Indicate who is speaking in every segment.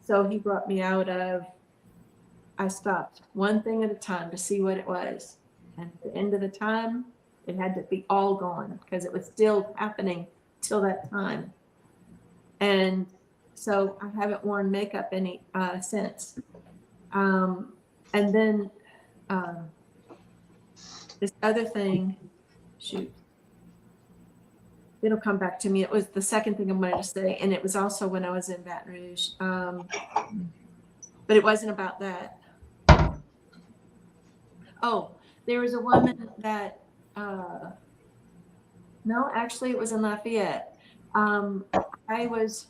Speaker 1: So he brought me out of, I stopped one thing at a time to see what it was. And at the end of the time, it had to be all gone because it was still happening till that time. And so I haven't worn makeup any since. Um, and then um, this other thing, shoot, it'll come back to me. It was the second thing I'm going to say, and it was also when I was in Baton Rouge. But it wasn't about that. Oh, there was a woman that, no, actually, it was in Lafayette. Um, I was,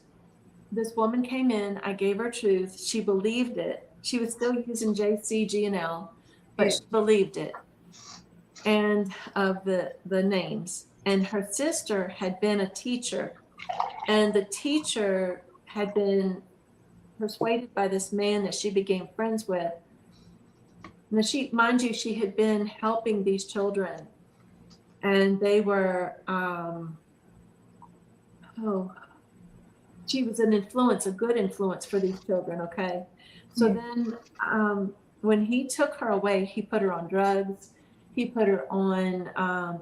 Speaker 1: this woman came in, I gave her truth. She believed it. She was still using JC, and L, but she believed it. And of the names. And her sister had been a teacher, and the teacher had been persuaded by this man that she became friends with. Now, she, mind you, she had been helping these children, and they were, she was an influence, a good influence for these children. Okay, so then when he took her away, he put her on drugs, he put her on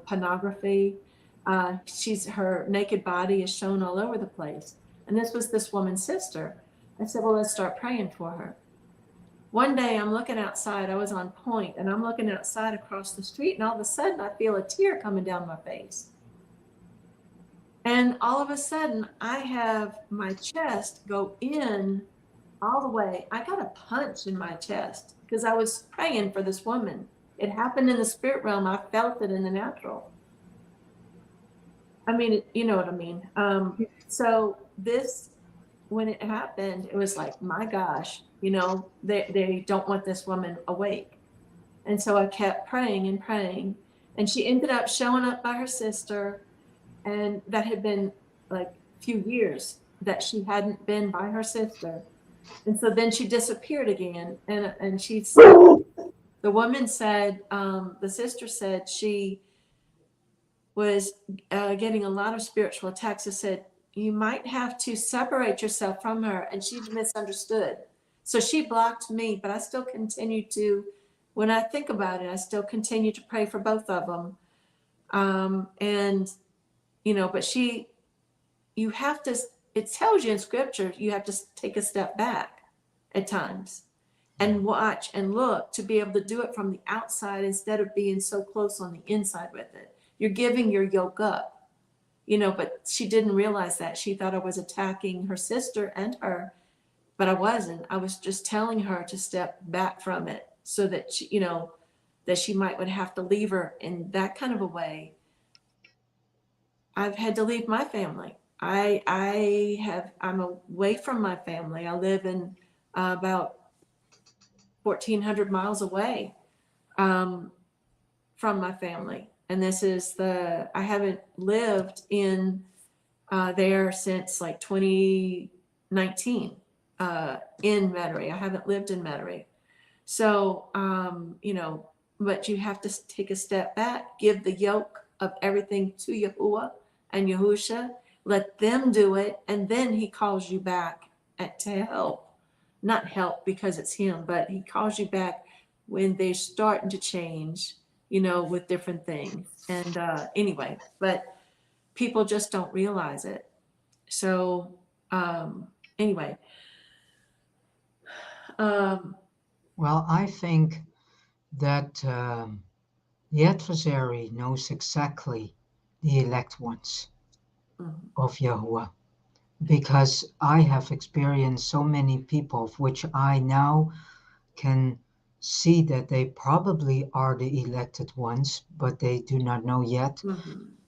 Speaker 1: pornography. She's, her naked body is shown all over the place, and this was this woman's sister. I said, well, let's start praying for her. One day I'm looking outside, I was on point, and I'm looking outside across the street, and all of a sudden I feel a tear coming down my face. And all of a sudden I have my chest go in all the way. I got a punch in my chest because I was praying for this woman. It happened in the spirit realm. I felt it in the natural. I mean, you know what I mean? So this, when it happened, it was like, my gosh, you know, they don't want this woman awake. And so I kept praying and praying. And she ended up showing up by her sister. And that had been like a few years that she hadn't been by her sister. And so then she disappeared again. And she said, the woman said, the sister said she was getting a lot of spiritual attacks. It said, you might have to separate yourself from her. And she misunderstood. So she blocked me, but I still continue to, when I think about it, I still continue to pray for both of them. And, you know, but she, you have to, it tells you in scripture, you have to take a step back at times and watch and look to be able to do it from the outside instead of being so close on the inside with it. You're giving your yoke up, you know, but she didn't realize that. She thought I was attacking her sister and her, but I wasn't. I was just telling her to step back from it so that she, you know, that she might would have to leave her in that kind of a way. I've had to leave my family. I'm away from my family. I live in about 1,400 miles away from my family. And this is I haven't lived in there since like 2019 in Metairie. I haven't lived in Metairie. So, you know, but you have to take a step back, give the yoke of everything to Yahuwah and Yahusha, let them do it, and then he calls you back to help. Not help because it's him, but he calls you back when they're starting to change, you know, with different things. And anyway, but people just don't realize it. So anyway.
Speaker 2: Well, I think that the adversary knows exactly the elect ones of Yahuwah, because I have experienced so many people of which I now can see that they probably are the elected ones, but they do not know yet.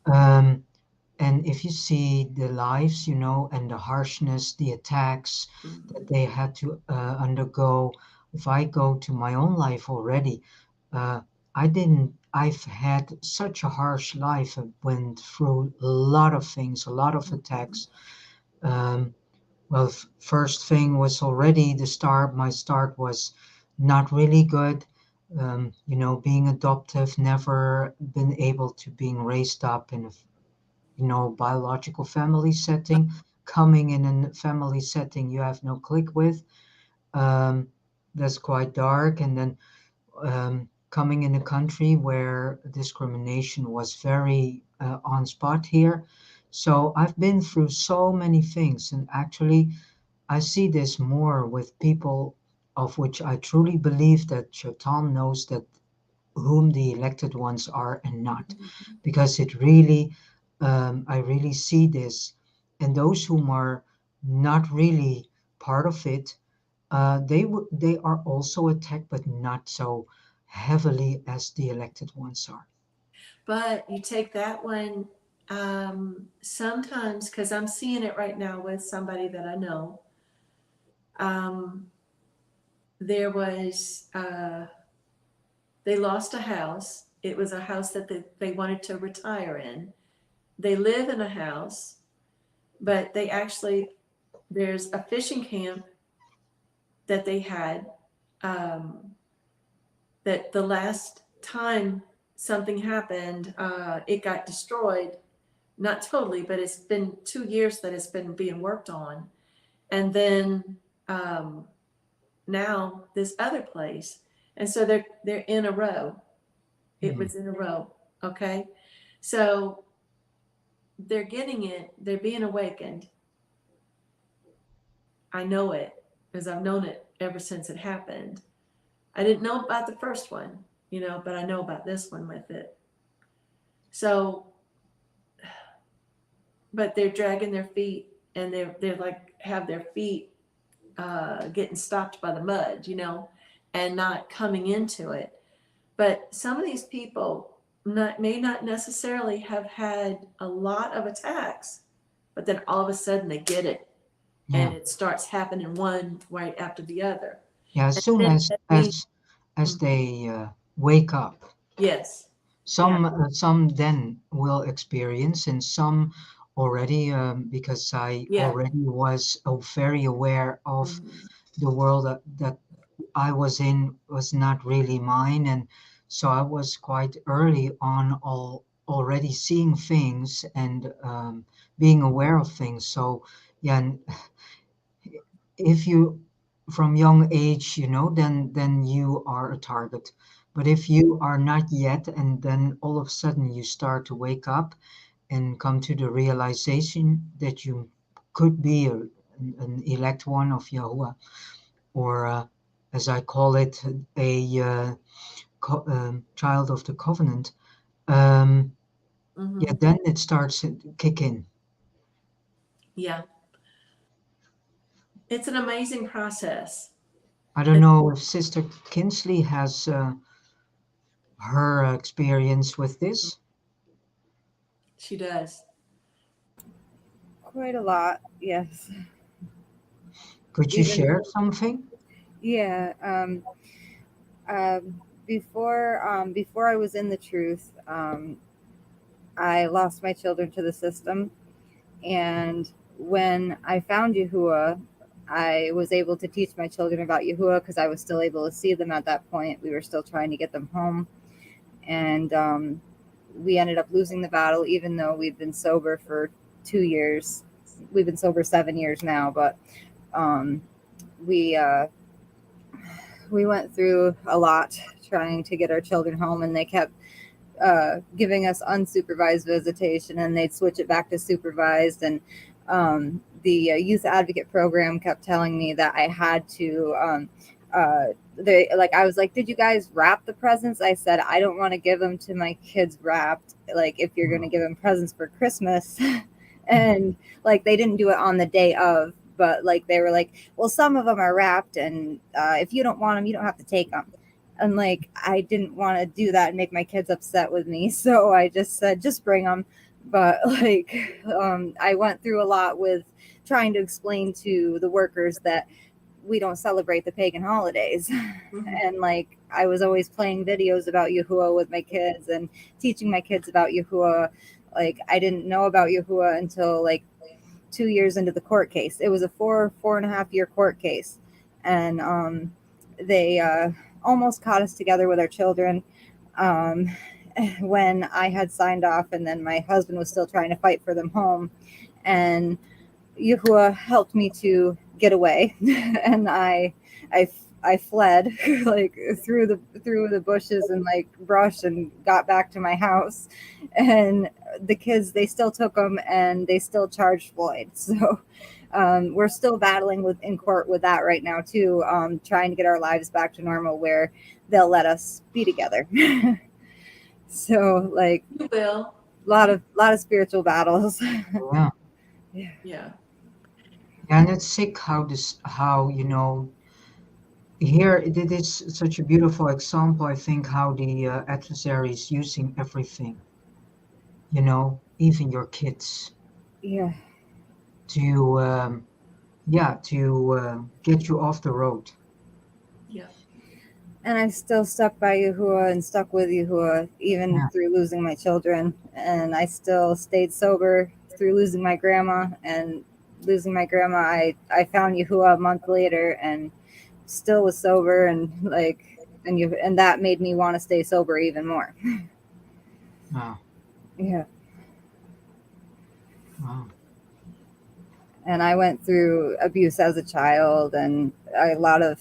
Speaker 2: And if you see the lives, you know, and the harshness, the attacks that they had to undergo, if I go to my own life already, I've had such a harsh life. I went through a lot of things, a lot of attacks. Um, well, first thing was already the start. My start was not really good. You know, being adoptive, never been able to being raised up in a, you know, biological family setting. coming in a family setting you have no click with, um, that's quite dark. And then coming in a country where discrimination was very on spot here. So I've been through so many things, and actually, I see this more with people of which I truly believe that Shaitan knows that whom the elected ones are and not, because it really, I really see this, and those whom are not really part of it, they are also attacked, but not so heavily as the elected ones are.
Speaker 1: But you take that one, sometimes, because I'm seeing it right now with somebody that I know. Um, there was, they lost a house. It was a house that they wanted to retire in. They live in a house, but they actually, there's a fishing camp that they had, um, that the last time something happened, it got destroyed. Not totally, but it's been 2 years that it's been being worked on. And then, um, now this other place. And so they're in a row. It
Speaker 2: Mm,
Speaker 1: was in a row. Okay. So they're getting it, they're being awakened. I know it because I've known it ever since it happened. I didn't know about the first one, but I know about this one with it. So, but they're dragging their feet, and they're like have their feet getting stopped by the mud, and not coming into it. But some of these people may not necessarily have had a lot of attacks, but then all of a sudden they get it, and
Speaker 2: yeah,
Speaker 1: it starts happening one right after the other.
Speaker 2: yeah. As
Speaker 1: And
Speaker 2: soon
Speaker 1: then
Speaker 2: as
Speaker 1: that means,
Speaker 2: as they wake up,
Speaker 1: yes, yeah,
Speaker 2: some then will experience, and some already, because I
Speaker 1: yeah,
Speaker 2: already was very aware of
Speaker 1: mhm,
Speaker 2: the world that I was in was not really mine, and so I was quite early on already seeing things and being aware of things. So yeah, and if you from young age, then you are a target. But if you are not yet, and then all of a sudden you start to wake up and come to the realization that you could be an elect one of Yahuwah, or as I call it, a child of the covenant. Um, yeah,
Speaker 1: mhm,
Speaker 2: then it starts to kick in.
Speaker 1: yeah. It's an amazing process.
Speaker 2: I don't
Speaker 1: And
Speaker 2: know if Sister Kinsley has her experience with this.
Speaker 1: she does.
Speaker 3: Quite a lot, yes.
Speaker 2: Could you
Speaker 3: Even
Speaker 2: share something?
Speaker 3: yeah. Before I was in the truth, I lost my children to the system, and when I found Yahuwah, I was able to teach my children about Yahuwah because I was still able to see them at that point. We were still trying to get them home, and we ended up losing the battle, even though we've been sober for 2 years. We've been sober 7 years now, but um, we we went through a lot trying to get our children home, and they kept giving us unsupervised visitation, and they'd switch it back to supervised. And the youth advocate program kept telling me that I had to. They like I was like, did you guys wrap the presents? I said I don't want to give them to my kids wrapped. Like if you're going to give them presents for Christmas, and like they didn't do it on the day of, but like they were like, well, some of them are wrapped, and if you don't want them, you don't have to take them. And like I didn't want to do that and make my kids upset with me, so I just said just bring them. But like I went through a lot with trying to explain to the workers that we don't celebrate the pagan holidays.
Speaker 1: Mhm,
Speaker 3: And like I was always playing videos about Yahuwah with my kids and teaching my kids about Yahuwah. Like I didn't know about Yahuwah until like 2 years into the court case. It was a 4.5 year court case, and they almost caught us together with our children um, when I had signed off, and then my husband was still trying to fight for them home. And Yahuwah helped me to get away, and I I fled like through the bushes and like brush and got back to my house, and the kids, they still took them and they still charged Floyd. So we're still battling with in court with that right now too, trying to get our lives back to normal where they'll let us be together. So like
Speaker 1: You will.
Speaker 3: lot of spiritual battles.
Speaker 2: Yeah.
Speaker 1: Yeah.
Speaker 2: And it's sick how, here it is such a beautiful example, I think, how the adversary is using everything, even your kids,
Speaker 3: Yeah.
Speaker 2: to, get you off the road.
Speaker 1: Yeah.
Speaker 3: And I still stuck by Yahuwah and stuck with Yahuwah even
Speaker 2: Yeah.
Speaker 3: through losing my children. And I still stayed sober through losing my grandma. And losing my grandma, I found Yahuwah a month later and still was sober, and and that made me want to stay sober even more.
Speaker 2: Wow.
Speaker 3: Yeah.
Speaker 2: Wow.
Speaker 3: And I went through abuse as a child, and a lot of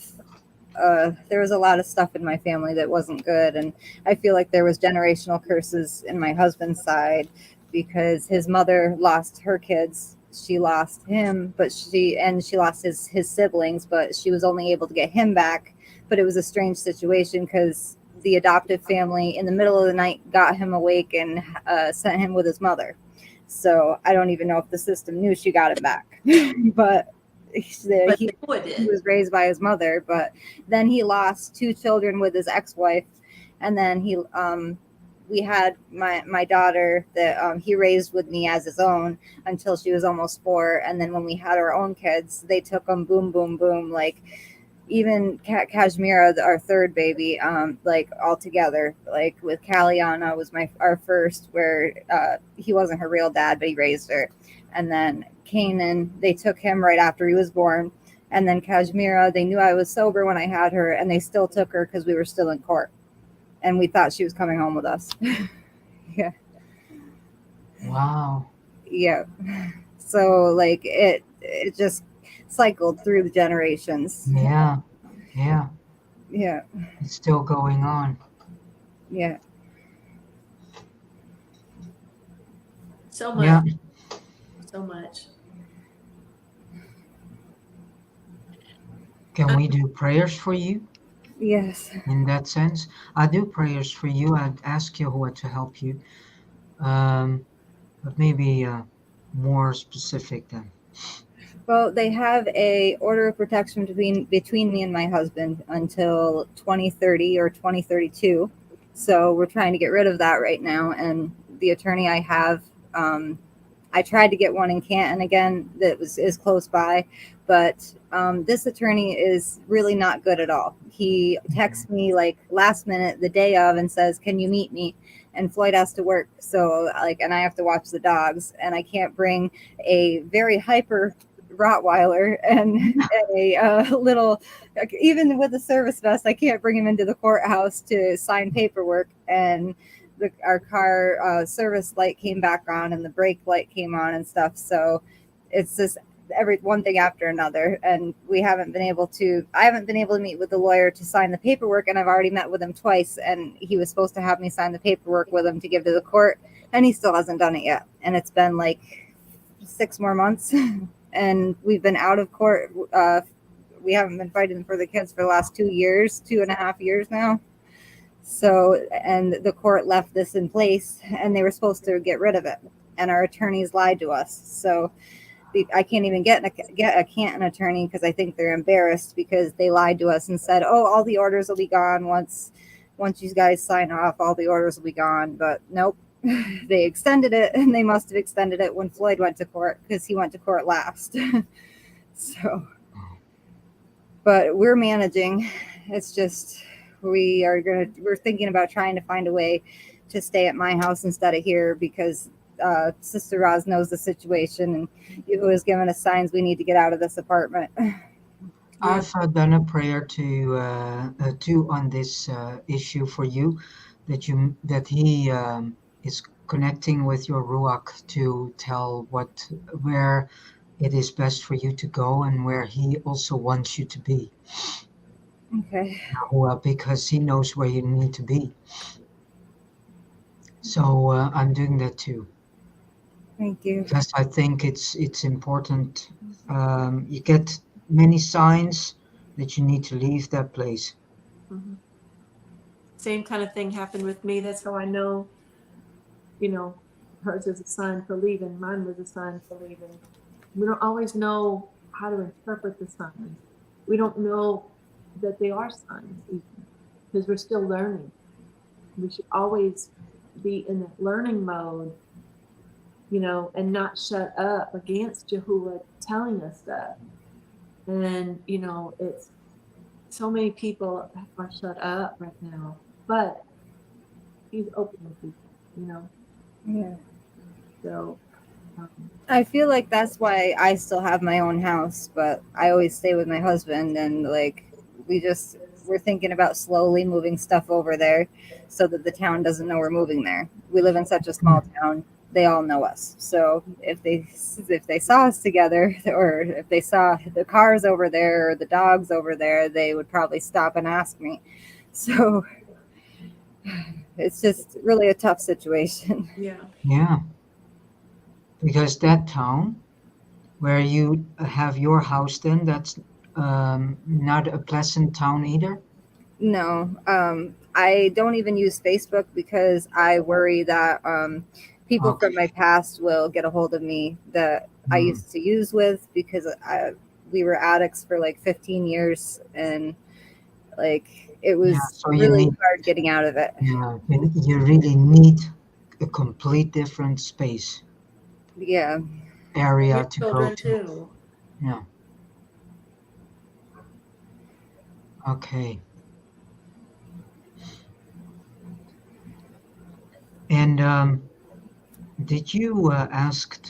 Speaker 3: there was a lot of stuff in my family that wasn't good, and I feel like there was generational curses in my husband's side because his mother lost her kids. She lost him, but she lost his siblings, but she was only able to get him back. But it was a strange situation because the adoptive family in the middle of the night got him awake and sent him with his mother. So I don't even know if the system knew she got him back, but
Speaker 1: But
Speaker 3: he
Speaker 1: Noah
Speaker 3: he
Speaker 1: did.
Speaker 3: was raised by his mother. But then he lost two children with his ex-wife, and then we had my daughter that he raised with me as his own until she was almost 4, and then when we had our own kids, they took them boom boom boom, like even Kashmira, our third baby, like all together, like with Kaliana was our first, where he wasn't her real dad, but he raised her, and then Kanan, they took him right after he was born, and then Kashmira, they knew I was sober when I had her, and they still took her because we were still in court, and we thought she was coming home with us. Yeah,
Speaker 2: Wow.
Speaker 3: yeah. So like it just cycled through the generations.
Speaker 2: Yeah. Yeah.
Speaker 3: Yeah,
Speaker 2: It's still going on.
Speaker 3: yeah.
Speaker 1: So
Speaker 2: Yeah.
Speaker 1: much. So much.
Speaker 2: Can we do prayers for you
Speaker 3: Yes.
Speaker 2: in that sense? I do prayers for you. I'd ask Yahuwah to help you. But maybe more specific then.
Speaker 3: Well, they have a order of protection between me and my husband until 2030 or 2032. So we're trying to get rid of that right now. And the attorney I have, I tried to get one in Canton again that is close by, but this attorney is really not good at all. He texts me like last minute the day of and says, "Can you meet me?" And Floyd has to work, so and I have to watch the dogs, and I can't bring a very hyper Rottweiler and a little, even with a service vest, I can't bring him into the courthouse to sign paperwork. And our car service light came back on and the brake light came on and stuff. So it's just every one thing after another. And I haven't been able to meet with the lawyer to sign the paperwork. And I've already met with him twice. And he was supposed to have me sign the paperwork with him to give to the court. And he still hasn't done it yet. And it's been like 6 more months. And we've been out of court. We haven't been fighting for the kids for the last 2.5 years now. So, and the court left this in place, and they were supposed to get rid of it, and our attorneys lied to us. So I can't even get a Canton attorney because I think they're embarrassed because they lied to us and said, "Oh, all the orders will be gone once you guys sign off. All the orders will be gone." But nope. They extended it, and they must have extended it when Floyd went to court because he went to court last. So, but we're managing. It's just we're thinking about trying to find a way to stay at my house instead of here because Sister Roz knows the situation, and Yahuwah has given us signs we need to get out of this apartment.
Speaker 2: I've done a prayer to on this issue for you, that he is connecting with your ruach to tell where it is best for you to go and where he also wants you to be.
Speaker 3: Okay.
Speaker 2: Well, because he knows where you need to be. So I'm doing that too
Speaker 3: Thank you.
Speaker 2: because I think it's important. You get many signs that you need to leave that place.
Speaker 1: Mhm. Same kind of thing happened with me. That's how I know, you know, hers is a sign for leaving, mine was a sign for leaving. We don't always know how to interpret the signs. We don't know that they are signs, even, because we're still learning. We should always be in that learning mode, and not shut up against Yahuwah telling us stuff. And, it's so many people are shut up right now, but he's opening people.
Speaker 3: Yeah.
Speaker 1: So, um,
Speaker 3: I feel like that's why I still have my own house, but I always stay with my husband, and like we're thinking about slowly moving stuff over there so that the town doesn't know we're moving there. We live in such a small town. They all know us. So if they saw us together, or if they saw the cars over there or the dogs over there, they would probably stop and ask me. So it's just really a tough situation.
Speaker 1: yeah.
Speaker 2: Yeah, because that town where you have your house, then that's not a pleasant town either.
Speaker 3: No, I don't even use Facebook because I worry that people from my
Speaker 2: Okay.
Speaker 3: past will get a hold of me that I
Speaker 2: Hmm.
Speaker 3: used to use with, because we were addicts for like 15 years, and like it
Speaker 2: Yeah,
Speaker 3: was
Speaker 2: so you
Speaker 3: really
Speaker 2: need,
Speaker 3: hard getting out of it.
Speaker 2: yeah, you really need a complete different space
Speaker 3: Yeah.
Speaker 1: And your
Speaker 2: area to go
Speaker 1: children
Speaker 2: to.
Speaker 1: too.
Speaker 2: Yeah. Okay. And did you ask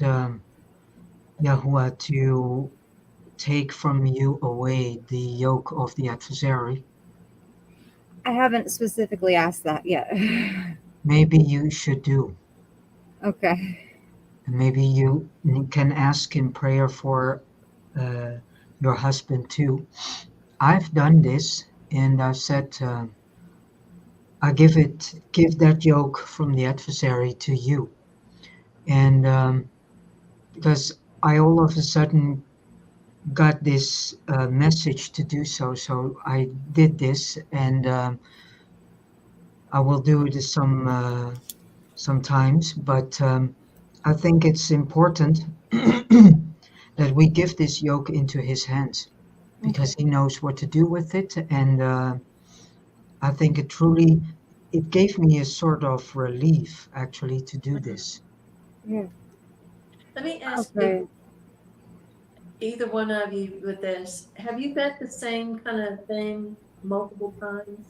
Speaker 2: Yahuwah to take from you away the yoke of the adversary?
Speaker 3: I haven't specifically asked that yet.
Speaker 2: Maybe you should do.
Speaker 3: Okay.
Speaker 2: And maybe you can ask in prayer for uh, your husband too. I've done this, and I've said, I give that yoke from the adversary to you, and because I all of a sudden got this message to do so, so I did this, and I will do it sometimes, but I think it's important that we give this yoke into his hands
Speaker 3: Okay.
Speaker 2: because he knows what to do with it, and I think it gave me a sort of relief actually to do
Speaker 1: Mhm.
Speaker 2: this.
Speaker 3: Yeah.
Speaker 1: Let me ask you,
Speaker 3: Okay.
Speaker 1: either one of you with this, have you met the same kind of thing multiple times?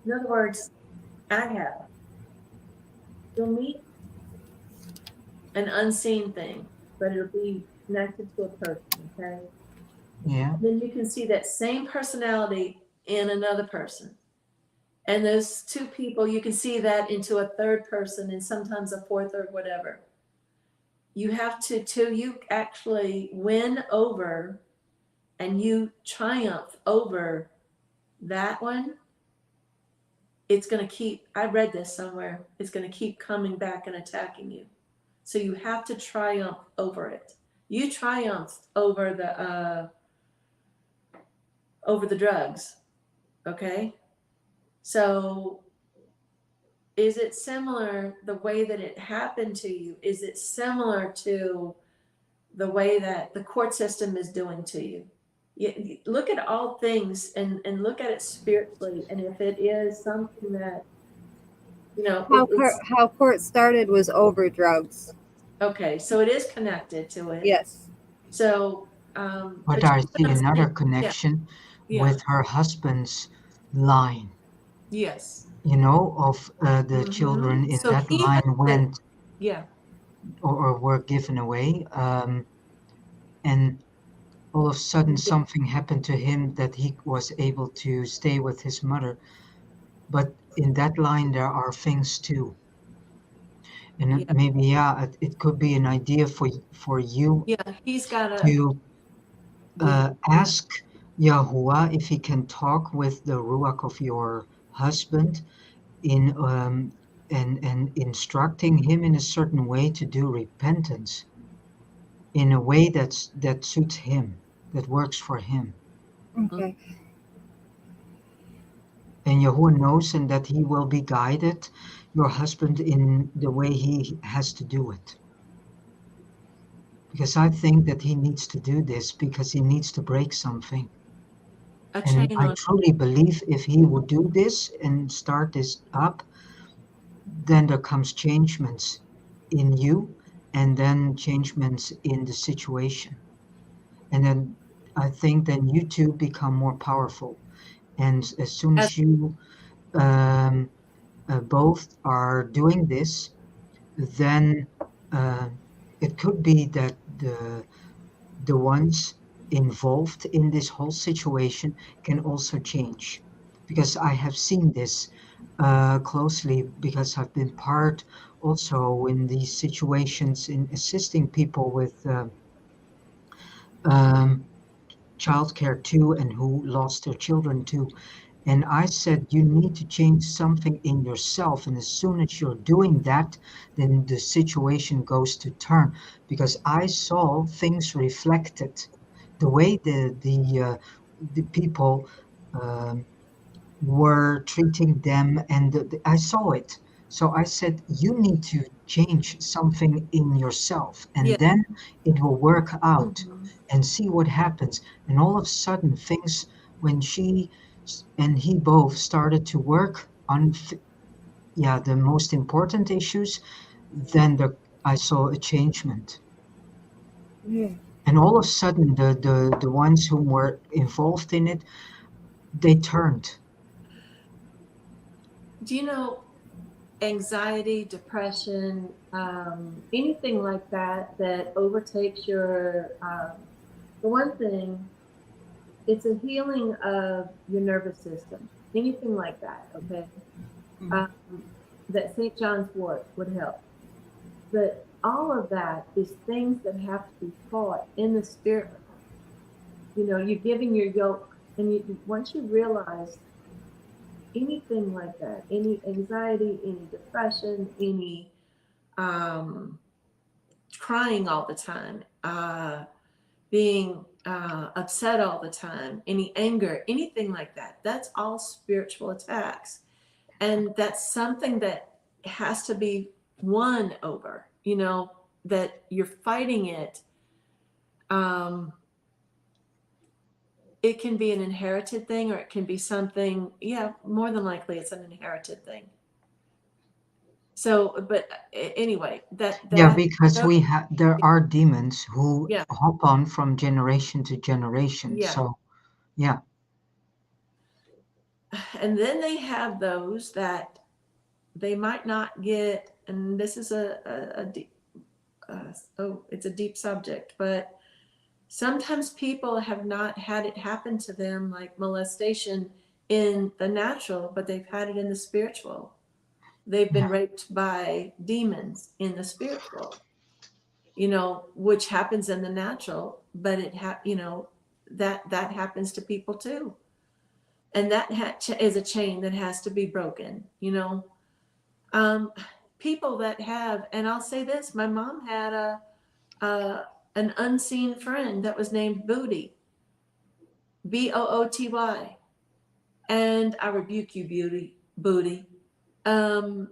Speaker 1: In other words, I have. You'll meet an unseen thing, but it'll be connected to a person, okay?
Speaker 2: Yeah,
Speaker 1: And then you can see that same personality in another person. And those two people, you can see that into a third person and sometimes a fourth or whatever. You have to, till you actually win over and you triumph over that one, it's going to keep, I read this somewhere, it's going to keep coming back and attacking you. So you have to triumph over it. You triumphed over the drugs, okay? So is it similar, the way that it happened to you? Is it similar to the way that the court system is doing to you? Look at all things and look at it spiritually. And if it is something that, it's
Speaker 3: How court started was over drugs.
Speaker 1: okay. So it is connected to it.
Speaker 3: Yes.
Speaker 1: So,
Speaker 2: but
Speaker 1: but you
Speaker 2: I
Speaker 1: know what
Speaker 2: see
Speaker 1: I'm
Speaker 2: another
Speaker 1: saying? Yeah.
Speaker 2: connection
Speaker 1: Yeah.
Speaker 2: with her husband's line,
Speaker 1: Yes.
Speaker 2: of the children in
Speaker 1: So
Speaker 2: that
Speaker 1: he has
Speaker 2: line
Speaker 1: to,
Speaker 2: went
Speaker 1: yeah.
Speaker 2: or were given away, and all of a sudden
Speaker 1: Yeah.
Speaker 2: something happened to him that he was able to stay with his mother. But in that line, there are things too. And
Speaker 1: Yeah.
Speaker 2: maybe, yeah, it could be an idea for you
Speaker 1: Yeah. He's got a,
Speaker 2: to ask Yahuwah if he can talk with the Ruach of your husband in and instructing him in a certain way to do repentance in a way that suits him, that works for him.
Speaker 3: Okay.
Speaker 2: And Yahuwah knows and that he will be guided, your husband, in the way he has to do it. Because I think that he needs to do this because he needs to break something.
Speaker 1: a
Speaker 2: And
Speaker 1: chain
Speaker 2: I
Speaker 1: on.
Speaker 2: truly believe if he would do this and start this up, then there comes changements in you and then changements in the situation. And then I think then you two become more powerful. And as soon
Speaker 1: As,
Speaker 2: as you um, both are doing this, then uh, it could be that the ones involved in this whole situation can also change. Because I have seen this closely because I've been part also in these situations in assisting people with um, childcare too and who lost their children too. And I said, you need to change something in yourself. And as soon as you're doing that, then the situation goes to turn. Because I saw things reflected. The way the people um, were treating them, and I saw it. So I said, you need to change something in yourself,
Speaker 1: yeah.
Speaker 2: and then it will work out
Speaker 1: Mhm.
Speaker 2: and see what happens. And all of a sudden, things, when she and he both started to work on, yeah, the most important issues, then I saw a changement.
Speaker 3: Yeah.
Speaker 2: And all of a sudden, the ones who were involved in it, they turned.
Speaker 1: Do you know anxiety, depression, anything like that that overtakes your, the one thing, it's a healing of your nervous system, anything like that, okay?
Speaker 3: Mhm.
Speaker 1: Um, that St. John's wort would help. But all of that is things that have to be fought in the spirit realm. You know, you're giving your yoke, and once you realize anything like that, any anxiety, any depression, any um, crying all the time, being upset all the time, any anger, anything like that, that's all spiritual attacks. And that's something that has to be won over, you know, that you're fighting it. Um, it can be an inherited thing, or it can be something, yeah, more than likely it's an inherited thing. So, but anyway,
Speaker 2: Yeah,
Speaker 1: that,
Speaker 2: because there are demons who
Speaker 1: yeah,
Speaker 2: hop on from generation to generation.
Speaker 1: yeah.
Speaker 2: So, yeah,
Speaker 1: And then they have those that they might not get, and this is a deep, oh, it's a deep subject, but sometimes people have not had it happen to them, like molestation in the natural, but they've had it in the spiritual. They've been
Speaker 2: yeah,
Speaker 1: raped by demons in the spiritual, you know, which happens in the natural, but you know, that happens to people too. And that is a chain that has to be broken, you know. Um, People that have, and I'll say this, my mom had a an unseen friend that was named Booty, Booty, and I rebuke you, Booty. Um,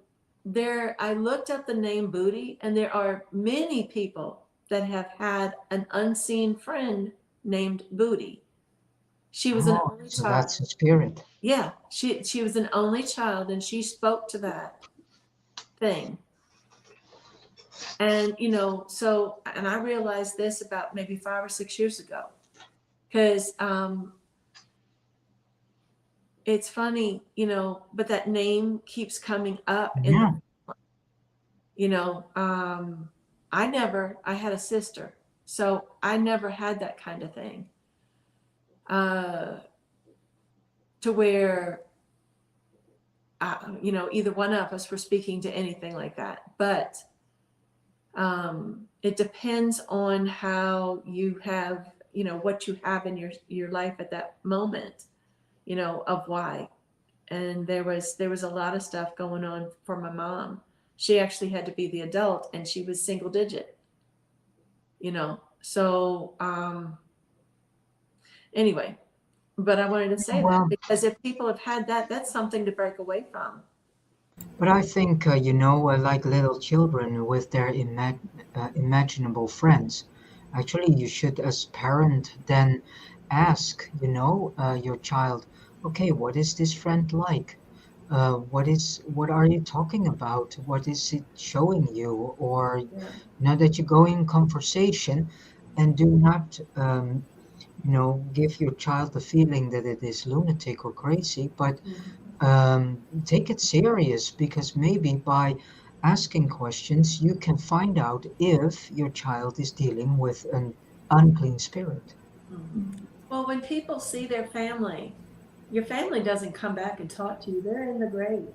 Speaker 1: I looked up the name Booty, and there are many people that have had an unseen friend named Booty. She was an
Speaker 2: oh,
Speaker 1: only
Speaker 2: so
Speaker 1: child.
Speaker 2: that's a spirit.
Speaker 1: Yeah, she was an only child, and she spoke to that thing. And you know, so, and I realized this about maybe 5 or 6 years ago, because it's funny, you know, but that name keeps coming up in the,
Speaker 2: Yeah,
Speaker 1: you know, I had a sister, so I never had that kind of thing, uh, to where, you know, either one of us were speaking to anything like that. But It depends on how you have, what you have in your life at that moment, of why. And there was a lot of stuff going on for my mom. She actually had to be the adult, and she was single digit, So anyway, but I wanted to say that
Speaker 2: Well,
Speaker 1: because if people have had that, that's something to break away from.
Speaker 2: but I think, like little children with their imaginable friends, actually, you should, as parent, then ask, your child, okay, what is this friend like? What are you talking about? What is it showing you? Or,
Speaker 1: Yeah.
Speaker 2: that you go in conversation and do not, give your child the feeling that it is lunatic or crazy, but
Speaker 1: Mhm.
Speaker 2: take it serious, because maybe by asking questions you can find out if your child is dealing with an unclean spirit.
Speaker 1: Mhm. Well, when people see their family, your family doesn't come back and talk to you. They're in the grave.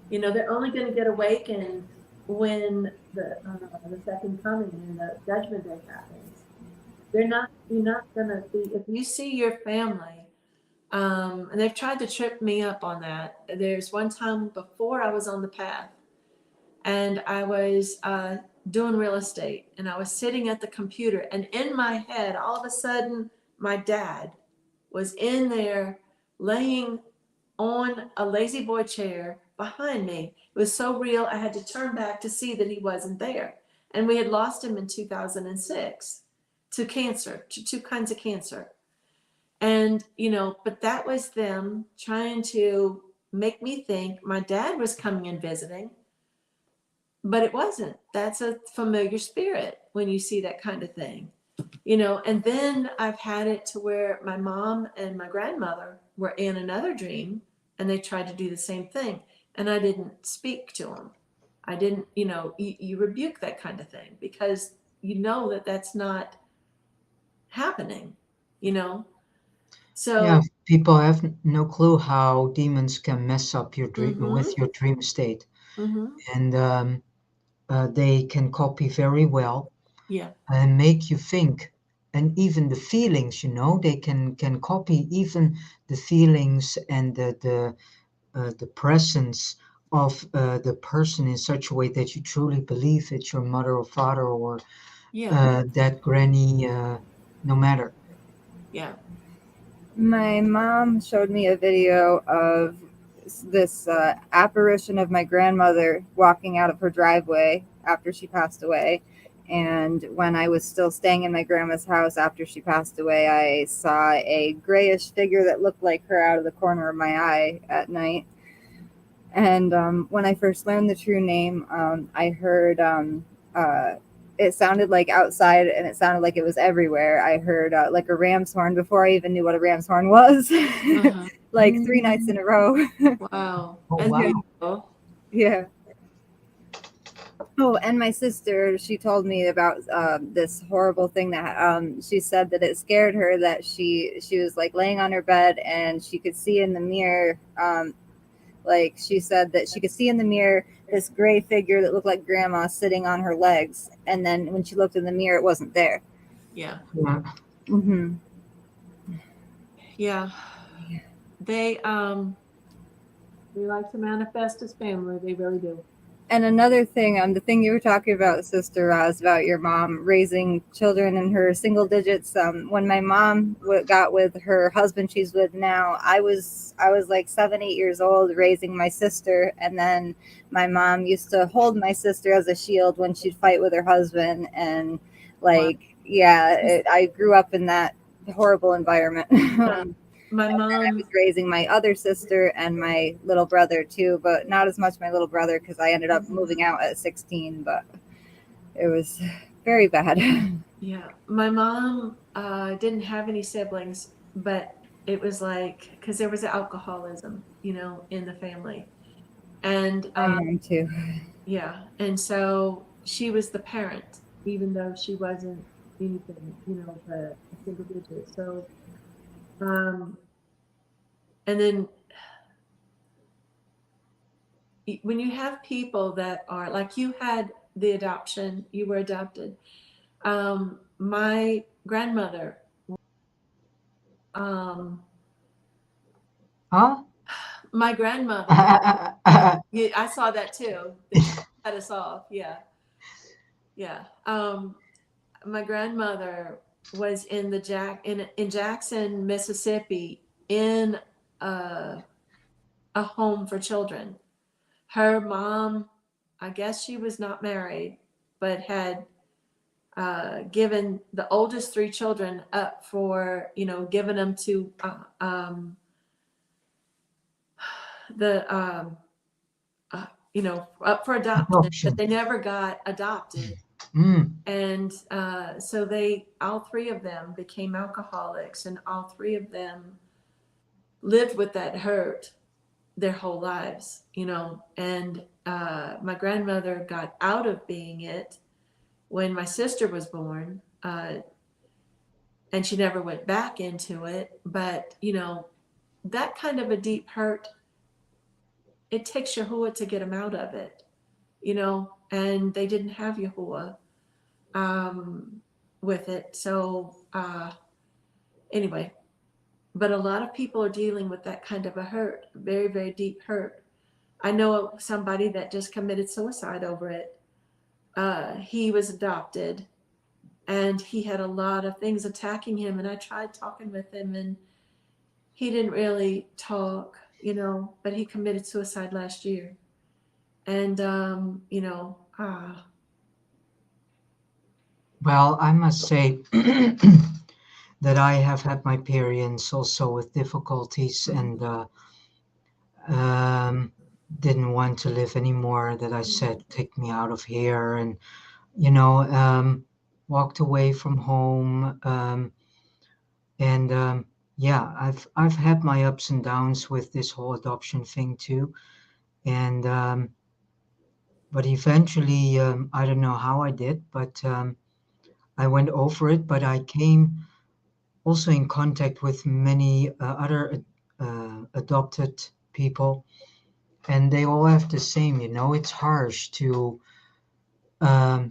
Speaker 1: They're only going to get awakened when the second coming and the judgment day happens. They're not. You're not going to see if you see your family. And they've tried to trip me up on that. There's one time before I was on the path, and I was doing real estate, and I was sitting at the computer, and in my head, all of a sudden, my dad was in there laying on a lazy boy chair behind me. It was so real, I had to turn back to see that he wasn't there. And we had lost him in 2006 to cancer, to two kinds of cancer. And, but that was them trying to make me think my dad was coming and visiting, but it wasn't. That's a familiar spirit when you see that kind of thing. And then I've had it to where my mom and my grandmother were in another dream, and they tried to do the same thing, and I didn't speak to them. I didn't, you rebuke that kind of thing because you know that that's not happening, you know
Speaker 2: Yeah,
Speaker 1: so.
Speaker 2: people have no clue how demons can mess up your dream
Speaker 1: Mm-hmm.
Speaker 2: with your dream state,
Speaker 1: Mm-hmm.
Speaker 2: and they can copy very well
Speaker 1: Yeah.
Speaker 2: and make you think, and even the feelings, they can copy even the feelings and the presence of the person in such a way that you truly believe it's your mother or father or
Speaker 1: Yeah.
Speaker 2: that granny, no matter.
Speaker 1: Yeah.
Speaker 3: My mom showed me a video of this apparition of my grandmother walking out of her driveway after she passed away. And when I was still staying in my grandma's house after she passed away, I saw a grayish figure that looked like her out of the corner of my eye at night. And when I first learned the true name, I heard it sounded like outside, and it sounded like it was everywhere. I heard like a ram's horn before I even knew what a ram's horn was,
Speaker 1: Uh-huh.
Speaker 3: like 3 nights in a row.
Speaker 1: Wow.
Speaker 2: Oh
Speaker 1: And
Speaker 2: wow.
Speaker 1: there you go.
Speaker 3: Yeah. Oh, and my sister, she told me about this horrible thing that she said that it scared her, that she was like laying on her bed and she could see in the mirror. Like she said that she could see in the mirror this gray figure that looked like grandma sitting on her legs, and then when she looked in the mirror, it wasn't there.
Speaker 1: Yeah.
Speaker 2: Yeah.
Speaker 3: Mm-hmm.
Speaker 1: Yeah. They like to manifest as family. They really do.
Speaker 3: And another thing, the thing you were talking about, Sister Roz, about your mom raising children in her single digits. When my mom got with her husband she's with now, I was like 7, 8 years old raising my sister, and then my mom used to hold my sister as a shield when she'd fight with her husband, and
Speaker 1: Wow.
Speaker 3: like yeah, I grew up in that horrible environment.
Speaker 1: Yeah. My
Speaker 3: I
Speaker 1: mom,
Speaker 3: was raising my other sister and my little brother too, but not as much my little brother because I ended up moving out at 16. But it was very bad.
Speaker 1: yeah, my mom didn't have any siblings, but it was like because there was alcoholism, in the family, and
Speaker 3: My mom too.
Speaker 1: yeah, and so she was the parent, even though she wasn't anything, but a single digit. So, um, and then when you have people that are like you had the adoption. You were adopted. My grandmother, um,
Speaker 2: Huh?
Speaker 1: my grandmother, yeah, I saw that too. They tried to cut us off. Yeah, yeah. My grandmother was in in Jackson, Mississippi, in a, a home for children. Her mom, I guess she was not married, but had given the oldest three children up for, giving them to the, up for adoption, but
Speaker 2: Adoption.
Speaker 1: they never got adopted.
Speaker 2: Mm.
Speaker 1: And so all three of them became alcoholics, and all three of them lived with that hurt their whole lives, And my grandmother got out of being it when my sister was born, and she never went back into it. But, that kind of a deep hurt, it takes Yahuwah to get them out of it, and they didn't have Yahuwah with it. So, anyway, but a lot of people are dealing with that kind of a hurt, very, very deep hurt. I know somebody that just committed suicide over it. He was adopted, and he had a lot of things attacking him. And I tried talking with him, and he didn't really talk, but he committed suicide last year. And,
Speaker 2: Well, I must say that I have had my periods also with difficulties and um, didn't want to live anymore. That I said, take me out of here, and you know, walked away from home. And yeah, I've had my ups and downs with this whole adoption thing too. And but eventually, I don't know how I did, but I went over it. But I came also in contact with many other adopted people, and they all have the same. You know, it's harsh to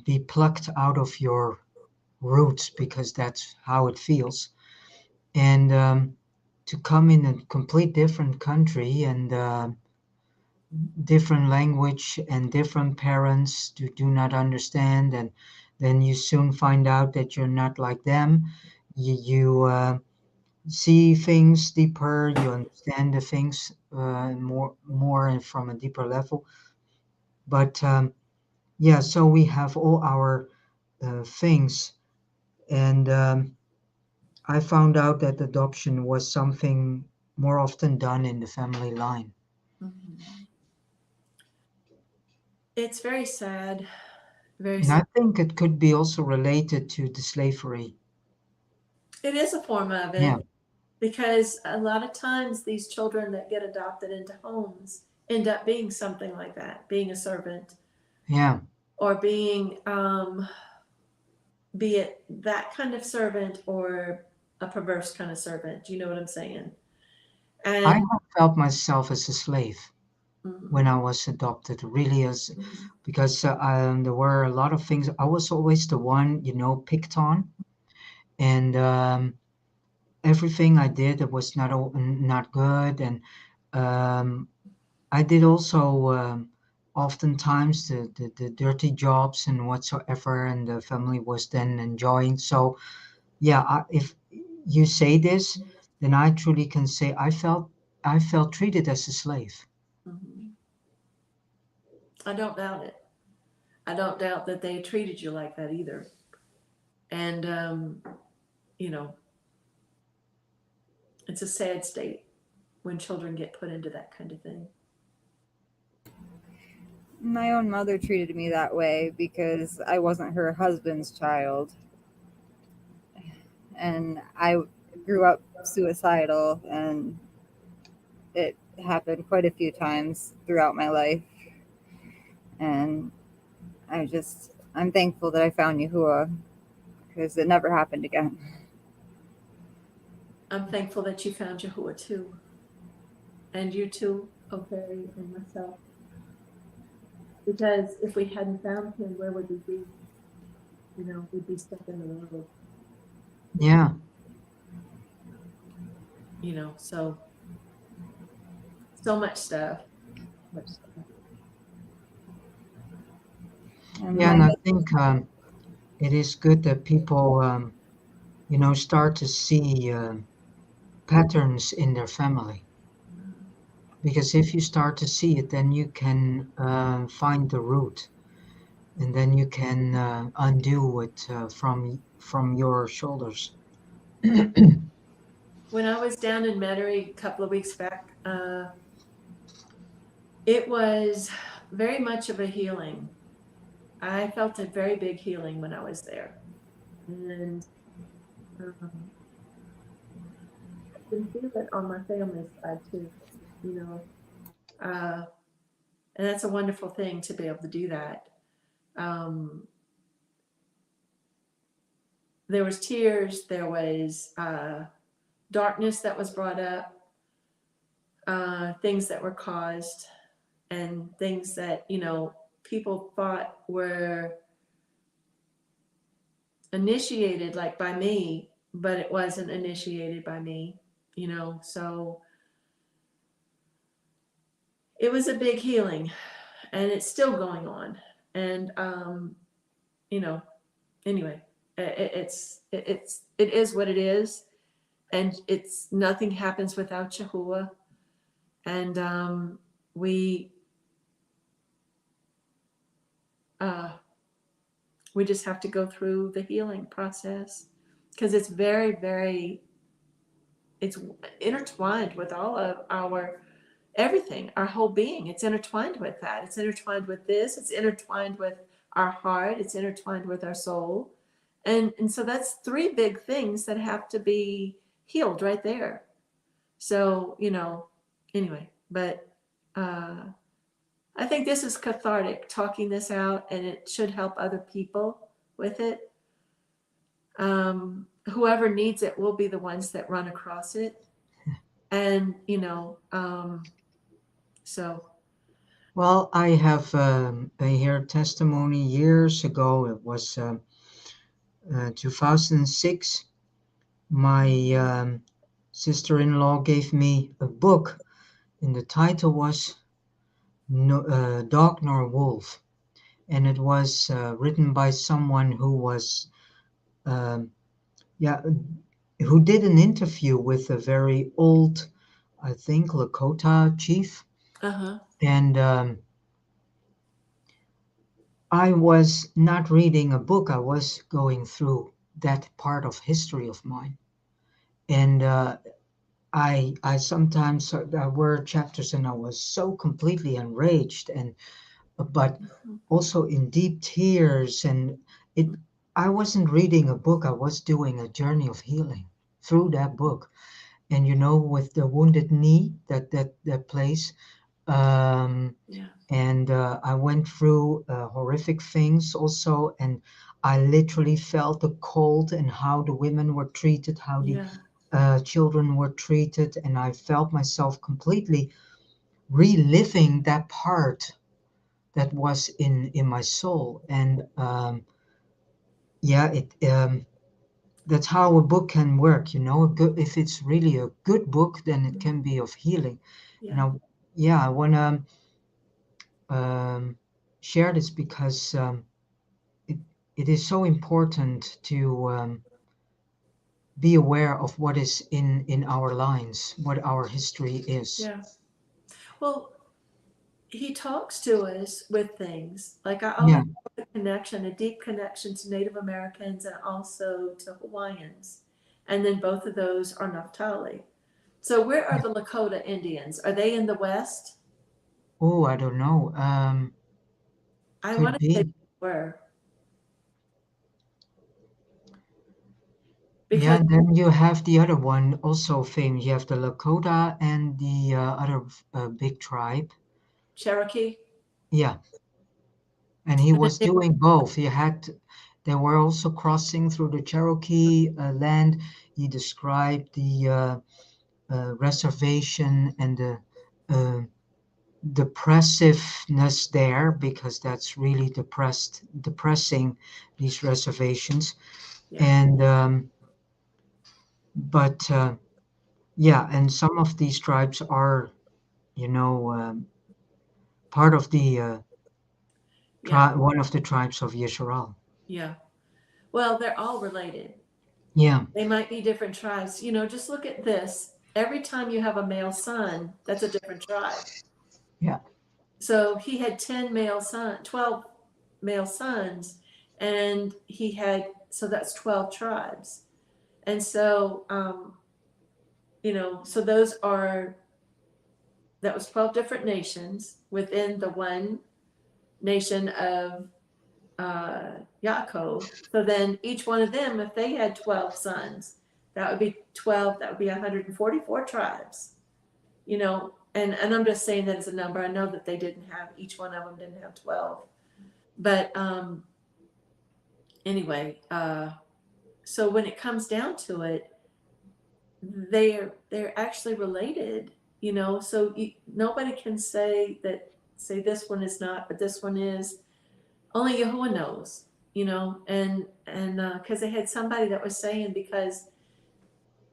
Speaker 2: be plucked out of your roots because that's how it feels, and to come in a complete different country and different language and different parents do not understand, and then you soon find out that you're not like them. You see things deeper, you understand the things more and from a deeper level. But yeah, so we have all our things, and I found out that adoption was something more often done in the family line.
Speaker 1: it's very sad, very
Speaker 2: And
Speaker 1: sad.
Speaker 2: I think it could be also related to the slavery.
Speaker 1: It is a form of
Speaker 2: Yeah,
Speaker 1: it, because a lot of times these children that get adopted into homes end up being something like that, being a servant,
Speaker 2: yeah.
Speaker 1: or being, be it that kind of servant or a perverse kind of servant. You know what I'm saying?
Speaker 2: I
Speaker 1: And
Speaker 2: have felt myself as a slave when
Speaker 1: mhm,
Speaker 2: I was adopted, really, as because there were a lot of things. I was always the one, you know, picked on, and everything I did it was not good, and um, I did also oftentimes the dirty jobs and whatsoever, and the family was then enjoying. So yeah, if you say this, then I truly can say I felt treated as a slave.
Speaker 1: mhm. I don't doubt it. I don't doubt that they treated you like that either. And, you know, it's a sad state when children get put into that kind of thing.
Speaker 3: My own mother treated me that way because I wasn't her husband's child. And I grew up suicidal, and it happened quite a few times throughout my life. And I'm thankful that I found Yahuwah because it never happened again.
Speaker 1: I'm thankful that you found Yahuwah too. And you too, Ocahry, and myself. because if we hadn't found him, where would we be? You know, we'd be stuck in the road.
Speaker 2: Yeah.
Speaker 1: You know, so much stuff. Much stuff.
Speaker 3: And
Speaker 2: Yeah,
Speaker 3: my
Speaker 2: and I think it is good that people, start to see patterns in their family. Because if you start to see it, then you can find the root, and then you can undo it from your shoulders.
Speaker 1: When I was down in Metairie a couple of weeks back, it was very much of a healing. I felt a very big healing when I was there, and um, I can feel it on my family side too. You know, uh, and that's a wonderful thing to be able to do that. Um, there was tears, there was darkness that was brought up, things that were caused, and things that people thought were initiated like by me, but it wasn't initiated by me. So it was a big healing, and it's still going on. And you know, anyway, it is what it is, and it's nothing happens without Yahuwah, and we uh, we just have to go through the healing process because it's very, very, it's intertwined with all of our everything, our whole being. It's intertwined with that. It's intertwined with this. It's intertwined with our heart. It's intertwined with our soul. And so that's three big things that have to be healed right there. So, anyway, but uh, I think this is cathartic, talking this out, and it should help other people with it. Whoever needs it will be the ones that run across it. And, so,
Speaker 2: Well, I have I heard testimony years ago. It was 2006. My sister-in-law gave me a book, and the title was Dog Nor Wolf, and it was written by someone who was, um, yeah, who did an interview with a very old, I think, Lakota chief,
Speaker 1: uh-huh.
Speaker 2: and I was not reading a book. I was going through that part of history of mine, and I sometimes there were chapters, and I was so completely enraged, and but also in deep tears, and it. I wasn't reading a book. I was doing a journey of healing through that book, and with the wounded knee, that place. Um,
Speaker 1: Yeah.
Speaker 2: and I went through horrific things also, and I literally felt the cold and how the women were treated, how the
Speaker 1: Yeah.
Speaker 2: children were treated, and I felt myself completely reliving that part that was in my soul. And yeah, it that's how a book can work. A good, if it's really a good book, then it can be of healing. And
Speaker 1: Yeah.
Speaker 2: yeah, I want to share this because it, it is so important to be aware of what is in our lines, what our history is.
Speaker 1: Yeah. Well, he talks to us with things. Like I always
Speaker 2: Yeah.
Speaker 1: have a connection, a deep connection to Native Americans and also to Hawaiians. And then both of those are Naphtali. So where are the Lakota Indians? Are they in the West?
Speaker 2: Oh, I don't know.
Speaker 1: I want
Speaker 2: Could
Speaker 1: to say
Speaker 2: be.
Speaker 1: they were
Speaker 2: Yeah.
Speaker 1: because
Speaker 2: Then you have the other one also famous. You have the Lakota and the other big tribe.
Speaker 1: Cherokee.
Speaker 2: Yeah. And he
Speaker 1: And then
Speaker 2: was doing both. They were also crossing through the Cherokee land. He described the reservation and the uh, depressiveness there, because that's really depressing, these reservations.
Speaker 1: Yeah.
Speaker 2: And but yeah, and some of these tribes are, you know, part of the
Speaker 1: Yeah.
Speaker 2: one of the tribes of Yisrael.
Speaker 1: Yeah. Well, they're all related.
Speaker 2: Yeah,
Speaker 1: They might be different tribes. You know, just look at this. Every time you have a male son, that's a different tribe.
Speaker 2: yeah.
Speaker 1: So he had 12 male sons, and so that's 12 tribes. And so, so that was 12 different nations within the one nation of Yaakov. So then each one of them, if they had 12 sons, that would be 144 tribes, and I'm just saying that as a number. I know that each one of them didn't have 12. But anyway, so when it comes down to it, they're actually related, so nobody can say this one is not, but this one is. Only Yahuwah knows, and because they had somebody that was saying, because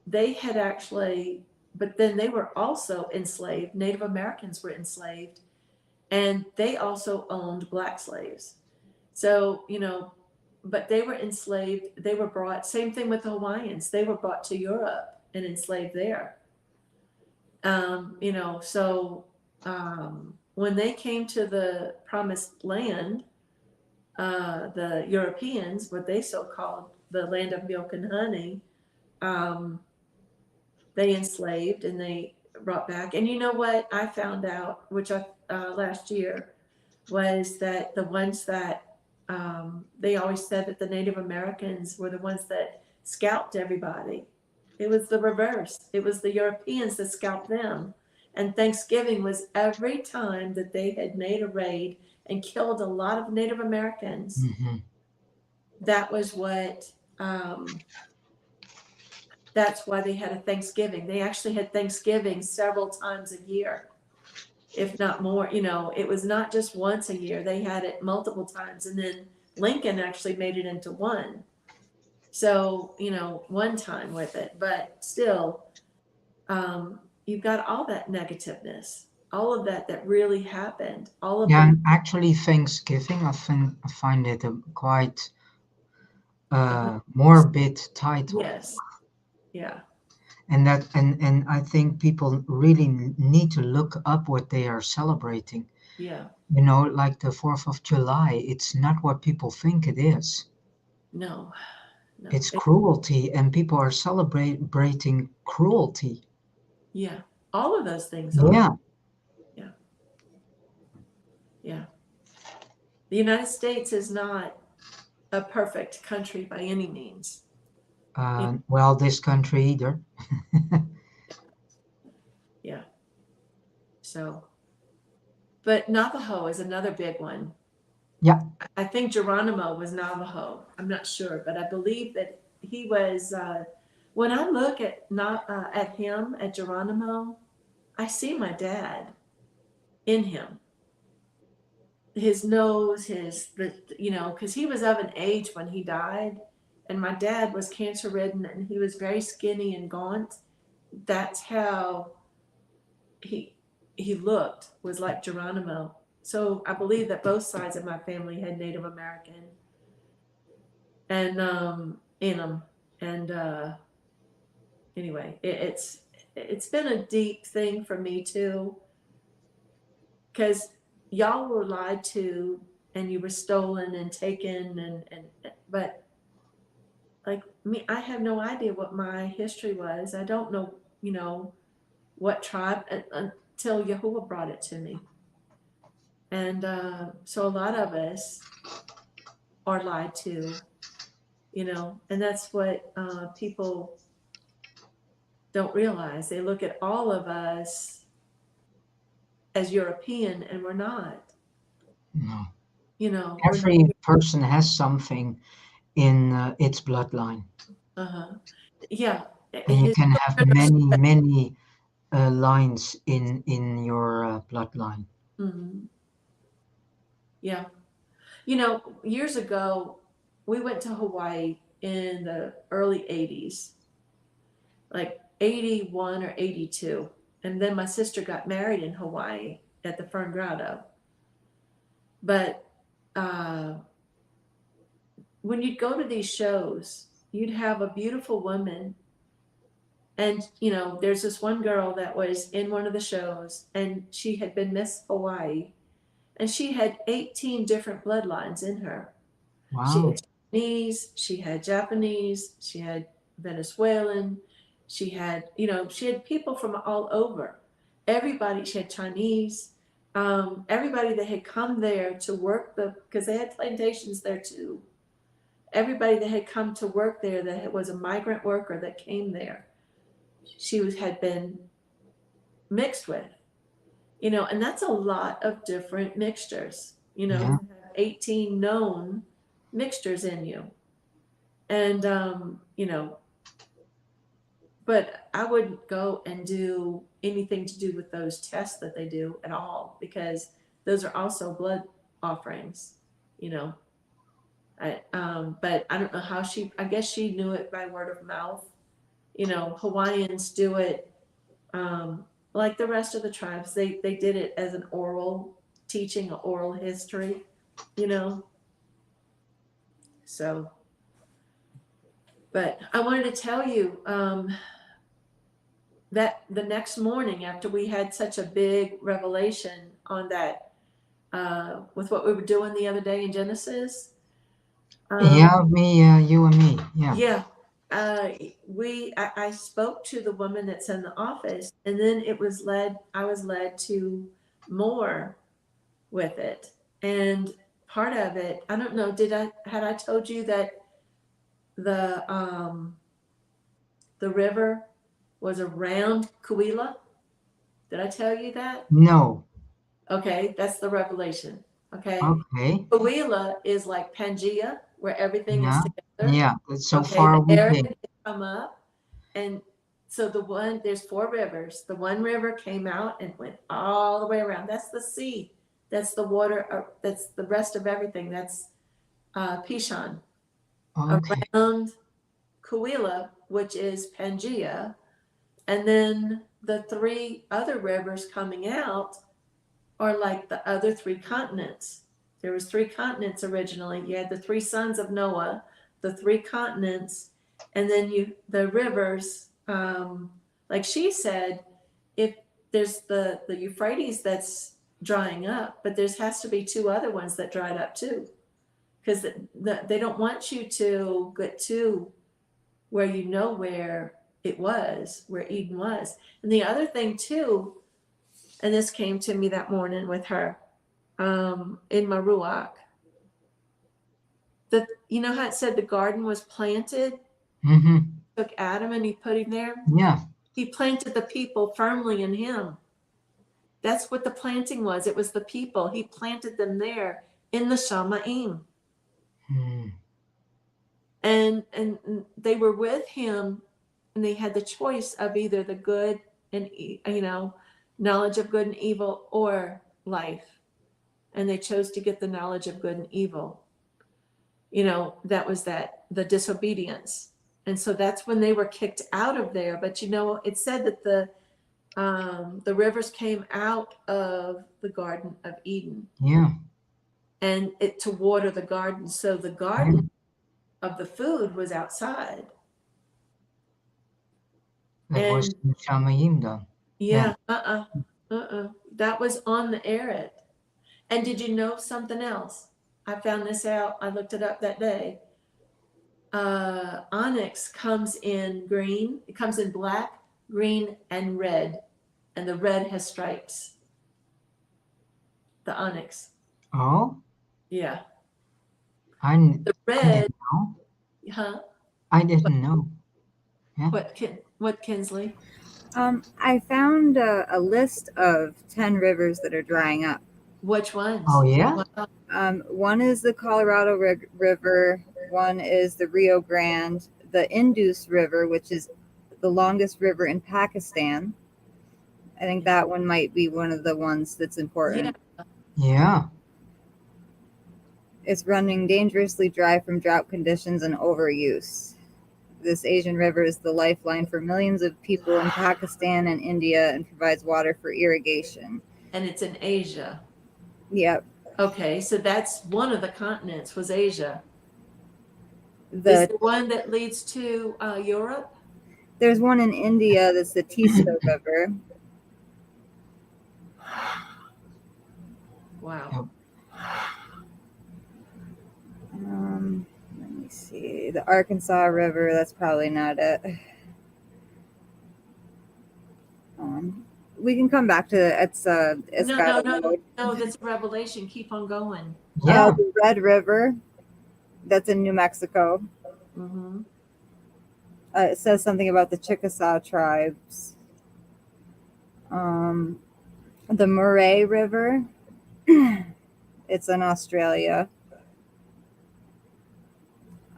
Speaker 1: they had actually, but then they were also enslaved. Native Americans were enslaved, and they also owned black slaves. So, but they were enslaved. They were brought, same thing with the Hawaiians. They were brought to Europe and enslaved there. So when they came to the promised land, the Europeans, what they so called the land of milk and honey, um, they enslaved and they brought back. And you know what I found out, last year, was that the ones that they always said that the Native Americans were the ones that scalped everybody. It was the reverse. It was the Europeans that scalped them. And Thanksgiving was every time that they had made a raid and killed a lot of Native Americans.
Speaker 2: Hmm.
Speaker 1: That was that's why they had a Thanksgiving. They actually had Thanksgiving several times a year, if not more. It was not just once a year. They had it multiple times. And then Lincoln actually made it into one. So, one time with it. But still, you've got all that negativeness, all of that really happened. All of
Speaker 2: Yeah,
Speaker 1: the
Speaker 2: and actually, Thanksgiving, I find it a quite morbid title.
Speaker 1: yes. Yeah.
Speaker 2: And I think people really need to look up what they are celebrating.
Speaker 1: Yeah.
Speaker 2: Like the 4th of July, it's not what people think it is.
Speaker 1: No. No.
Speaker 2: It's cruelty, and people are celebrating cruelty.
Speaker 1: Yeah. All of those things are.
Speaker 2: Yeah.
Speaker 1: Yeah. Yeah. The United States is not a perfect country by any means.
Speaker 2: Well, this country either.
Speaker 1: Yeah. So, but Navajo is another big one.
Speaker 2: Yeah.
Speaker 1: I think Geronimo was Navajo. I'm not sure, but I believe that he was. When I look at him, at Geronimo, I see my dad in him. His nose, because he was of an age when he died, and my dad was cancer ridden, and he was very skinny and gaunt. That's how he looked, was like Geronimo. So I believe that both sides of my family had Native American and in them. And anyway, it's been a deep thing for me too, because y'all were lied to and you were stolen and taken, but like me, I have no idea what my history was. I don't know, what tribe until Yahuwah brought it to me. And so a lot of us are lied to, and that's what people don't realize. They look at all of us as European, and we're not.
Speaker 2: No.
Speaker 1: We're not.
Speaker 2: Every person has something in its bloodline.
Speaker 1: Uh-huh. Yeah.
Speaker 2: And you can have many lines in your bloodline.
Speaker 1: Mhm. Yeah. Years ago, we went to Hawaii in the early 80s, like 81 or 82. And then my sister got married in Hawaii at the Fern Grotto. But uh, when you'd go to these shows, you'd have a beautiful woman. And, there's this one girl that was in one of the shows, and she had been Miss Hawaii, and she had 18 different bloodlines in her. She
Speaker 2: Wow.
Speaker 1: had Chinese, she had Japanese, she had Venezuelan, she had people from all over. Everybody, she had Chinese, everybody that had come there to work because they had plantations there too. Everybody that had come to work there that was a migrant worker that came there, had been mixed with, and that's a lot of different mixtures,
Speaker 2: Yeah.
Speaker 1: 18 known mixtures in you. And, but I wouldn't go and do anything to do with those tests that they do at all, because those are also blood offerings, you know. But I don't know how I guess she knew it by word of mouth. Hawaiians do it like the rest of the tribes. They did it as an oral teaching, an oral history, you know. So, but I wanted to tell you that the next morning after we had such a big revelation on that, with what we were doing the other day in Genesis,
Speaker 2: Yeah, me, you and me. Yeah.
Speaker 1: yeah, I spoke to the woman that's in the office, and then I was led to more with it. And part of it, I don't know, had I told you that the um the river was around Kuila? Did I tell you that?
Speaker 2: No.
Speaker 1: Okay, that's the revelation. Okay.
Speaker 2: Okay.
Speaker 1: Kuila is like Pangea, where everything is
Speaker 2: Yeah.
Speaker 1: together.
Speaker 2: Yeah. That's so
Speaker 1: Okay,
Speaker 2: far
Speaker 1: the area
Speaker 2: away.
Speaker 1: had come up, and so there's 4 rivers. The one river came out and went all the way around. That's the sea. That's the water. That's the rest of everything. That's Pishon.
Speaker 2: Okay.
Speaker 1: Around Kuila, which is Pangea, and then the 3 other rivers coming out are like the other 3 continents. There was 3 continents originally. You had the 3 sons of Noah, the 3 continents, and then the rivers. Like she said, if there's the Euphrates that's drying up, but there has to be 2 other ones that dried up too, because they don't want you to get to where where Eden was. And the other thing too, and this came to me that morning with her, in my ruach, that how it said the garden was planted.
Speaker 2: Mm-hmm.
Speaker 1: Took Adam and he put him there.
Speaker 2: Yeah.
Speaker 1: He planted the people firmly in him. That's what the planting was. It was the people. He planted them there in the Shamaim.
Speaker 2: Mm.
Speaker 1: And they were with him, and they had the choice of either the good and knowledge of good and evil, or life, and they chose to get the knowledge of good and evil. That was the disobedience. And so that's when they were kicked out of there. But it said that the rivers came out of the Garden of Eden,
Speaker 2: Yeah.
Speaker 1: and to water the garden. So the garden of the food was outside.
Speaker 2: That was
Speaker 1: And
Speaker 2: the Shamayim though.
Speaker 1: yeah, that was on the Eretz. And did you know something else? I found this out. I looked it up that day. Onyx comes in green. It comes in black, green, and red. And the red has stripes. The onyx.
Speaker 2: Oh,
Speaker 1: Yeah.
Speaker 2: I
Speaker 1: The red,
Speaker 2: didn't know.
Speaker 1: huh?
Speaker 2: I didn't know. Yeah.
Speaker 1: What, Kinsley?
Speaker 3: I found a list of 10 rivers that are drying up.
Speaker 1: Which ones?
Speaker 2: Oh yeah.
Speaker 3: One is the Colorado River. One is the Rio Grande, the Indus River, which is the longest river in Pakistan. I think that one might be one of the ones that's important.
Speaker 2: Yeah.
Speaker 3: It's running dangerously dry from drought conditions and overuse. This Asian river is the lifeline for millions of people in Pakistan and India and provides water for irrigation.
Speaker 1: And it's in Asia.
Speaker 3: Yep.
Speaker 1: Okay, so that's one of the continents was Asia. Is
Speaker 3: The
Speaker 1: the one that leads to Europe?
Speaker 3: There's one in India that's the Teesta River.
Speaker 1: Wow.
Speaker 2: Yep.
Speaker 3: Let me see. The Arkansas River, that's probably not it. We can come back to it. It's
Speaker 1: No,
Speaker 3: got
Speaker 1: no,
Speaker 3: a
Speaker 1: no,
Speaker 3: road.
Speaker 1: no, that's a revelation. Keep on going.
Speaker 2: Yeah.
Speaker 3: The Red River, that's in New Mexico.
Speaker 1: Mm-hmm.
Speaker 3: It says something about the Chickasaw tribes. The Murray River, it's in Australia.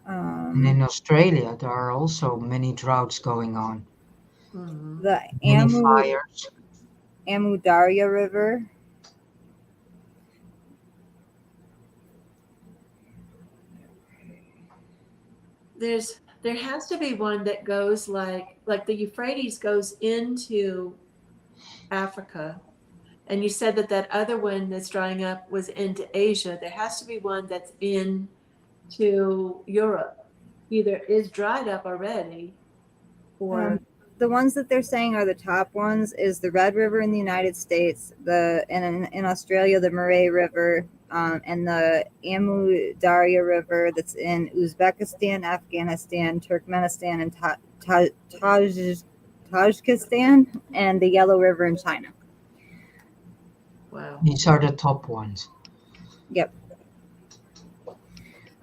Speaker 2: And in Australia, there are also many droughts going on.
Speaker 1: Mm-hmm.
Speaker 3: The
Speaker 2: Many fires.
Speaker 3: Amu Darya River.
Speaker 1: There has to be one that goes like the Euphrates goes into Africa, and you said that other one that's drying up was into Asia. There has to be one that's into Europe. Either is dried up already, or
Speaker 3: The ones that they're saying are the top ones is the Red River in the United States, in Australia, the Murray River, and the Amu Darya River that's in Uzbekistan, Afghanistan, Turkmenistan, and Tajikistan, and the Yellow River in China.
Speaker 1: wow.
Speaker 2: These are the top ones.
Speaker 3: Yep.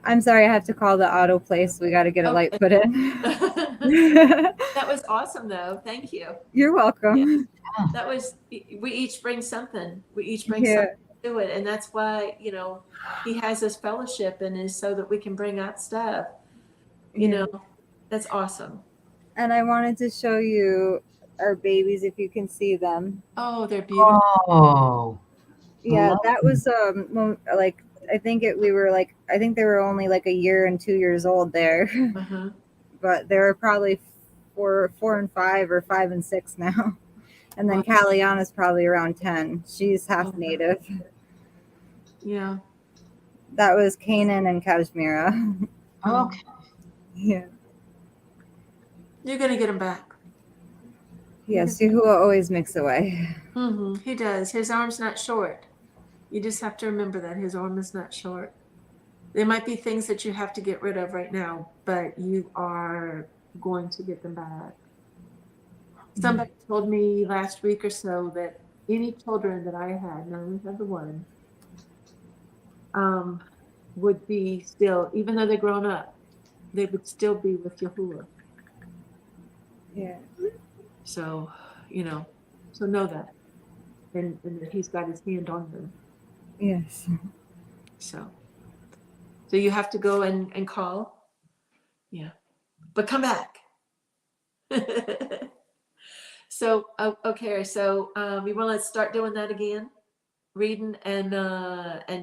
Speaker 3: I'm sorry, I have to call the auto place. We got to get a light put in.
Speaker 1: That was awesome, though. Thank you.
Speaker 3: You're welcome.
Speaker 1: Yeah. That was. We each bring something. We each bring something to it, and that's why he has this fellowship, and is so that we can bring out stuff. That's awesome.
Speaker 3: And I wanted to show you our babies if you can see them.
Speaker 1: Oh, they're beautiful.
Speaker 2: Oh.
Speaker 3: Yeah, that was like I think they were only like a year and 2 years old there.
Speaker 1: Uh-huh.
Speaker 3: But they were probably 4 and 5 or 5 and 6 now. And then Caliana's probably around 10. She's half native.
Speaker 1: Yeah.
Speaker 3: That was Kanan and Kashmira.
Speaker 2: Okay.
Speaker 3: Yeah.
Speaker 1: You're gonna get him back.
Speaker 3: Yes, Yahuwah always makes a way.
Speaker 1: Mm-hmm. He does. His arm's not short. You just have to remember that his arm is not short. There might be things that you have to get rid of right now, but you are going to get them back. Somebody told me last week or so that any children that I had, and I only had the one, would be still, even though they're grown up, they would still be with Yahuwah.
Speaker 3: Yeah.
Speaker 1: So, so know that. And that he's got his hand on them.
Speaker 3: Yes.
Speaker 1: So you have to go and call. Yeah. But come back. So, okay. So you want to start doing that again? Reading and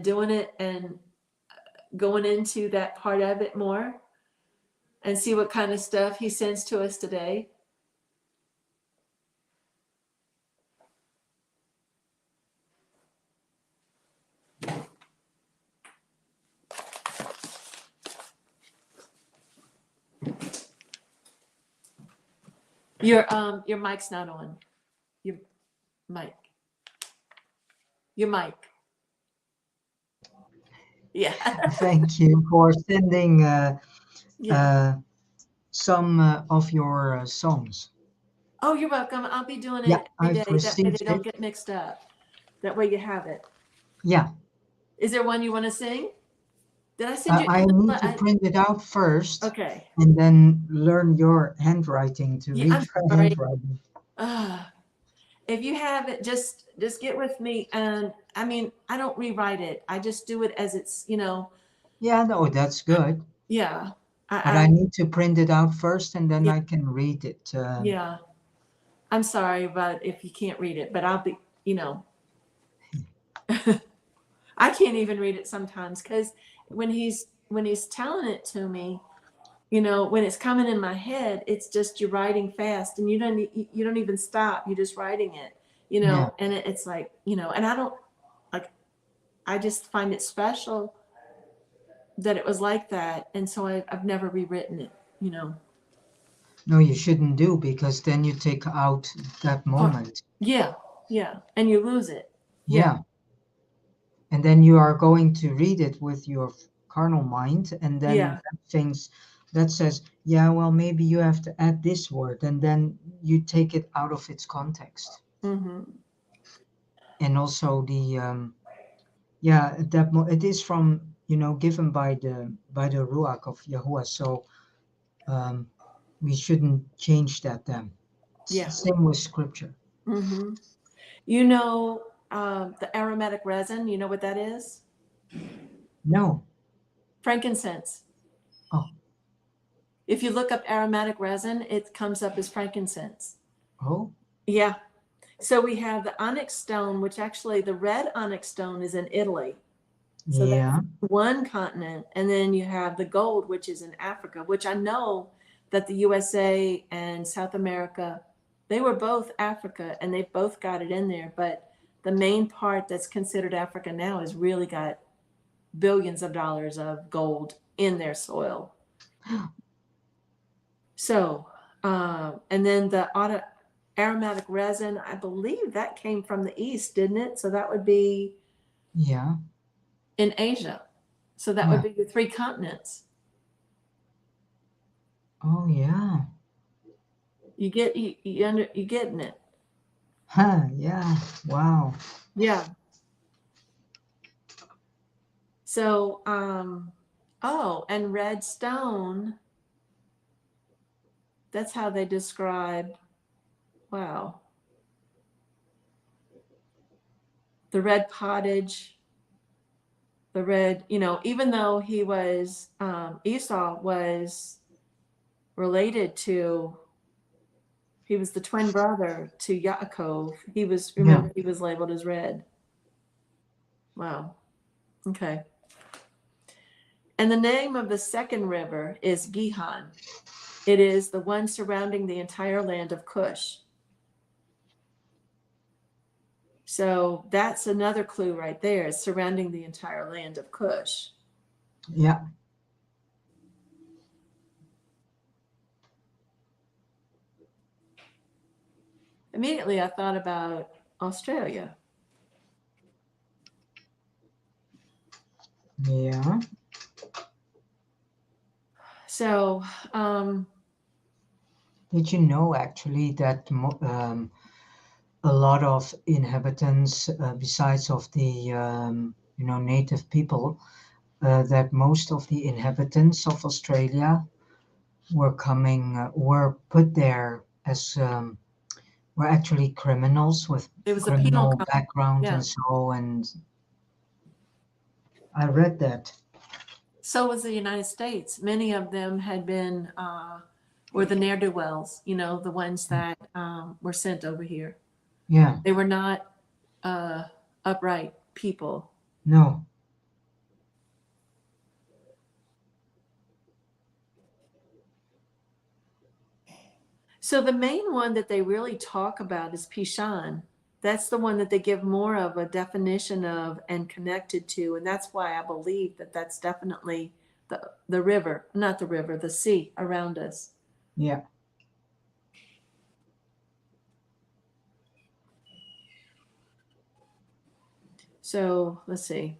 Speaker 1: doing it and going into that part of it more and see what kind of stuff he sends to us today. Your mic's not on. Your mic. Your mic. Yeah.
Speaker 2: Thank you for sending some of your songs.
Speaker 1: Oh, you're welcome. I'll be doing it
Speaker 2: Yeah,
Speaker 1: every
Speaker 2: I've
Speaker 1: day. That way
Speaker 2: received
Speaker 1: they don't
Speaker 2: it.
Speaker 1: get mixed up. That way you have it.
Speaker 2: Yeah.
Speaker 1: Is there one you want to sing? Did I send you?
Speaker 2: I need to print it out first.
Speaker 1: Okay.
Speaker 2: And then learn your handwriting to read your handwriting.
Speaker 1: If you have it, just get with me. And I mean, I don't rewrite it. I just do it as it's,
Speaker 2: Yeah, no, that's good.
Speaker 1: Yeah.
Speaker 2: But I need to print it out first, and then I can read it.
Speaker 1: Yeah. I'm sorry, but if you can't read it, but I'll be, I can't even read it sometimes because when he's telling it to me, you know, when it's coming in my head, it's just you're writing fast and you don't even stop. You're just writing it, you
Speaker 2: Yeah.
Speaker 1: know, and it's like, you know, and I don't like, I just find it special that it was like that. And so I've never rewritten it, you know.
Speaker 2: No, you shouldn't do, because then you take out that moment.
Speaker 1: Yeah. Yeah. And you lose it. Yeah.
Speaker 2: Yeah. And then you are going to read it with your carnal mind, and then
Speaker 1: Yeah.
Speaker 2: that things that says, yeah, well, maybe you have to add this word, and then you take it out of its context.
Speaker 1: Mm-hmm.
Speaker 2: And also the yeah, that it is from, given by the ruach of Yahuwah. So um, we shouldn't change that then.
Speaker 1: Yeah.
Speaker 2: Same with scripture.
Speaker 1: Mm-hmm. You know, the aromatic resin, you know what that is?
Speaker 2: No.
Speaker 1: Frankincense.
Speaker 2: Oh.
Speaker 1: If you look up aromatic resin, it comes up as frankincense.
Speaker 2: Oh.
Speaker 1: Yeah. So we have the onyx stone, which actually the red onyx stone is in Italy. So that's
Speaker 2: Yeah.
Speaker 1: one continent. And then you have the gold, which is in Africa, which I know that the USA and South America, they were both Africa and they both got it in there. But the main part that's considered Africa now has really got billions of dollars of gold in their soil. So, and then the aromatic resin, I believe that came from the East, didn't it? So that would be
Speaker 2: Yeah.
Speaker 1: in Asia. So that would
Speaker 2: Yeah.
Speaker 1: be the three continents.
Speaker 2: Oh, yeah.
Speaker 1: You get you getting it?
Speaker 2: Huh. Yeah. Wow.
Speaker 1: Yeah. So, oh, and red stone. That's how they describe. Wow. The red pottage, the red. You know, even though he was Esau was related to, he was the twin brother to Yaakov. He was,
Speaker 2: Yeah.
Speaker 1: remember, he was labeled as red. Wow. Okay. And the name of the second river is Gihon. It is the one surrounding the entire land of Cush. So that's another clue right there, is surrounding the entire land of Cush.
Speaker 2: Yeah.
Speaker 1: Immediately I thought about Australia.
Speaker 2: Yeah.
Speaker 1: So,
Speaker 2: Did you know actually that a lot of inhabitants, besides of the native people, that most of the inhabitants of Australia were put there as were actually criminals with
Speaker 1: it was a penal
Speaker 2: criminal
Speaker 1: colony.
Speaker 2: background
Speaker 1: Yeah.
Speaker 2: and so, and I read that.
Speaker 1: So was the United States. Many of them had been, were the ne'er-do-wells, you know, the ones that were sent over here.
Speaker 2: Yeah.
Speaker 1: They were not upright people.
Speaker 2: No.
Speaker 1: So the main one that they really talk about is Pishan. That's the one that they give more of a definition of and connected to. And that's why I believe that that's definitely the river, not the river, the sea around us.
Speaker 2: Yeah.
Speaker 1: So let's see.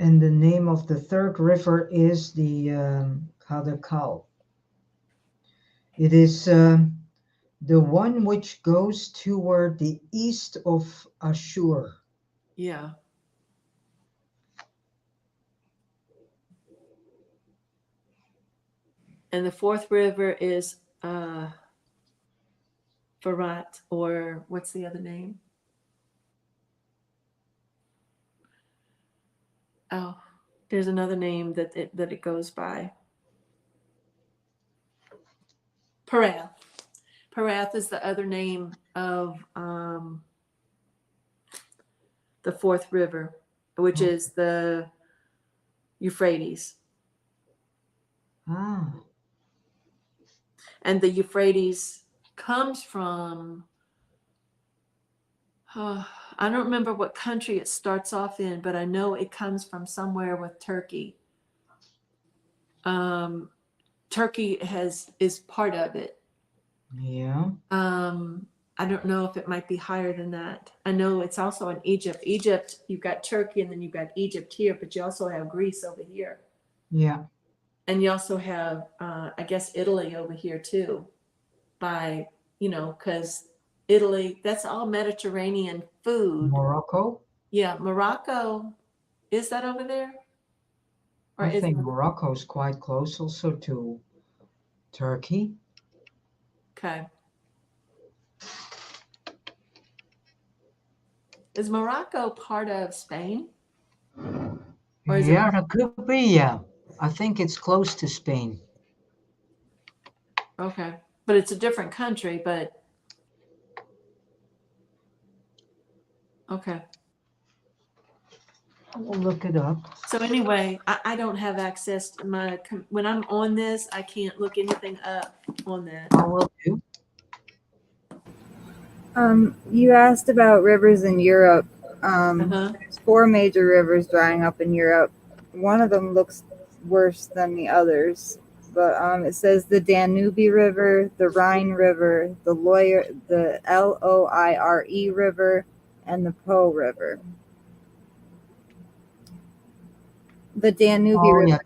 Speaker 2: And the name of the third river is the Kadakal. It is the one which goes toward the east of Ashur.
Speaker 1: Yeah. And the fourth river is Farat, or what's the other name? Oh, there's another name that it goes by. Parath. Parath is the other name of the fourth river, which is the Euphrates.
Speaker 2: Ah,
Speaker 1: And the Euphrates comes from, I don't remember what country it starts off in, but I know it comes from somewhere with Turkey. Turkey is part of it.
Speaker 2: yeah.
Speaker 1: I don't know if it might be higher than that. I know it's also in Egypt. Egypt, you've got Turkey, and then you've got Egypt here, but you also have Greece over here.
Speaker 2: Yeah.
Speaker 1: And you also have, I guess, Italy over here too, by, because Italy, that's all Mediterranean food.
Speaker 2: Morocco?
Speaker 1: Yeah, Morocco, is that over there? Or
Speaker 2: I
Speaker 1: is
Speaker 2: think
Speaker 1: it?
Speaker 2: Morocco is quite close also to Turkey.
Speaker 1: Okay. Is Morocco part of Spain? Or is it?
Speaker 2: Yeah, that could be, yeah. I think it's close to Spain.
Speaker 1: Okay. But it's a different country, but okay.
Speaker 2: We'll look it up.
Speaker 1: So anyway, I don't have access to when I'm on this, I can't look anything up on that.
Speaker 2: I will do.
Speaker 3: You asked about rivers in Europe.
Speaker 1: Uh-huh.
Speaker 3: There's 4 major rivers drying up in Europe. One of them looks worse than the others, but it says the Danube River, the Rhine River, the Loire River, and the Po River. The Danube
Speaker 2: Oh,
Speaker 3: River.
Speaker 2: yeah,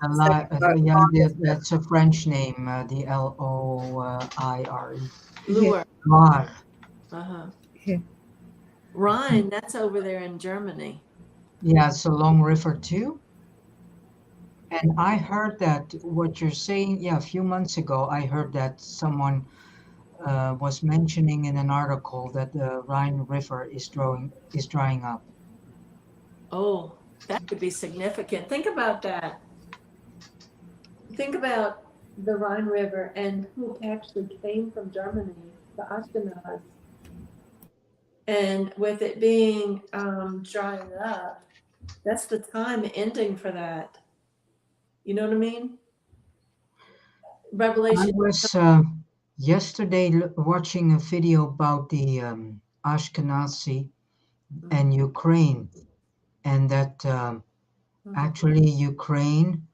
Speaker 3: is
Speaker 2: that's a French name, the Loire.
Speaker 1: Loire.
Speaker 2: Loire.
Speaker 1: Uh-huh.
Speaker 3: Yeah.
Speaker 1: Rhine, that's over there in Germany.
Speaker 2: Yeah, it's a long river too. And I heard that what you're saying, yeah, a few months ago, I heard that someone was mentioning in an article that the Rhine River is drying up.
Speaker 1: Oh, that could be significant. Think about that. Think about the Rhine River and who actually came from Germany, the Ashkenaz. And with it being drying up, that's the time ending for that. You know what I mean?
Speaker 2: I
Speaker 1: Revelation.
Speaker 2: was yesterday watching a video about the Ashkenazi and Ukraine, and that actually Ukraine,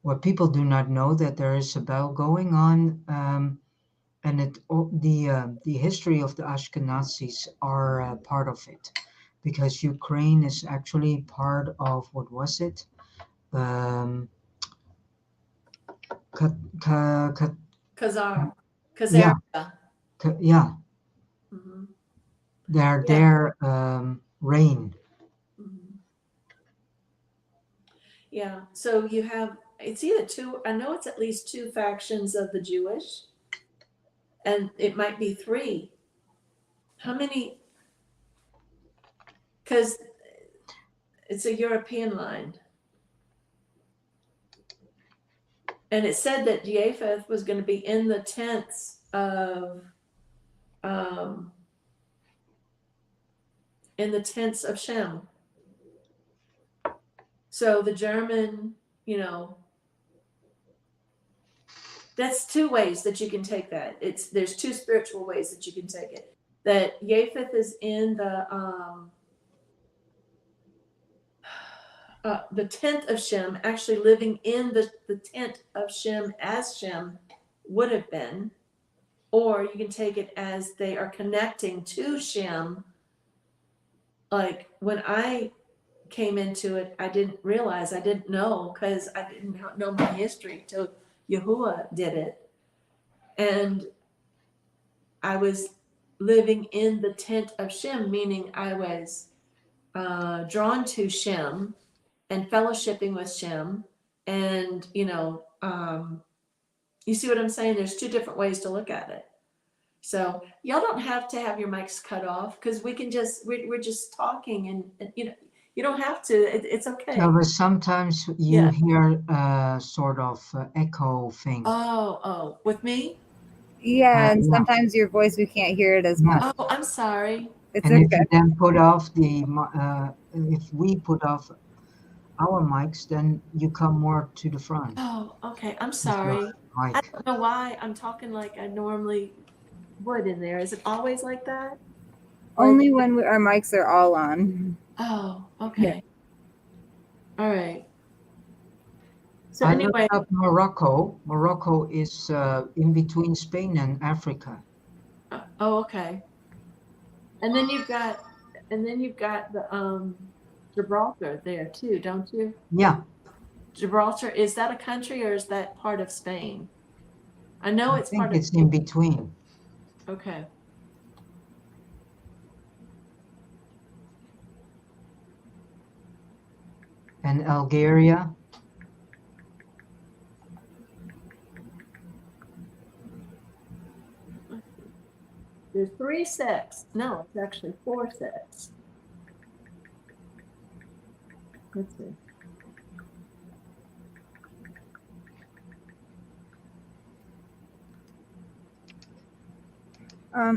Speaker 2: what people do not know, that there is a battle going on, and the history of the Ashkenazis are part of it, because Ukraine is actually part of, what was it?
Speaker 1: Khazar.
Speaker 2: Yeah,
Speaker 1: Khazariah.
Speaker 2: yeah,
Speaker 1: Mhm. Yeah.
Speaker 2: their reign.
Speaker 1: Mhm. Yeah. So you have, it's either two, I know it's at least two factions of the Jewish, and it might be three. How many? Because it's a European line. And it said that Japheth was going to be in the tents of Shem. So the German, that's two ways that you can take that. There's two spiritual ways that you can take it. That Japheth is in the tent of Shem, actually living in the tent of Shem as Shem would have been, or you can take it as they are connecting to Shem. Like when I came into it, I didn't realize, I didn't know, because I didn't know my history till Yahuwah did it. And I was living in the tent of Shem, meaning I was drawn to Shem and fellowshipping with Shem. And, you see what I'm saying? There's two different ways to look at it. So y'all don't have to have your mics cut off, because we can we're just talking, and you don't have to. It's okay.
Speaker 2: Yeah, but sometimes you hear sort of echo thing.
Speaker 1: Oh, with me?
Speaker 3: Yeah, and
Speaker 2: Yeah,
Speaker 3: sometimes your voice, we can't hear it as
Speaker 2: yeah.
Speaker 3: much.
Speaker 1: Oh, I'm sorry.
Speaker 3: It's
Speaker 2: And if
Speaker 3: okay.
Speaker 2: you then put off if we put off our mics, then you come more to the front
Speaker 1: Oh, okay. I'm
Speaker 2: with your
Speaker 1: sorry. I
Speaker 2: mic.
Speaker 1: don't know why I'm talking like I normally would in there. Is it always like that? Or
Speaker 3: Only when our mics are all on.
Speaker 1: oh,
Speaker 3: Yeah.
Speaker 1: okay. All right. So
Speaker 2: I looked
Speaker 1: anyway,
Speaker 2: up Morocco. Morocco is in between Spain and Africa.
Speaker 1: oh, okay. And then you've got the Gibraltar there too, don't you?
Speaker 2: Yeah,
Speaker 1: Gibraltar, is that a country or is that part of Spain? I know
Speaker 2: I
Speaker 1: it's
Speaker 2: think
Speaker 1: part of
Speaker 2: it's in between.
Speaker 1: okay.
Speaker 2: And Algeria.
Speaker 1: There's 3 sects. No, it's actually 4 sects. Let's see.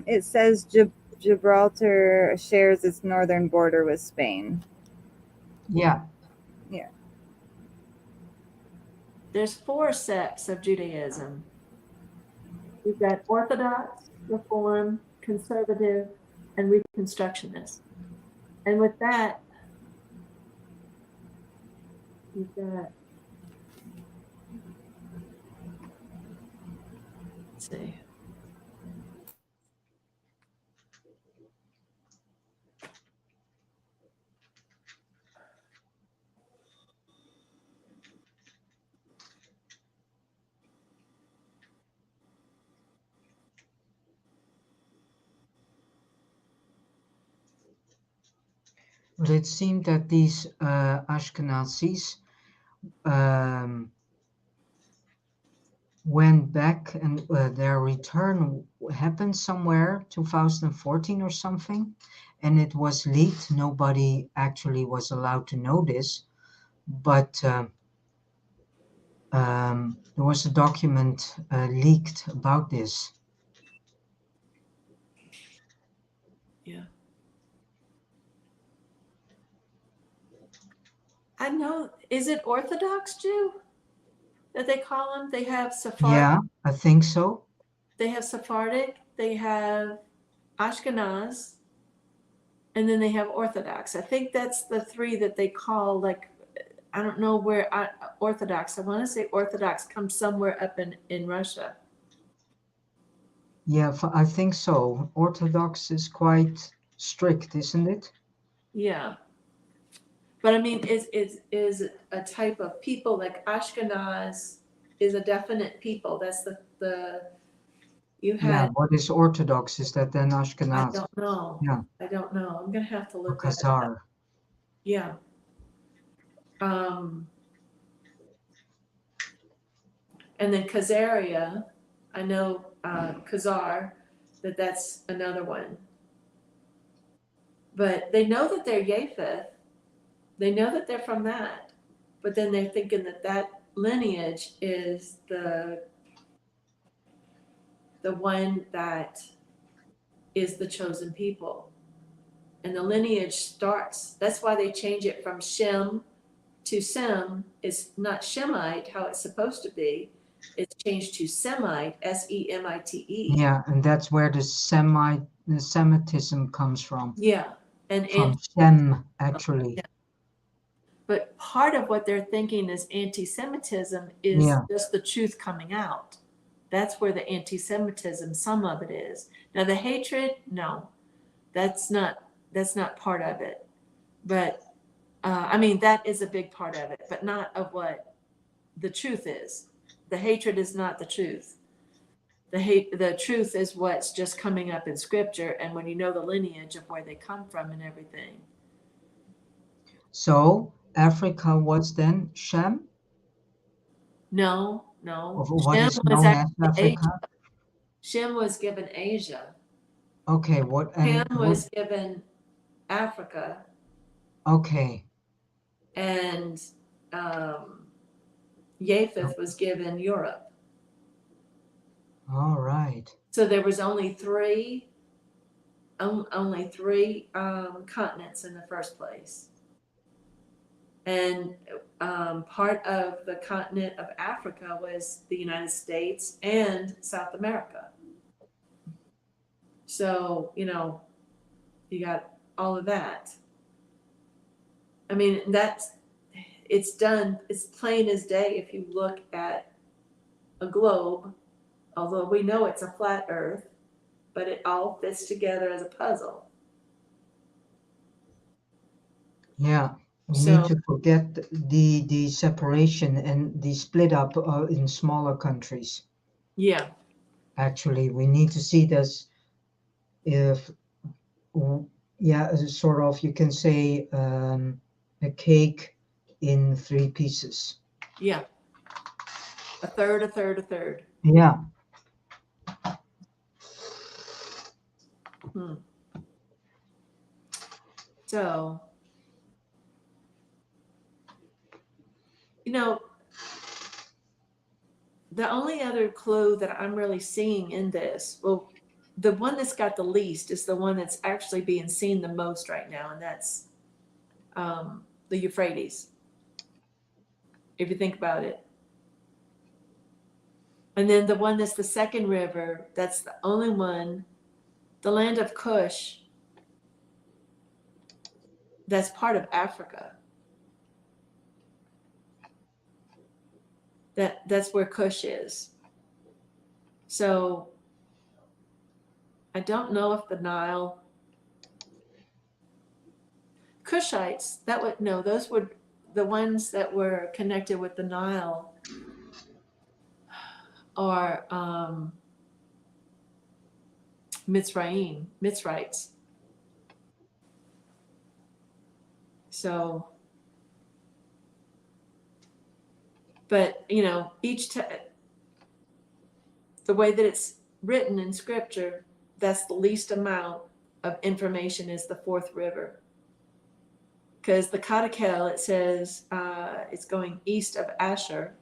Speaker 3: It says Gibraltar shares its northern border with Spain.
Speaker 2: Yeah,
Speaker 3: Yeah.
Speaker 1: There's 4 sects of Judaism. You've got Orthodox, Reform, Conservative, and Reconstructionist. And with that, you've got, let's see.
Speaker 2: but it seemed that these Ashkenazis um, went back, and their return happened somewhere 2014 or something, and it was leaked. Nobody actually was allowed to know this, but there was a document leaked about this.
Speaker 1: Yeah. I know, is it Orthodox Jew that they call them? They have Sephardic,
Speaker 2: Yeah, I think so.
Speaker 1: they have Ashkenaz, and then they have Orthodox. I think that's the three that they call, like, I don't know where Orthodox. I want to say Orthodox comes somewhere up in Russia.
Speaker 2: Yeah, I think so. Orthodox is quite strict, isn't it?
Speaker 1: Yeah. But I mean, is a type of people like Ashkenaz is a definite people. That's the you
Speaker 2: Yeah,
Speaker 1: had.
Speaker 2: what is Orthodox? Is that then
Speaker 1: I
Speaker 2: Ashkenaz?
Speaker 1: don't know.
Speaker 2: Yeah,
Speaker 1: I don't know. I'm gonna have to
Speaker 2: or
Speaker 1: look that up.
Speaker 2: Khazar.
Speaker 1: Yeah. Um, and then Khazaria, I know Khazar, that's another one. But they know that they're Japheth. They know that they're from that. But then they're thinking that that lineage is the one that is the chosen people. And the lineage starts, that's why they change it from Shem to Sem. It's not Shemite, how it's supposed to be. It's changed to Semite, Semite.
Speaker 2: Yeah, and that's where the Semitism comes from.
Speaker 1: Yeah. And
Speaker 2: From Shem, actually.
Speaker 1: yeah. But part of what they're thinking is anti-Semitism is
Speaker 2: Yeah.
Speaker 1: just the truth coming out. That's where the anti-Semitism, some of it is. Now the hatred, no, that's not part of it. But I mean, that is a big part of it, but not of what the truth is. The hatred is not the truth. The truth is what's just coming up in scripture, and when you know the lineage of where they come from and everything.
Speaker 2: So Africa was then Shem,
Speaker 1: No,
Speaker 2: of
Speaker 1: no.
Speaker 2: what
Speaker 1: Shem
Speaker 2: is
Speaker 1: was
Speaker 2: known as
Speaker 1: actually Asia.
Speaker 2: Africa.
Speaker 1: Shem was given Asia.
Speaker 2: Okay, what
Speaker 1: Ham
Speaker 2: and what?
Speaker 1: was given Africa,
Speaker 2: Okay,
Speaker 1: and Japheth was given Europe.
Speaker 2: all right. Right.
Speaker 1: So there was only three continents in the first place, and part of the continent of Africa was the United States and South America. So you got all of that. I mean, it's done. It's plain as day if you look at a globe. Although we know it's a flat Earth, but it all fits together as a puzzle.
Speaker 2: Yeah. We need
Speaker 1: So
Speaker 2: to forget the separation and the split up in smaller countries.
Speaker 1: yeah,
Speaker 2: Actually, we need to see this if, yeah, sort of, you can say, a cake in three pieces.
Speaker 1: yeah, a third, a third, a third.
Speaker 2: Yeah.
Speaker 1: Hmm. So the only other clue that I'm really seeing in this, well, the one that's got the least is the one that's actually being seen the most right now, and that's the Euphrates, if you think about it. And then the one that's the second river, that's the only one, the land of Cush, that's part of Africa. That's where Cush is. So I don't know if the Nile Cushites, that would no, those would the ones that were connected with the Nile are Mitzrites. So, but the way that it's written in scripture, that's the least amount of information is the fourth river. Because the Katakel, it says it's going east of Asher.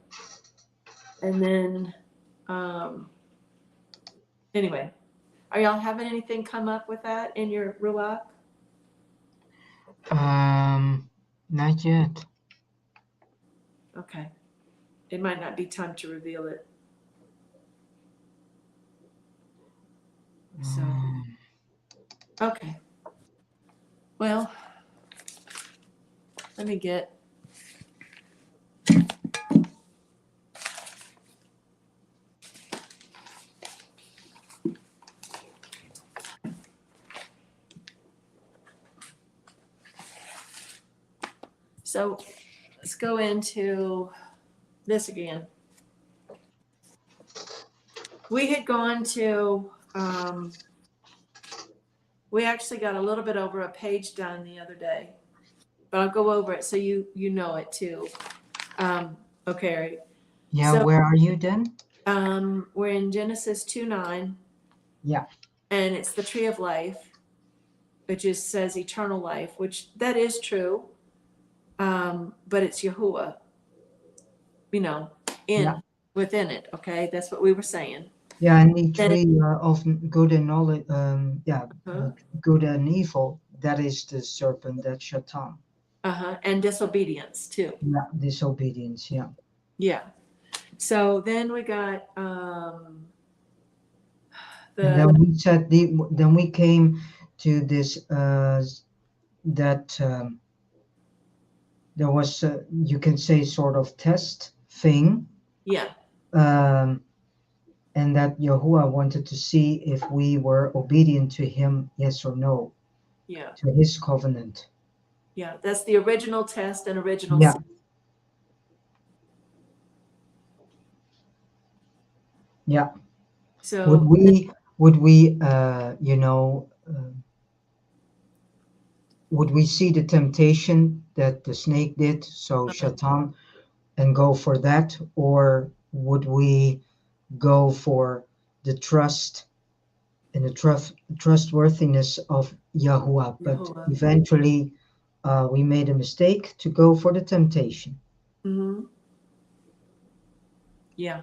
Speaker 1: And then, anyway, are y'all having anything come up with that in your Ruach?
Speaker 2: Not yet.
Speaker 1: Okay. It might not be time to reveal it. So, okay. Well, let me get. So let's go into this again. We had gone to, we actually got a little bit over a page done the other day, but I'll go over it so you know it too. Ocahry.
Speaker 2: Yeah,
Speaker 1: So,
Speaker 2: where are you then?
Speaker 1: we're in Genesis 2:9.
Speaker 2: Yeah.
Speaker 1: And it's the tree of life, which says eternal life, which that is true. But it's Yahuwah, within it. Okay, that's what we were saying.
Speaker 2: Yeah, and the
Speaker 1: Then
Speaker 2: tree of good and knowledge,
Speaker 1: uh-huh,
Speaker 2: good and evil, that is the serpent, that Shaitan.
Speaker 1: and disobedience too.
Speaker 2: Yeah, disobedience, yeah.
Speaker 1: Yeah. So then we got
Speaker 2: And then we said then we came to this that there was you can say sort of test thing.
Speaker 1: Yeah.
Speaker 2: And that Yahuwah wanted to see if we were obedient to him, yes or no.
Speaker 1: Yeah.
Speaker 2: To his covenant.
Speaker 1: Yeah, that's the original test and original
Speaker 2: Yeah.
Speaker 1: sin.
Speaker 2: Yeah.
Speaker 1: So
Speaker 2: would we would we see the temptation that the snake did, so Shaitan, and go for that, or would we go for the trust and the trustworthiness of Yahuwah? But eventually we made a mistake to go for the temptation.
Speaker 1: Mm-hmm. Yeah.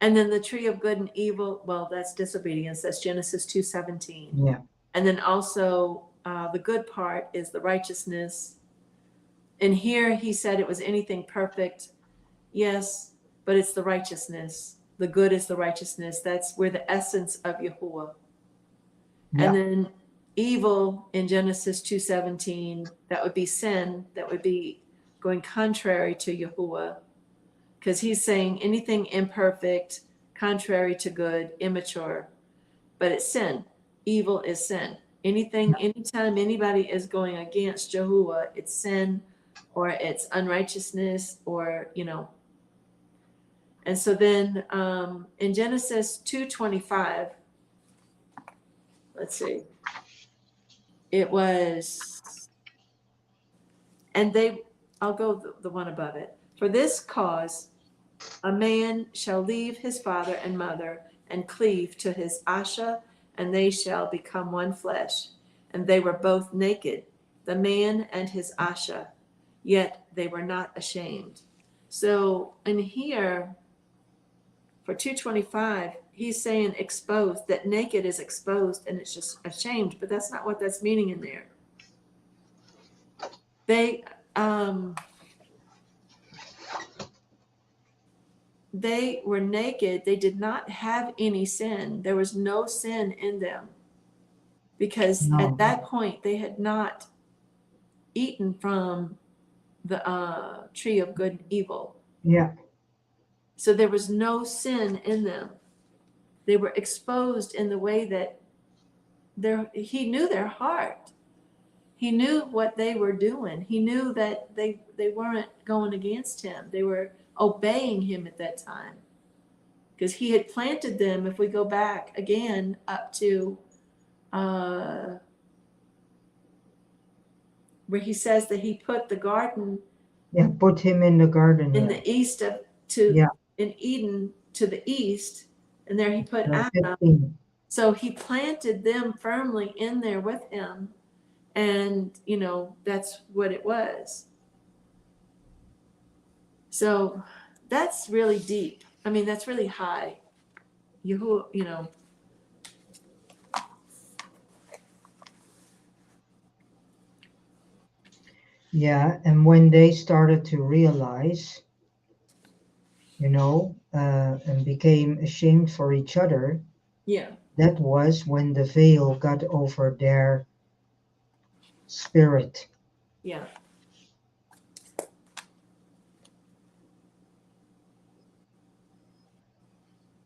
Speaker 1: And then the tree of good and evil, well, that's disobedience. That's Genesis 2:17.
Speaker 2: Yeah.
Speaker 1: And then also the good part is the righteousness. And here he said it was anything perfect. Yes, but it's the righteousness. The good is the righteousness. That's where the essence of Yahuwah. And
Speaker 2: Yeah.
Speaker 1: then evil in Genesis 2:17, that would be sin. That would be going contrary to Yahuwah. Because he's saying anything imperfect, contrary to good, immature. But it's sin. Evil is sin. Anytime anybody is going against Yahuwah, it's sin or it's unrighteousness or, And so then in Genesis 2:25, let's see, it was, and I'll go the one above it. For this cause, a man shall leave his father and mother and cleave to his Asha, and they shall become one flesh. And they were both naked, the man and his Asha, yet they were not ashamed. So in here, for 2:25, he's saying exposed, that naked is exposed and it's just ashamed, but that's not what that's meaning in there. They were naked. They did not have any sin. There was no sin in them because
Speaker 2: No.
Speaker 1: at that point they had not eaten from the tree of good and evil.
Speaker 2: Yeah.
Speaker 1: So there was no sin in them. They were exposed in the way that he knew their heart. He knew what they were doing. He knew that they weren't going against him. They were obeying him at that time. Because he had planted them, if we go back again up to where he says that he put the garden
Speaker 2: Yeah. Put him in the garden.
Speaker 1: in
Speaker 2: Yeah.
Speaker 1: the east in Eden to the east, and there he put Adam.
Speaker 2: 15.
Speaker 1: So he planted them firmly in there with him, and that's what it was. So that's really deep. I mean, that's really high.
Speaker 2: Yeah, and when they started to realize, and became ashamed for each other,
Speaker 1: Yeah.
Speaker 2: that was when the veil got over their spirit.
Speaker 1: Yeah.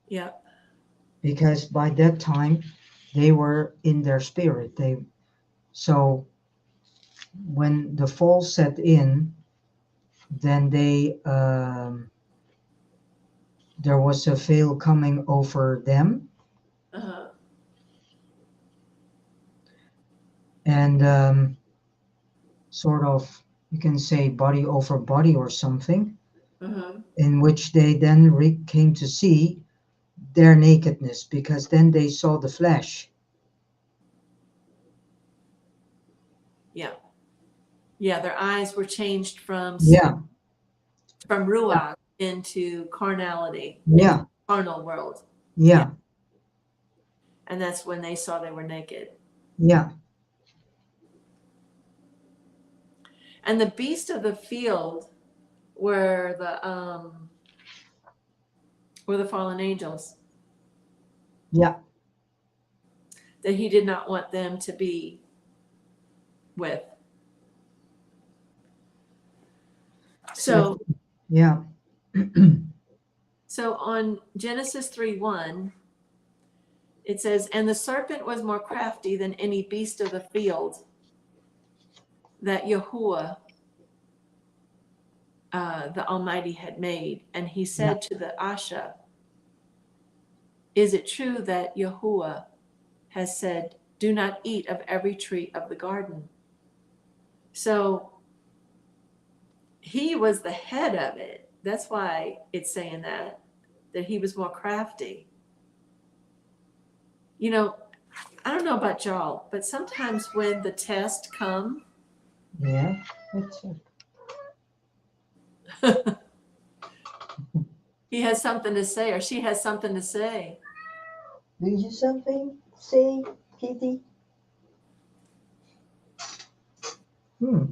Speaker 1: Yeah.
Speaker 2: Because by that time they were in their spirit. So when the fall set in, then there was a veil coming over them,
Speaker 1: Uh-huh.
Speaker 2: and sort of, you can say, body over body or something,
Speaker 1: Uh-huh.
Speaker 2: in which they then came to see their nakedness, because then they saw the flesh.
Speaker 1: Yeah. Yeah. Their eyes were changed from
Speaker 2: Yeah.
Speaker 1: ruach into carnality, into
Speaker 2: Yeah.
Speaker 1: the carnal world.
Speaker 2: Yeah.
Speaker 1: And that's when they saw they were naked.
Speaker 2: Yeah.
Speaker 1: And the beast of the field were the fallen angels.
Speaker 2: Yeah.
Speaker 1: That he did not want them to be with. So
Speaker 2: Yeah.
Speaker 1: So on Genesis 3:1, it says, and the serpent was more crafty than any beast of the field that Yahuwah, the Almighty, had made. And he said to the Asha, is it true that Yahuwah has said, do not eat of every tree of the garden? So he was the head of it. That's why it's saying that he was more crafty. I don't know about y'all, but sometimes when the tests come,
Speaker 2: Yeah. That's it.
Speaker 1: He has something to say, or she has something to say.
Speaker 2: Do you something say, Kitty? Hmm.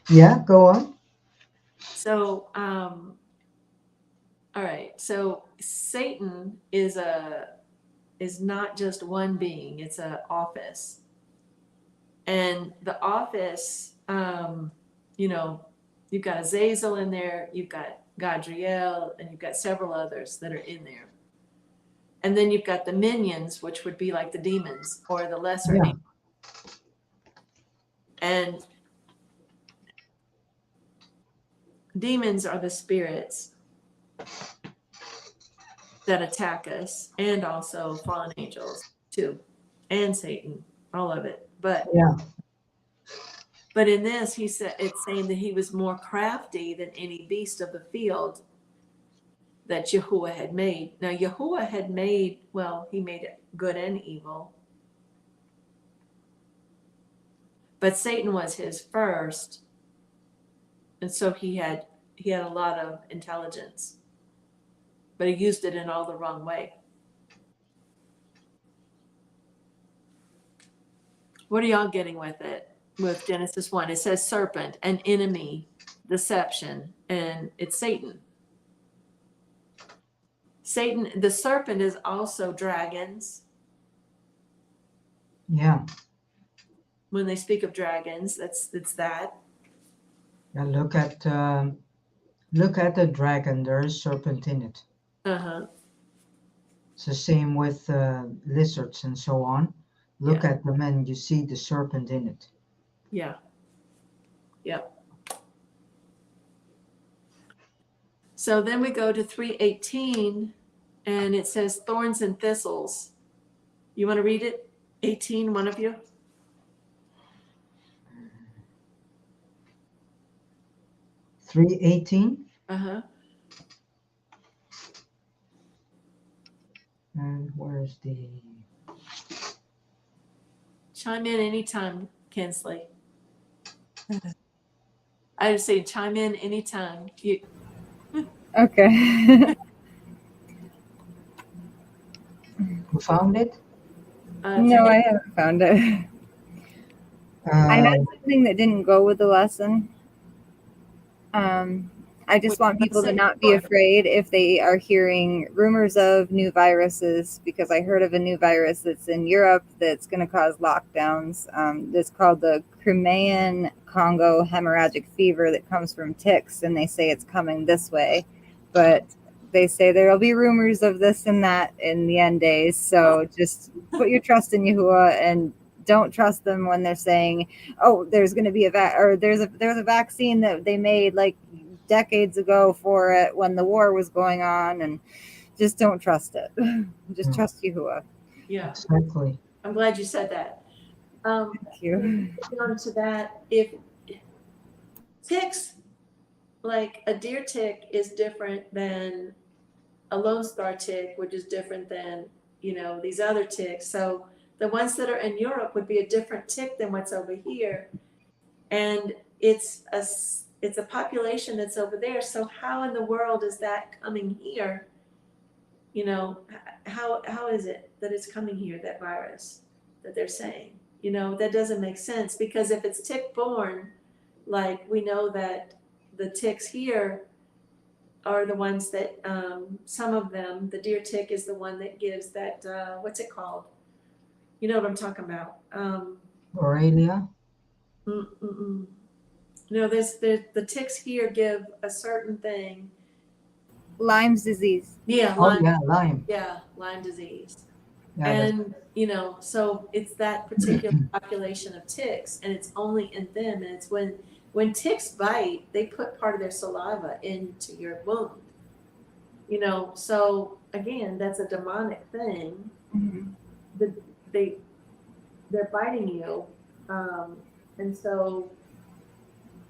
Speaker 2: Yeah, go on.
Speaker 1: So, all right. So Satan is not just one being; it's an office, and the office, you know, you've got Azazel in there, you've got Gadriel, and you've got several others that are in there, and then you've got the minions, which would be like the demons or the lesser
Speaker 2: Yeah,
Speaker 1: angels, and demons are the spirits that attack us, and also fallen angels too, and Satan, all of it.
Speaker 2: yeah,
Speaker 1: But in this, he said it's saying that he was more crafty than any beast of the field that Yahuwah had made. Now Yahuwah had made, well, he made it good and evil, but Satan was his first, and so he had a lot of intelligence, but he used it in all the wrong way. What are y'all getting with it? With Genesis 1, it says serpent, an enemy, deception, and it's Satan. Satan, the serpent is also dragons.
Speaker 2: yeah.
Speaker 1: When they speak of dragons, it's that.
Speaker 2: Yeah, look at the dragon. There is serpent in it.
Speaker 1: Uh-huh.
Speaker 2: It's the same with lizards and so on. Look
Speaker 1: Yeah.
Speaker 2: at them and you see the serpent in it.
Speaker 1: Yeah. Yep. So then we go to 3:18 and it says thorns and thistles. You want to read it? 18, one of you?
Speaker 2: 3:18.
Speaker 1: Uh-huh.
Speaker 2: And where's the?
Speaker 1: Chime in anytime, Kinsley. I would say chime in anytime.
Speaker 3: Okay.
Speaker 2: You found it?
Speaker 3: No, I haven't found it. I had
Speaker 2: Um,
Speaker 3: something that didn't go with the lesson. I just
Speaker 1: Which
Speaker 3: want people to
Speaker 1: lesson?
Speaker 3: not be afraid if they are hearing rumors of new viruses, because I heard of a new virus that's in Europe that's going to cause lockdowns. That's called the Crimean Congo hemorrhagic fever that comes from ticks, and they say it's coming this way. But they say there will be rumors of this and that in the end days. So just put your trust in Yahuwah and don't trust them when they're saying, "Oh, there's going to be there's a vaccine that they made like decades ago for it when the war was going on," and just don't trust it. Just trust Yahuwah.
Speaker 1: Yeah.
Speaker 2: exactly.
Speaker 1: I'm glad you said that.
Speaker 3: Thank you.
Speaker 1: On to that, if ticks, like a deer tick is different than a lone star tick, which is different than, these other ticks. So the ones that are in Europe would be a different tick than what's over here. And it's a population that's over there. So how in the world is that coming here? How is it that it's coming here, that virus that they're saying? That doesn't make sense, because if it's tick borne, like we know that the ticks here are the ones that, some of them, the deer tick is the one that gives that, what's it called? You know what I'm talking about?
Speaker 2: Aurelia?
Speaker 1: Mm, mm, mm. The ticks here give a certain thing.
Speaker 3: Lyme's disease.
Speaker 1: Yeah,
Speaker 2: Oh
Speaker 1: Lyme.
Speaker 2: yeah, Lyme.
Speaker 1: Yeah, Lyme disease.
Speaker 2: Yeah,
Speaker 1: And, so it's that particular population of ticks, and it's only in them. And it's when ticks bite, they put part of their saliva into your wound. So again, that's a demonic thing.
Speaker 3: Mhm.
Speaker 1: The, they're biting you. And so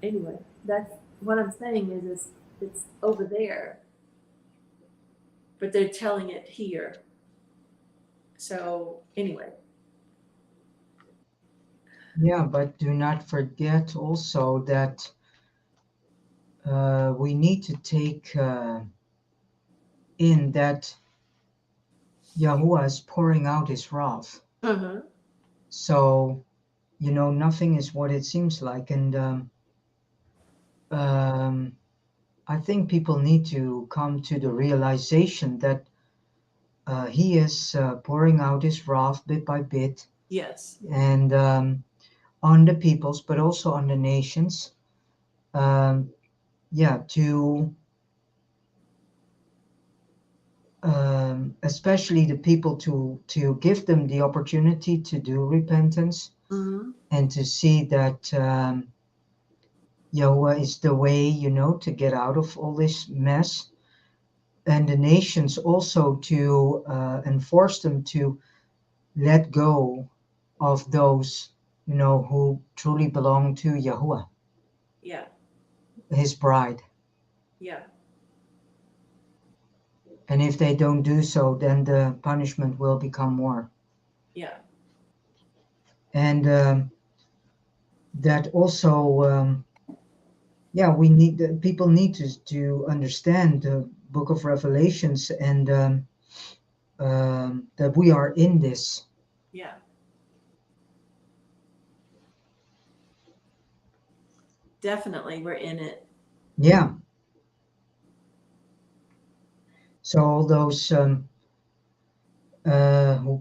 Speaker 1: anyway, that's what I'm saying is it's over there, but they're telling it here. So anyway.
Speaker 2: yeah, but do not forget also that we need to take in that Yahuwah is pouring out his wrath.
Speaker 1: Uh-huh.
Speaker 2: So, nothing is what it seems like. And I think people need to come to the realization that he is pouring out his wrath bit by bit,
Speaker 1: Yes.
Speaker 2: and on the peoples, but also on the nations. Yeah, to especially the people, to give them the opportunity to do repentance,
Speaker 1: Mm-hmm.
Speaker 2: and to see that Yahweh is the way, to get out of all this mess, and the nations also to enforce them to let go of those, who truly belong to Yahuwah,
Speaker 1: Yeah.
Speaker 2: his bride.
Speaker 1: Yeah.
Speaker 2: And if they don't do so, then the punishment will become more.
Speaker 1: Yeah.
Speaker 2: And that also, yeah, people need to understand the book of Revelations, and that we are in this.
Speaker 1: Yeah. Definitely, we're in it.
Speaker 2: Yeah. So all those who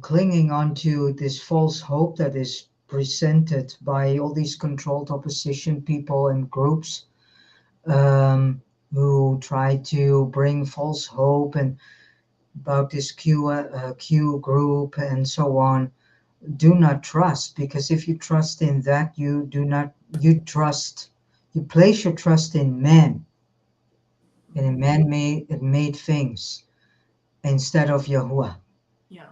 Speaker 2: clinging onto this false hope that is presented by all these controlled opposition people and groups, who try to bring false hope and about this Q group and so on, do not trust, because if you trust in that, you place your trust in man and in man-made things instead of Yahuwah.
Speaker 1: Yeah.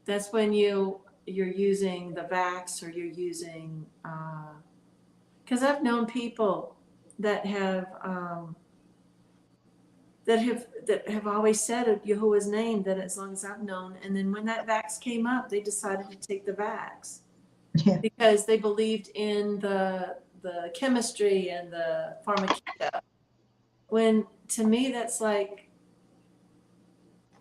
Speaker 1: That's when you're using the vax, or you're using because I've known people that have always said Yahuwah's name, that as long as I've known, and then when that vax came up, they decided to take the vax
Speaker 2: Yeah.
Speaker 1: because they believed in the chemistry and the pharmakeia. When to me that's like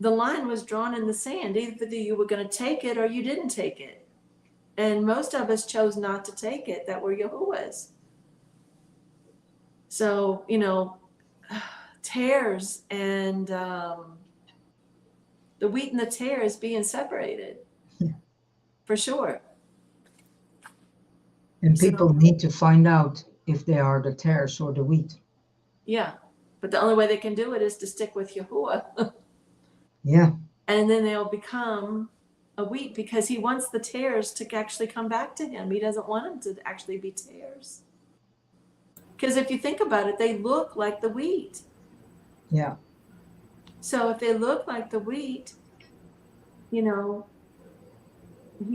Speaker 1: the line was drawn in the sand. Either you were going to take it or you didn't take it. And most of us chose not to take it that were Yahuwah's. So, tares and the wheat and the tare is being separated.
Speaker 2: Yeah.
Speaker 1: For sure.
Speaker 2: And
Speaker 1: So,
Speaker 2: people need to find out if they are the tares or the wheat.
Speaker 1: yeah. But the only way they can do it is to stick with Yahuwah.
Speaker 2: Yeah.
Speaker 1: And then they'll become a wheat, because he wants the tares to actually come back to him. He doesn't want them to actually be tares. Because if you think about it, they look like the wheat.
Speaker 2: Yeah.
Speaker 1: So if they look like the wheat, he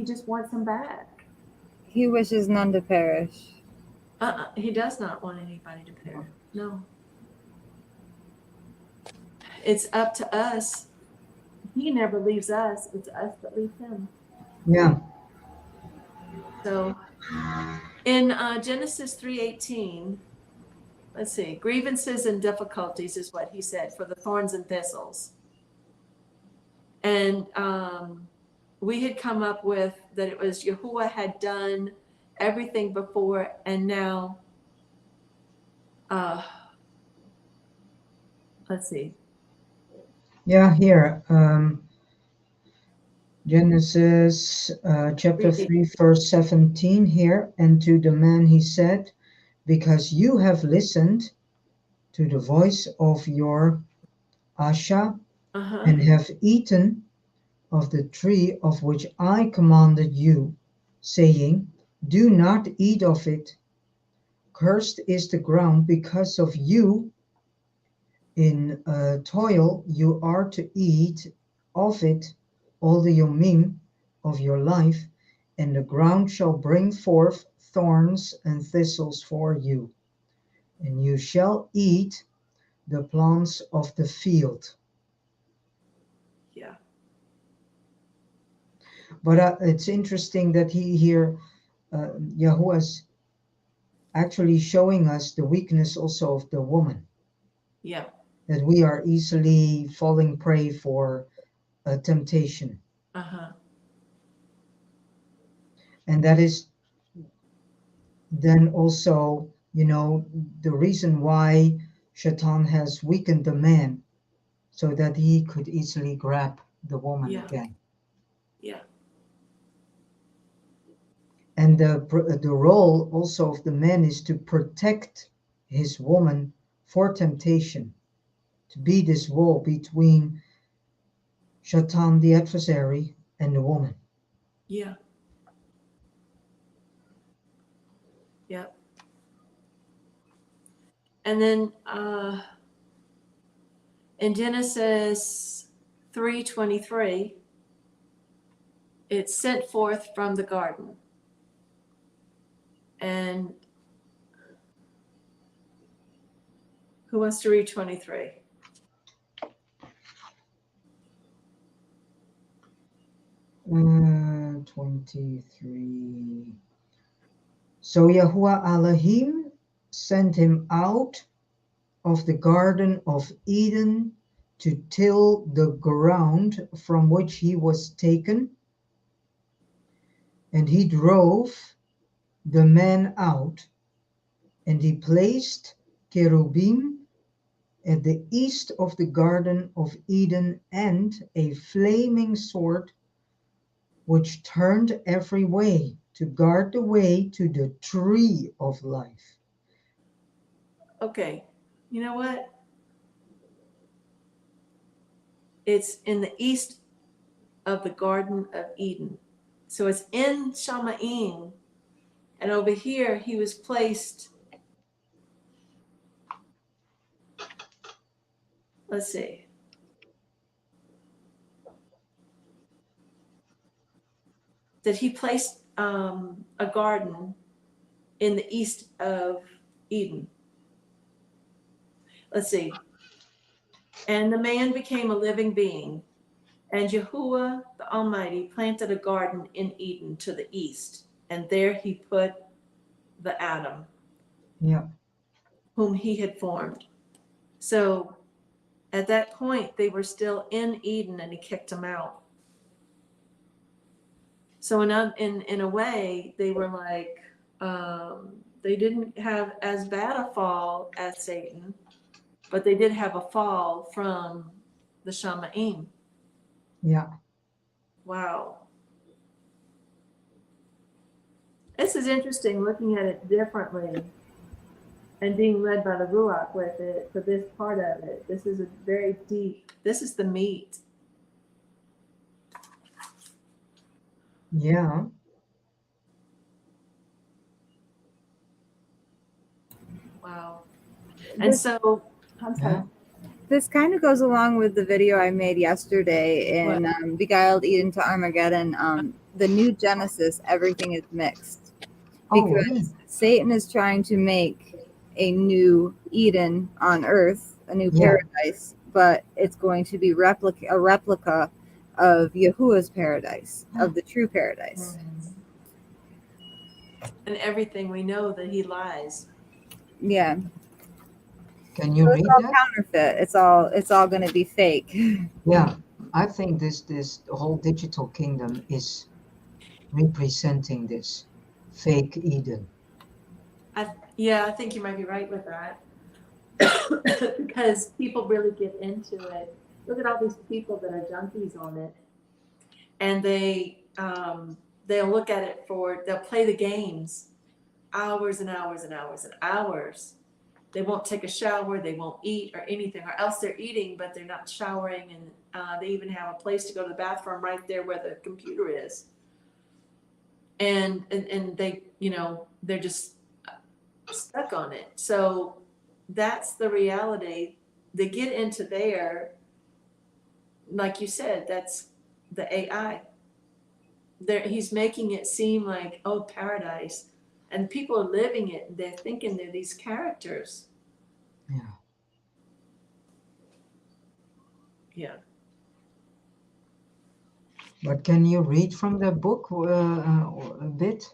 Speaker 1: just wants them back.
Speaker 3: He wishes none to perish.
Speaker 1: He does not want anybody to perish. No. It's up to us. He never leaves us. It's us that leaves him.
Speaker 2: Yeah.
Speaker 1: So in Genesis 3:18, let's see, grievances and difficulties is what he said, for the thorns and thistles. And we had come up with that it was Yahuwah had done everything before, and now, let's see.
Speaker 2: Yeah, here, Genesis chapter 3, verse 17 here. And to the man he said, because you have listened to the voice of your Asha, and have eaten of the tree of which I commanded you, saying, do not eat of it. Cursed is the ground because of you. In toil you are to eat of it all the yomim of your life, and the ground shall bring forth thorns and thistles for you, and you shall eat the plants of the field.
Speaker 1: Yeah.
Speaker 2: But it's interesting that he here, Yahuwah's actually showing us the weakness also of the woman,
Speaker 1: Yeah.
Speaker 2: that we are easily falling prey for temptation.
Speaker 1: Uh-huh.
Speaker 2: And that is then also, the reason why Shaitan has weakened the man so that he could easily grab the woman
Speaker 1: Yeah.
Speaker 2: again.
Speaker 1: Yeah.
Speaker 2: And the role also of the man is to protect his woman for temptation, to be this wall between Shaitan, the adversary, and the woman.
Speaker 1: Yeah. Yeah. And then in Genesis 3:23, it's sent forth from the garden. And who wants to read 23?
Speaker 2: Uh, 23. So Yahuwah Elohim sent him out of the Garden of Eden to till the ground from which he was taken, and he drove the man out, and he placed cherubim at the east of the Garden of Eden and a flaming sword which turned every way to guard the way to the tree of life.
Speaker 1: Okay. You know what? It's in the east of the Garden of Eden. So it's in Shamayim. And over here, he was placed, let's see, that he placed a garden in the east of Eden. Let's see. And the man became a living being, and Yahuwah the Almighty planted a garden in Eden to the east, and there he put the Adam,
Speaker 2: Yeah.
Speaker 1: whom he had formed. So at that point, they were still in Eden, and he kicked them out. So in a way, they were like, they didn't have as bad a fall as Satan, but they did have a fall from the Shamayim.
Speaker 2: Yeah.
Speaker 1: Wow. This is interesting, looking at it differently and being led by the Ruach with it for this part of it. This is a very deep, this is the meat.
Speaker 2: Yeah.
Speaker 1: Wow. And so, I'm sorry.
Speaker 2: Yeah.
Speaker 3: This kind of goes along with the video I made yesterday in Beguiled Eden to Armageddon. The new Genesis, everything is mixed.
Speaker 2: Oh,
Speaker 3: Because
Speaker 2: really?
Speaker 3: Satan is trying to make a new Eden on earth, a new
Speaker 2: Yeah.
Speaker 3: paradise, but it's going to be a replica of Yahuwah's paradise, of the true paradise.
Speaker 1: And everything we know that he lies.
Speaker 3: Yeah.
Speaker 2: Can you
Speaker 3: So it's
Speaker 2: read
Speaker 3: all
Speaker 2: that?
Speaker 3: counterfeit. It's all going to be fake.
Speaker 2: Yeah. I think this whole digital kingdom is representing this fake Eden.
Speaker 1: I think you might be right with that. Because people really get into it. Look at all these people that are junkies on it. And they'll look at it they'll play the games hours and hours and hours and hours. They won't take a shower, they won't eat or anything, or else they're eating, but they're not showering, and they even have a place to go to the bathroom right there where the computer is. And they, they're just stuck on it. So that's the reality. They get into there, like you said, that's the AI. He's making it seem like, oh, paradise. And people are living it, and they're thinking they're these characters.
Speaker 2: Yeah.
Speaker 1: Yeah.
Speaker 2: But can you read from the book a bit?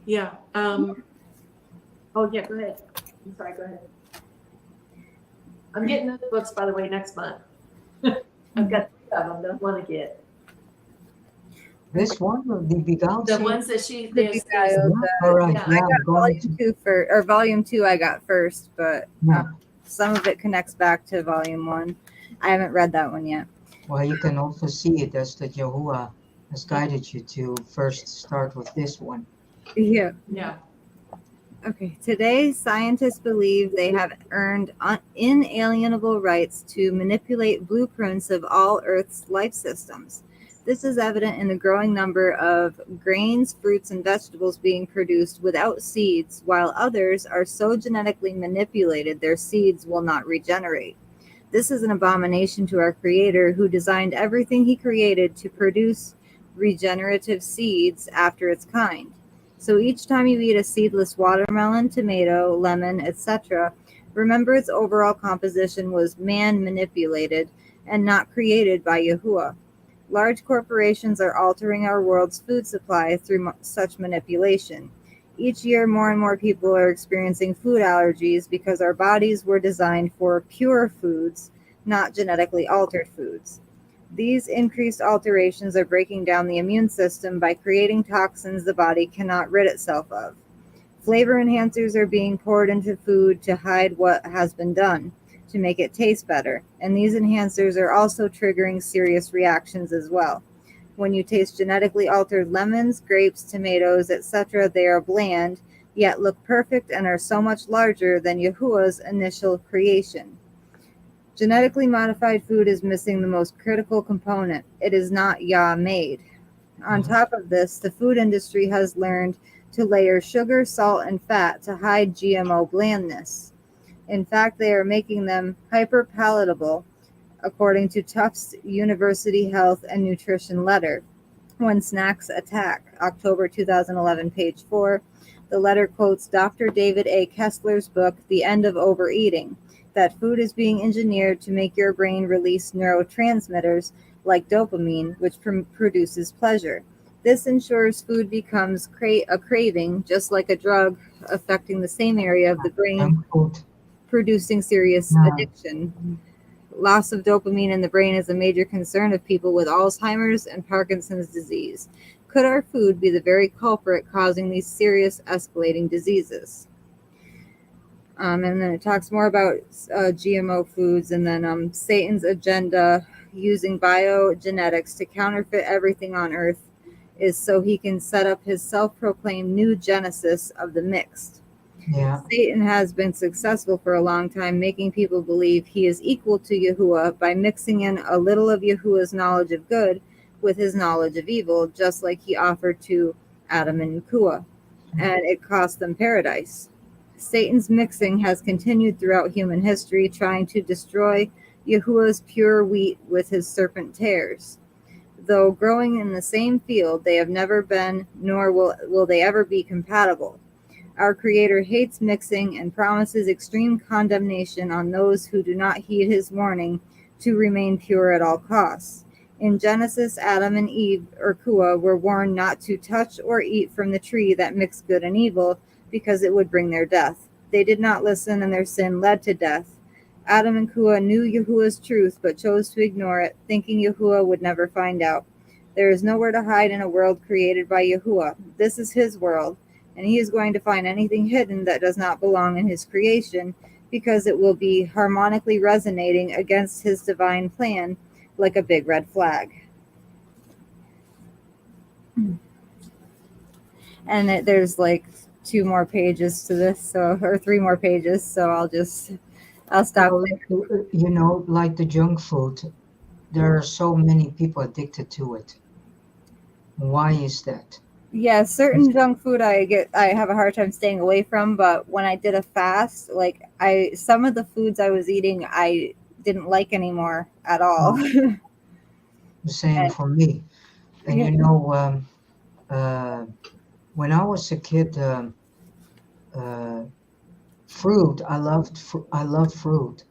Speaker 1: Yeah. Oh, yeah, go ahead. I'm sorry, go ahead. I'm getting those books, by the way, next month. I've got 3 of them that I want to get.
Speaker 2: This one, the Bigal
Speaker 1: The
Speaker 2: series?
Speaker 1: ones that she,
Speaker 3: The
Speaker 1: there's,
Speaker 3: Beguiled.
Speaker 2: Yeah, all right.
Speaker 1: yeah.
Speaker 3: I
Speaker 2: Yeah, I'm
Speaker 3: got
Speaker 2: going to.
Speaker 3: volume 2 for, or volume 2 I got first, but
Speaker 2: Yeah.
Speaker 3: some of it connects back to volume 1. I haven't read that one yet.
Speaker 2: Well, you can also see it as that Yahuwah has guided you to first start with this one.
Speaker 3: Yeah.
Speaker 1: Yeah.
Speaker 3: Okay. Today, scientists believe they have earned inalienable rights to manipulate blueprints of all Earth's life systems. This is evident in the growing number of grains, fruits, and vegetables being produced without seeds, while others are so genetically manipulated their seeds will not regenerate. This is an abomination to our Creator, who designed everything He created to produce regenerative seeds after its kind. So each time you eat a seedless watermelon, tomato, lemon, etc., remember its overall composition was man manipulated and not created by Yahuwah. Large corporations are altering our world's food supply through such manipulation. Each year, more and more people are experiencing food allergies because our bodies were designed for pure foods, not genetically altered foods. These increased alterations are breaking down the immune system by creating toxins the body cannot rid itself of. Flavor enhancers are being poured into food to hide what has been done, to make it taste better, and these enhancers are also triggering serious reactions as well. When you taste genetically altered lemons, grapes, tomatoes, etc., they are bland, yet look perfect and are so much larger than Yahuwah's initial creation. Genetically modified food is missing the most critical component. It is not Yah made. On top of this, the food industry has learned to layer sugar, salt, and fat to hide GMO blandness. In fact, they are making them hyper-palatable, according to Tufts University Health and Nutrition letter. When Snacks Attack, October 2011, page 4, the letter quotes Dr. David A. Kessler's book, The End of Overeating, that food is being engineered to make your brain release neurotransmitters like dopamine, which produces pleasure. This ensures food becomes a craving, just like a drug affecting the same area of the brain, producing serious addiction. Loss of dopamine in the brain is a major concern of people with Alzheimer's and Parkinson's disease. Could our food be the very culprit causing these serious escalating diseases? And then it talks more about GMO foods, and then Satan's agenda using biogenetics to counterfeit everything on Earth is so he can set up his self-proclaimed new genesis of the mixed.
Speaker 2: Yeah.
Speaker 3: Satan has been successful for a long time, making people believe he is equal to Yahuwah by mixing in a little of Yahuwah's knowledge of good with his knowledge of evil, just like he offered to Adam and Yahuwah, and it cost them paradise. Satan's mixing has continued throughout human history, trying to destroy Yahuwah's pure wheat with his serpent tares. Though growing in the same field, they have never been, nor will they ever be compatible. Our Creator hates mixing and promises extreme condemnation on those who do not heed his warning to remain pure at all costs. In Genesis, Adam and Eve, or Kua, were warned not to touch or eat from the tree that mixed good and evil, because it would bring their death. They did not listen, and their sin led to death. Adam and Kua knew Yahuwah's truth, but chose to ignore it, thinking Yahuwah would never find out. There is nowhere to hide in a world created by Yahuwah. This is his world, and he is going to find anything hidden that does not belong in his creation, because it will be harmonically resonating against his divine plan like a big red flag. And there's like 2 more pages to this, so, or 3 more pages, so I'll stop.
Speaker 2: Well, like the junk food, there are so many people addicted to it. Why is that?
Speaker 3: Yeah, certain junk food I have a hard time staying away from, but when I did a fast, like some of the foods I was eating I didn't like anymore at all.
Speaker 2: The same for me. And when I was a kid, fruit, I loved fruit,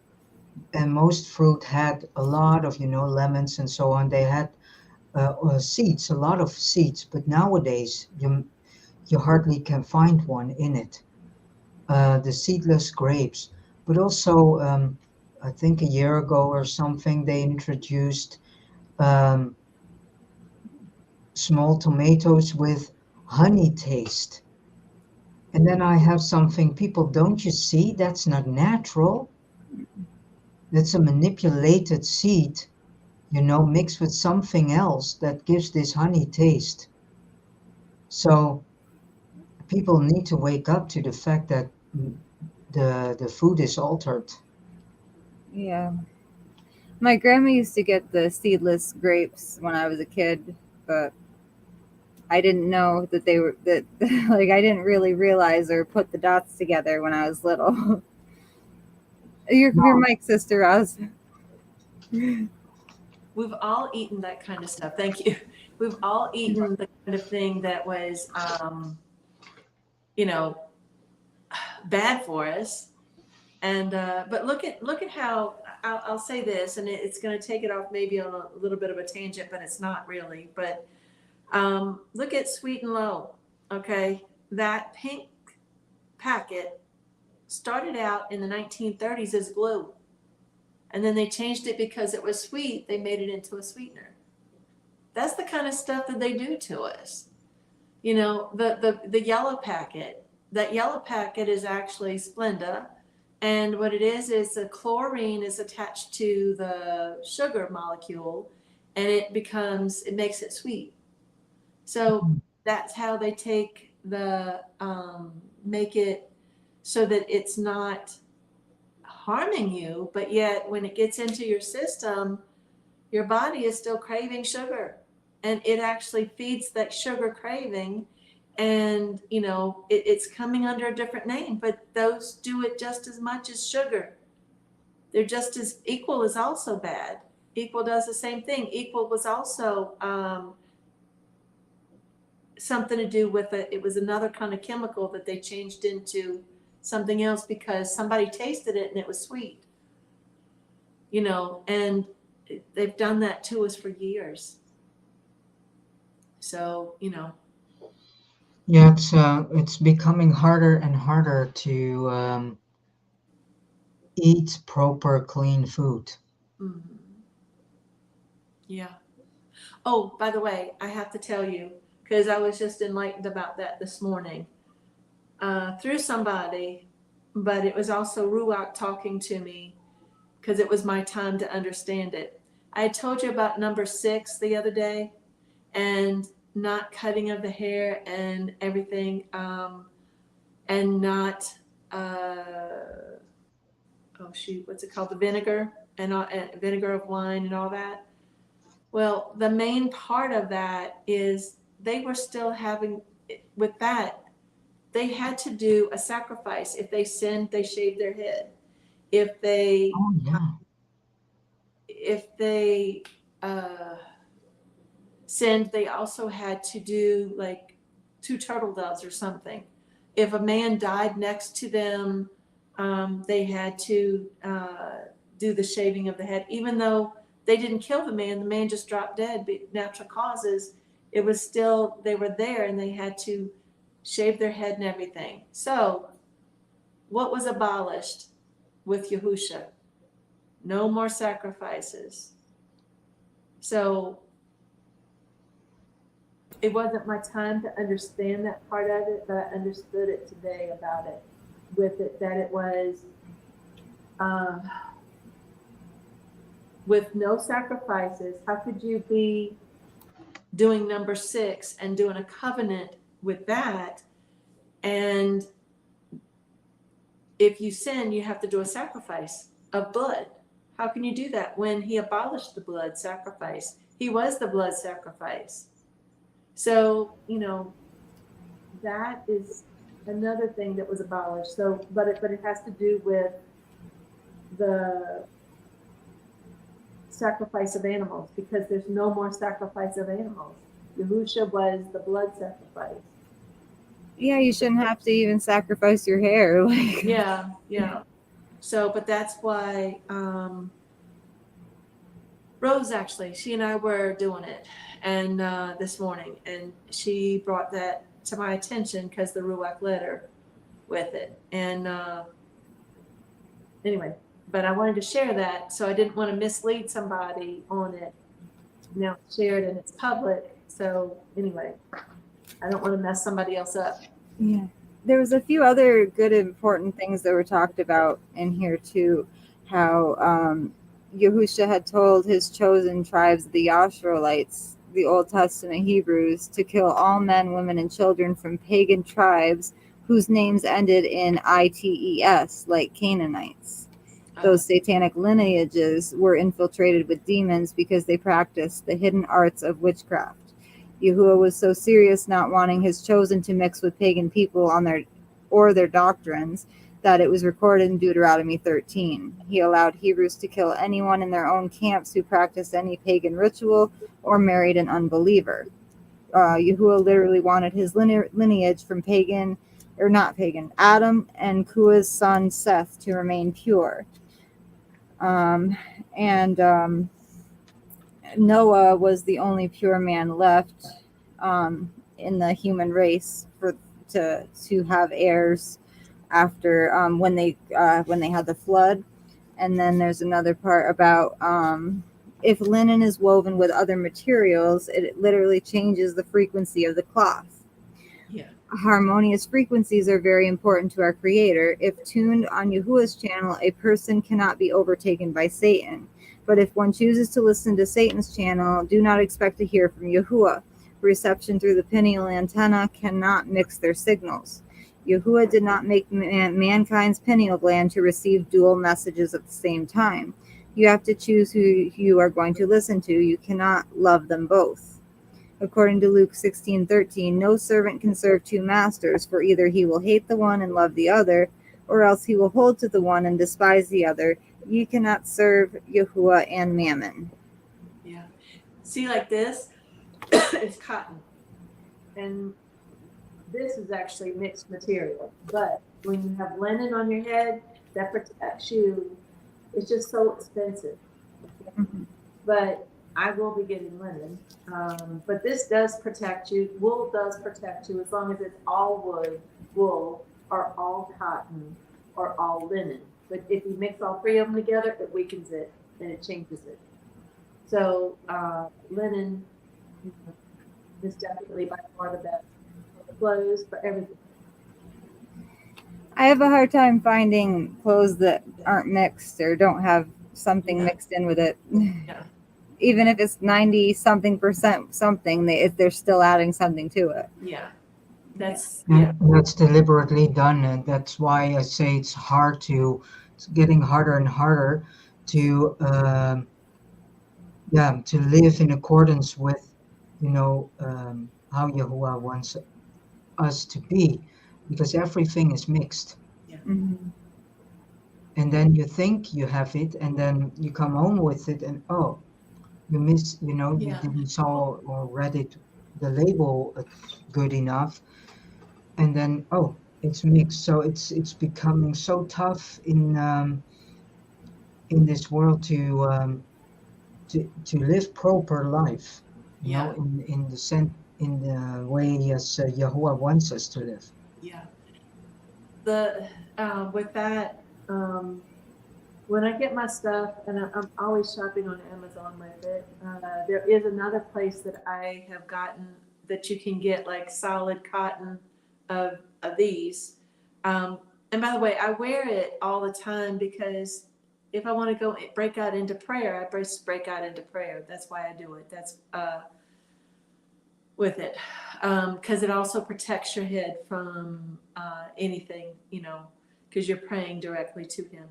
Speaker 2: and most fruit had a lot of lemons and so on. They had seeds, a lot of seeds, but nowadays you hardly can find one in it. the seedless grapes, but also I think a year ago or something they introduced um, small tomatoes with honey taste. And then I have something, people, don't you see? That's not natural. That's a manipulated seed, mixed with something else that gives this honey taste. So people need to wake up to the fact that the food is altered.
Speaker 3: Yeah. My grandma used to get the seedless grapes when I was a kid, but I didn't know that they were that like I didn't really realize or put the dots together when I was little. Your
Speaker 2: No,
Speaker 3: mic, Sister Roz.
Speaker 1: We've all eaten that kind of stuff. Thank you. We've all eaten the kind of thing that was, you know, bad for us. And but look at how I'll say this, and it's going to take it off maybe on a little bit of a tangent, but it's not really. But look at Sweet and Low. Okay, that pink packet started out in the 1930s as glue, and then they changed it because it was sweet. They made it into a sweetener. That's the kind of stuff that they do to us. The yellow packet. That yellow packet is actually Splenda, and what it is the chlorine is attached to the sugar molecule, and it makes it sweet. So that's how they take make it so that it's not harming you, but yet when it gets into your system, your body is still craving sugar, and it actually feeds that sugar craving. And it's coming under a different name, but those do it just as much as sugar. They're just as equal is also bad. Equal does the same thing. Equal was also something to do with it. It was another kind of chemical that they changed into something else because somebody tasted it and it was sweet. And they've done that to us for years. So,
Speaker 2: yeah, it's becoming harder and harder to eat proper clean food.
Speaker 1: mhm. Yeah. Oh, by the way, I have to tell you, because I was just enlightened about that this morning through somebody, but it was also Ruach talking to me because it was my time to understand it. I had told you about number 6 the other day and not cutting of the hair and everything, and not, oh shoot, what's it called? The vinegar and vinegar of wine and all that. Well, the main part of that is they were still having, with that, they had to do a sacrifice. If they sinned, they shaved their head. If they,
Speaker 2: Oh yeah.
Speaker 1: if they uh, sinned, they also had to do like 2 turtle doves or something. If a man died next to them, they had to do the shaving of the head, even though they didn't kill the man just dropped dead, but natural causes. It was still, they were there and they had to shave their head and everything. So, what was abolished with Yahusha? No more sacrifices. So, it wasn't my time to understand that part of it, but I understood it today about it, with it, that it was um, with no sacrifices. How could you be doing number 6 and doing a covenant with that? And if you sin, you have to do a sacrifice of blood. How can you do that when he abolished the blood sacrifice? He was the blood sacrifice. So, that is another thing that was abolished. So, but it has to do with the sacrifice of animals, because there's no more sacrifice of animals. Yahusha was the blood sacrifice.
Speaker 3: Yeah, you shouldn't have to even sacrifice your hair. Like,
Speaker 1: Yeah. So, but that's why Rose, actually, she and I were doing it, and this morning, and she brought that to my attention because the Ruach led her. with it. And anyway, but I wanted to share that, so I didn't want to mislead somebody on it. Now it's shared and it's public. So anyway, I don't want to mess somebody else up.
Speaker 3: Yeah. There was a few other good important things that were talked about in here too. How Yahusha had told his chosen tribes, the Yashroelites, the Old Testament Hebrews, to kill all men, women, and children from pagan tribes whose names ended in ITES, like Canaanites. Those satanic lineages were infiltrated with demons because they practiced the hidden arts of witchcraft. Yahuwah was so serious not wanting his chosen to mix with pagan people on their doctrines that it was recorded in Deuteronomy 13. He allowed Hebrews to kill anyone in their own camps who practiced any pagan ritual or married an unbeliever. Yahuwah literally wanted his lineage from Adam and Kua's son Seth to remain pure. Noah was the only pure man left in the human race to have heirs after when they had the flood. And then there's another part about if linen is woven with other materials, it literally changes the frequency of the cloth.
Speaker 1: Yeah.
Speaker 3: Harmonious frequencies are very important to our Creator. If tuned on Yahuwah's channel, a person cannot be overtaken by Satan. But if one chooses to listen to Satan's channel, do not expect to hear from Yahuwah. Reception through the pineal antenna cannot mix their signals. Yahuwah did not make mankind's pineal gland to receive dual messages at the same time. You have to choose who you are going to listen to. You cannot love them both. According to Luke 16:13, no servant can serve two masters, for either he will hate the one and love the other, or else he will hold to the one and despise the other. You cannot serve Yahuwah and Mammon.
Speaker 1: Yeah. See, like this is cotton. And this is actually mixed material. But when you have linen on your head, that protects you. It's just so expensive.
Speaker 3: Mm-hmm.
Speaker 1: But I will be getting linen. But this does protect you. Wool does protect you as long as it's all wool, or all cotton, or all linen. But if you mix all three of them together, it weakens it and it changes it. So linen is definitely by far the best for clothes, for everything.
Speaker 3: I have a hard time finding clothes that aren't mixed or don't have something mixed in with it.
Speaker 1: Yeah.
Speaker 3: Even if it's 90-something% something, they're still adding something to it.
Speaker 1: Yeah. That's
Speaker 2: deliberately done, and that's why I say it's getting harder and harder to to live in accordance with how Yahuwah wants us to be, because everything is mixed.
Speaker 1: Yeah.
Speaker 3: Mm-hmm.
Speaker 2: And then you think you have it, and then you come home with it, and you miss, you didn't saw or read it, the label good enough, and then it's mixed. So it's becoming so tough in this world to live proper life, in the way as Yahuwah wants us to live.
Speaker 1: Yeah. With that, when I get my stuff, and I'm always shopping on Amazon with it, there is another place that I have gotten that you can get like solid cotton of these. And by the way, I wear it all the time because if I want to go break out into prayer, I break out into prayer. That's why I do it. That's with it, because it also protects your head from anything, because you're praying directly to him.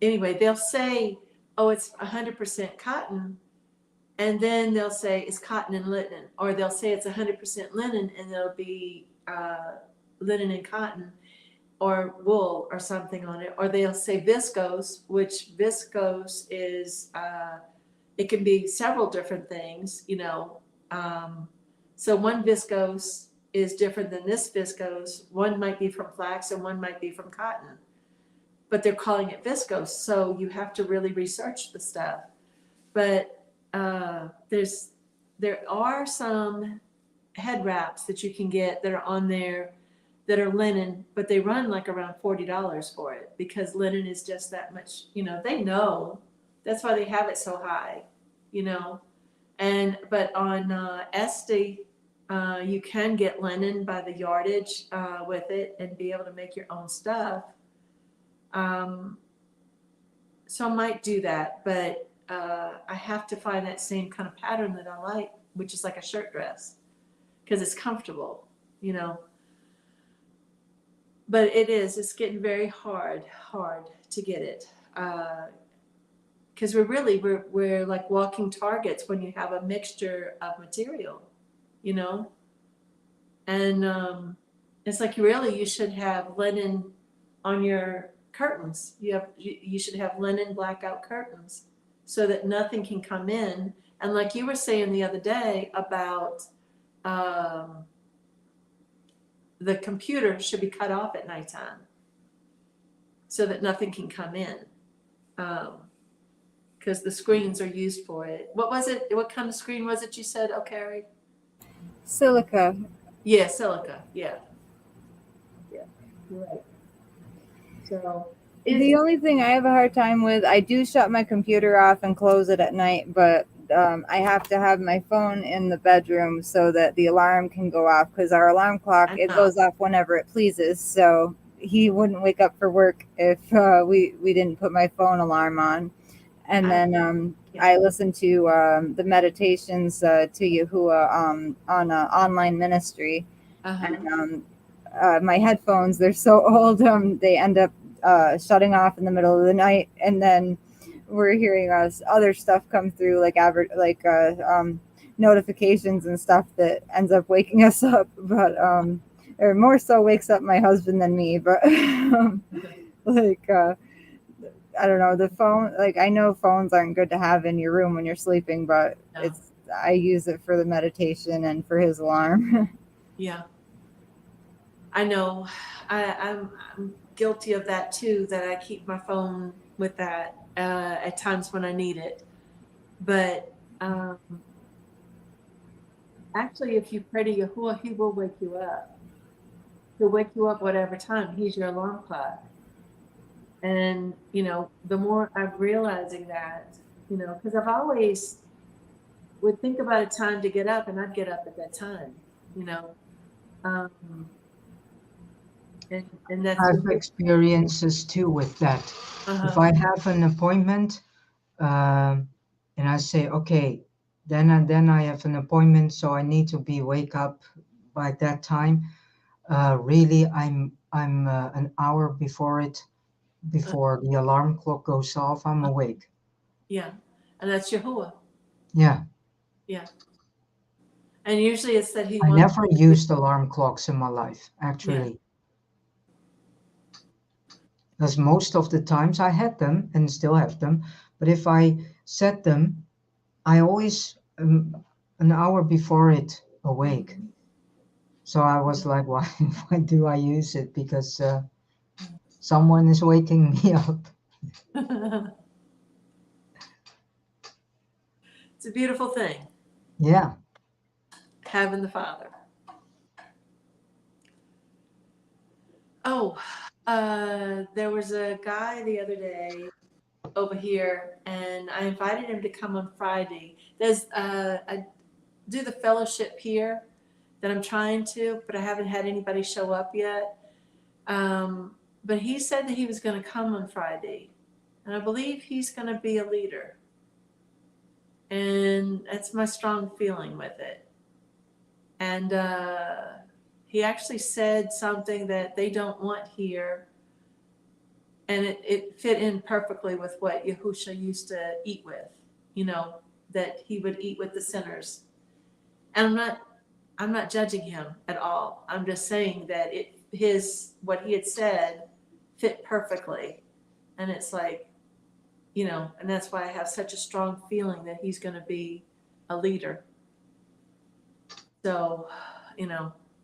Speaker 1: Anyway, they'll say, oh, it's 100% cotton, and then they'll say it's cotton and linen, or they'll say it's 100% linen, and there'll be linen and cotton, or wool, or something on it, or they'll say viscose, which viscose is, it can be several different things, so one viscose is different than this viscose. One might be from flax and one might be from cotton, but they're calling it viscose. So you have to really research the stuff. But there's there are some head wraps that you can get that are on there that are linen, but they run like around $40 for it because linen is just that much, they know that's why they have it so high, you know. And but on Etsy, you can get linen by the yardage with it and be able to make your own stuff. Um, so I might do that, but I have to find that same kind of pattern that I like, which is like a shirt dress because it's comfortable, you know. But it's getting very hard to get it. Because we're like walking targets when you have a mixture of material, you know. And it's like really you should have linen on your curtains. You should have linen blackout curtains so that nothing can come in. And like you were saying the other day about um, the computer should be cut off at nighttime so that nothing can come in. Because the screens are used for it. What was it? What kind of screen was it you said, Ocahry?
Speaker 3: Silica.
Speaker 1: Yeah, silica. Yeah. Yeah. You're right. So
Speaker 3: The only thing I have a hard time with, I do shut my computer off and close it at night, but I have to have my phone in the bedroom so that the alarm can go off because our alarm clock, it goes off whenever it pleases. So he wouldn't wake up for work if we didn't put my phone alarm on. And then I listen to the meditations to Yahuwah on online ministry. And my headphones, they're so old, they end up shutting off in the middle of the night, and then we're hearing other stuff come through, like notifications and stuff that ends up waking us up. But or more so wakes up my husband than me. But like I don't know, the phone. Like I know phones aren't good to have in your room when you're sleeping, but I use it for the meditation and for his alarm.
Speaker 1: Yeah, I know. I'm guilty of that too. That I keep my phone with that at times when I need it. But actually, if you pray to Yahuwah, He will wake you up. He'll wake you up whatever time. He's your alarm clock. And the more I'm realizing that, because I've always would think about a time to get up, and I'd get up at that time. And that's
Speaker 2: I have experiences too with that. If I have an appointment and I say, okay, then I have an appointment, so I need to wake up by that time. Really, I'm an hour before the alarm clock goes off, I'm awake.
Speaker 1: Yeah, and that's Yahuwah.
Speaker 2: Yeah.
Speaker 1: Yeah. And usually it's that
Speaker 2: I never used alarm clocks in my life, actually.
Speaker 1: Yeah.
Speaker 2: Because most of the times I had them and still have them, but if I set them, I always an hour before it awake.
Speaker 1: Mm-hmm.
Speaker 2: So I was like, why do I use it? Because someone is waking me up.
Speaker 1: It's a beautiful thing.
Speaker 2: Yeah.
Speaker 1: Having the Father. Oh, there was a guy the other day over here, and I invited him to come on Friday. I do the fellowship here that I'm trying to, but I haven't had anybody show up yet. But he said that he was going to come on Friday, and I believe he's going to be a leader. And that's my strong feeling with it. And he actually said something that they don't want here, and it fit in perfectly with what Yahusha used to eat with, that he would eat with the sinners. And I'm not judging him at all. I'm just saying that what he had said fit perfectly. And it's like, and that's why I have such a strong feeling that he's going to be a leader. So, and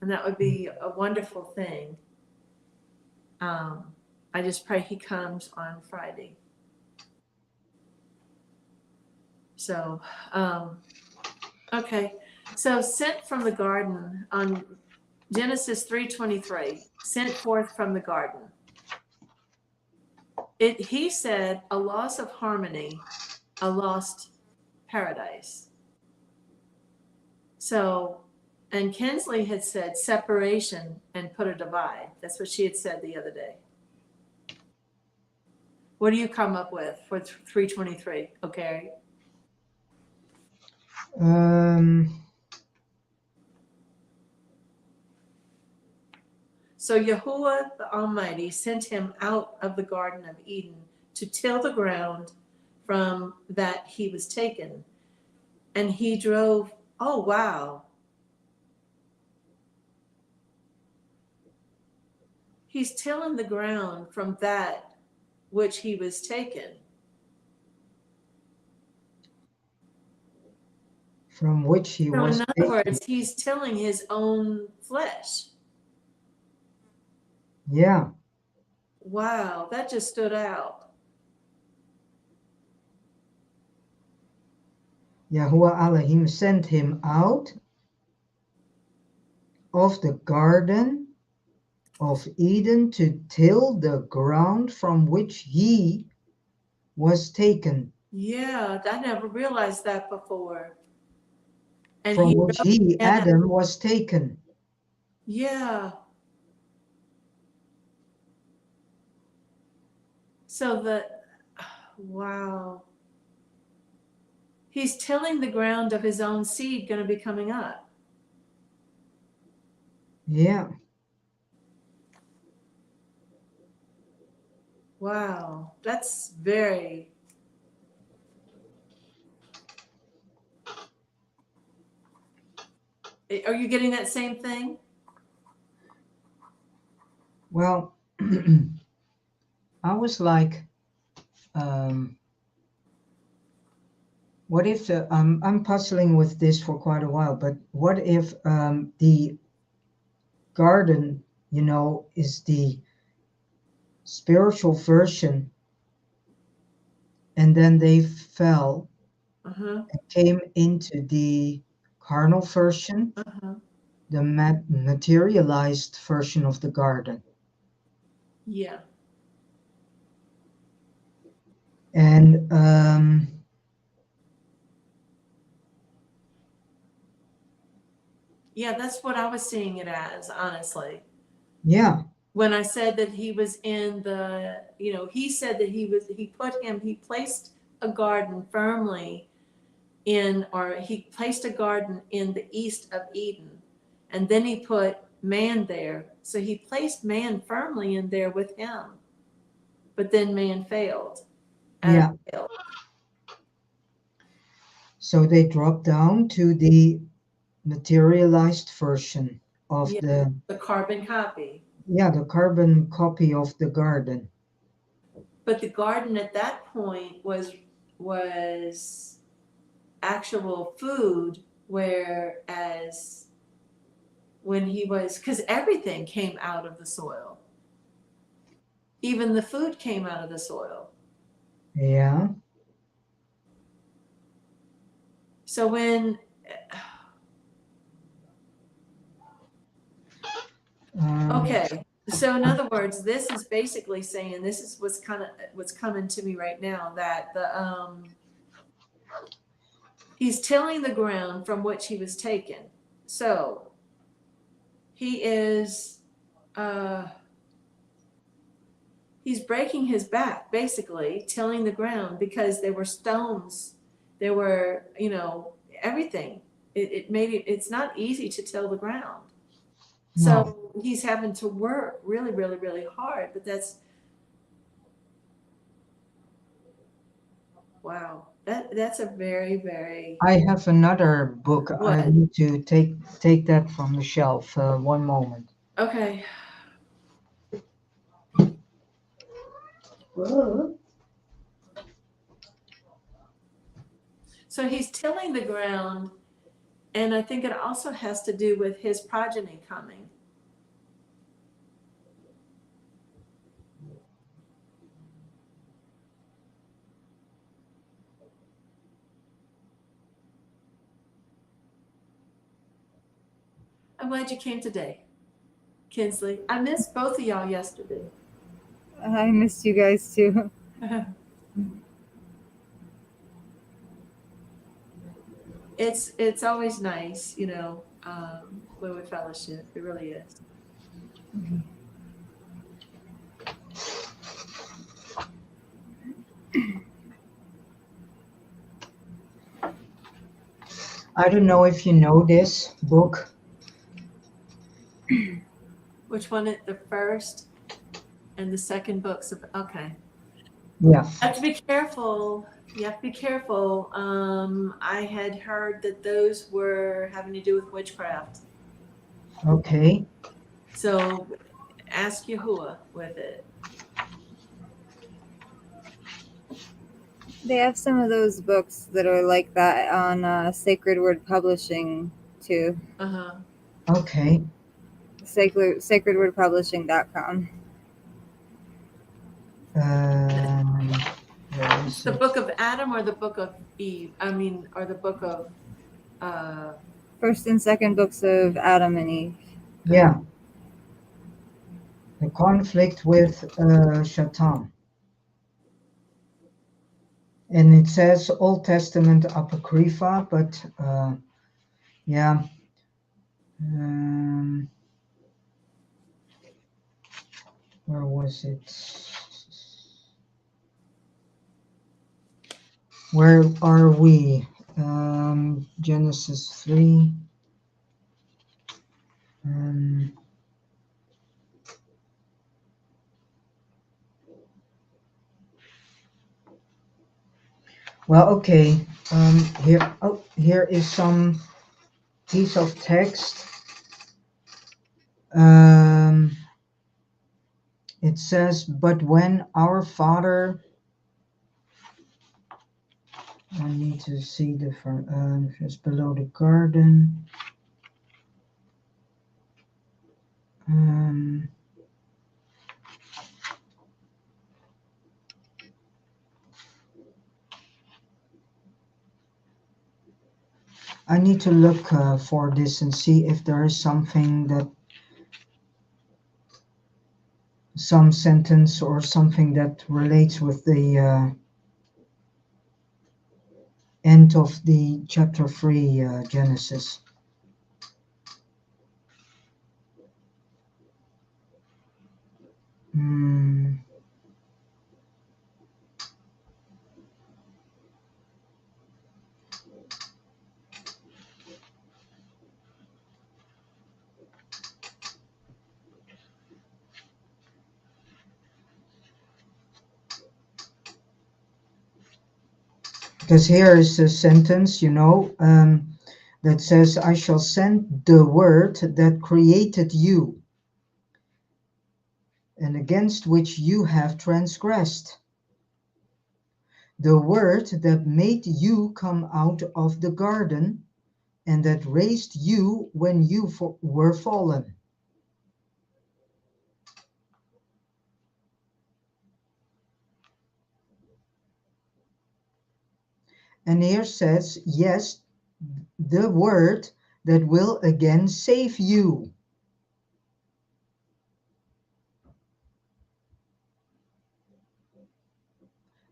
Speaker 1: that would be a wonderful thing. I just pray he comes on Friday. So, Okay. So sent from the garden on Genesis 3:23, sent forth from the garden. He said a loss of harmony, a lost paradise. So, and Kinsley had said separation and put a divide. That's what she had said the other day. What do you come up with for 3:23? Okay. So Yahuwah the Almighty sent him out of the Garden of Eden to till the ground from that he was taken. And he drove, oh wow. He's tilling the ground from that which he was taken.
Speaker 2: From which he
Speaker 1: So
Speaker 2: was
Speaker 1: in other words, he's tilling his own flesh.
Speaker 2: Yeah.
Speaker 1: Wow, that just stood out.
Speaker 2: Yahuwah Elohim sent him out of the Garden of Eden to till the ground from which he was taken.
Speaker 1: Yeah, I never realized that before. And
Speaker 2: From
Speaker 1: he
Speaker 2: which
Speaker 1: wrote
Speaker 2: he,
Speaker 1: in,
Speaker 2: Adam, was taken.
Speaker 1: yeah. So wow. He's tilling the ground of his own seed going to be coming up.
Speaker 2: Yeah.
Speaker 1: Wow, that's very. Are you getting that same thing?
Speaker 2: Well, I was like, what if I'm puzzling with this for quite a while, but what if the garden, is the spiritual version, and then they fell
Speaker 1: Uh-huh.
Speaker 2: and came into the carnal version,
Speaker 1: Uh-huh.
Speaker 2: the materialized version of the garden.
Speaker 1: Yeah.
Speaker 2: And
Speaker 1: Yeah, that's what I was seeing it as, honestly.
Speaker 2: yeah,
Speaker 1: When I said that he was in he said that he placed a garden firmly he placed a garden in the east of Eden, and then he put man there. So he placed man firmly in there with him, but then man failed.
Speaker 2: yeah.
Speaker 1: Failed.
Speaker 2: So they dropped down to the materialized version of
Speaker 1: Yeah, the carbon copy.
Speaker 2: the carbon copy of the garden.
Speaker 1: But the garden at that point was actual food, whereas when he was, because everything came out of the soil, even the food came out of the soil.
Speaker 2: Yeah.
Speaker 1: So when okay, so in other words, this is basically saying, this is what's coming to me right now, that he's tilling the ground from which he was taken. So he is he's breaking his back, basically tilling the ground, because there were stones, there were everything. It's not easy to till the ground.
Speaker 2: No.
Speaker 1: So he's having to work really, really, really hard. But that's wow. That's a very, very
Speaker 2: I have another book. I
Speaker 1: what?
Speaker 2: need to take that from the shelf. One moment.
Speaker 1: Okay. So he's tilling the ground, and I think it also has to do with his progeny coming. glad you came today, Kinsley. I missed both of y'all yesterday.
Speaker 3: I missed you guys too.
Speaker 1: It's always nice, when we fellowship. It really is.
Speaker 2: I don't know if you know this book.
Speaker 1: Which one? The first and the second books of. Okay.
Speaker 2: Yeah.
Speaker 1: You have to be careful. You have to be careful. I had heard that those were having to do with witchcraft.
Speaker 2: Okay.
Speaker 1: So ask Yahuwah with it.
Speaker 3: They have some of those books that are like that on Sacred Word Publishing too.
Speaker 1: Uh-huh.
Speaker 2: Okay.
Speaker 3: Sacredwordpublishing.com.
Speaker 2: Where
Speaker 1: It's
Speaker 2: is
Speaker 1: the
Speaker 2: it?
Speaker 1: book of Adam or the book of Eve. Or the book of
Speaker 3: First and second books of Adam and Eve.
Speaker 2: Yeah. The conflict with Shaitan. And it says Old Testament Apocrypha, but yeah. Where was it? Where are we? Genesis 3. Well, okay. Here is some piece of text. It says, but when our father, I need to see the just below the garden. I need to look for this and see if there is something some sentence or something that relates with the end of the chapter 3 Genesis. Because here is a sentence, that says, I shall send the word that created you, and against which you have transgressed. The word that made you come out of the garden, and that raised you when you were fallen. And here says, yes, the word that will again save you.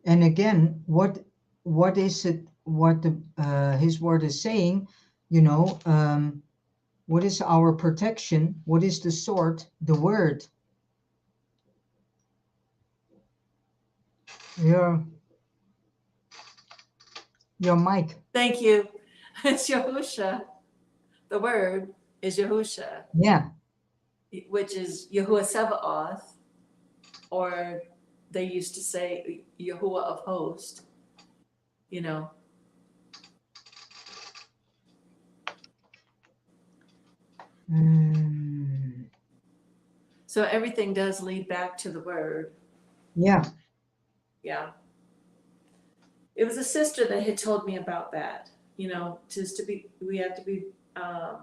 Speaker 2: And again, what is it? What his word is saying? What is our protection? What is the sword? The word. Your mic.
Speaker 1: Thank you. It's Yahusha. The word is Yahusha.
Speaker 2: Yeah.
Speaker 1: Which is Yahuwah Sebaoth, or they used to say Yahuwah of host. So everything does lead back to the word.
Speaker 2: Yeah.
Speaker 1: Yeah. It was a sister that had told me about that. We have to be, because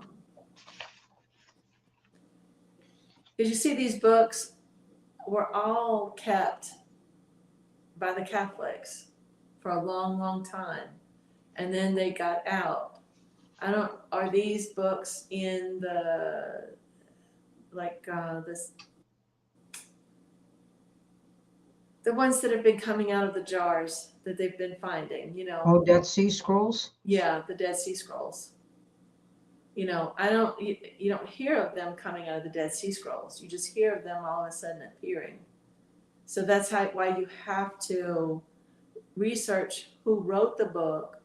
Speaker 1: you see these books were all kept by the Catholics for a long, long time. And then they got out. I don't, are these books in the, like, this, the ones that have been coming out of the jars that they've been finding, you know?
Speaker 2: Oh, Dead Sea Scrolls?
Speaker 1: Yeah, the Dead Sea Scrolls. You know, you don't hear of them coming out of the Dead Sea Scrolls. You just hear of them all of a sudden appearing. So that's why you have to research who wrote the book,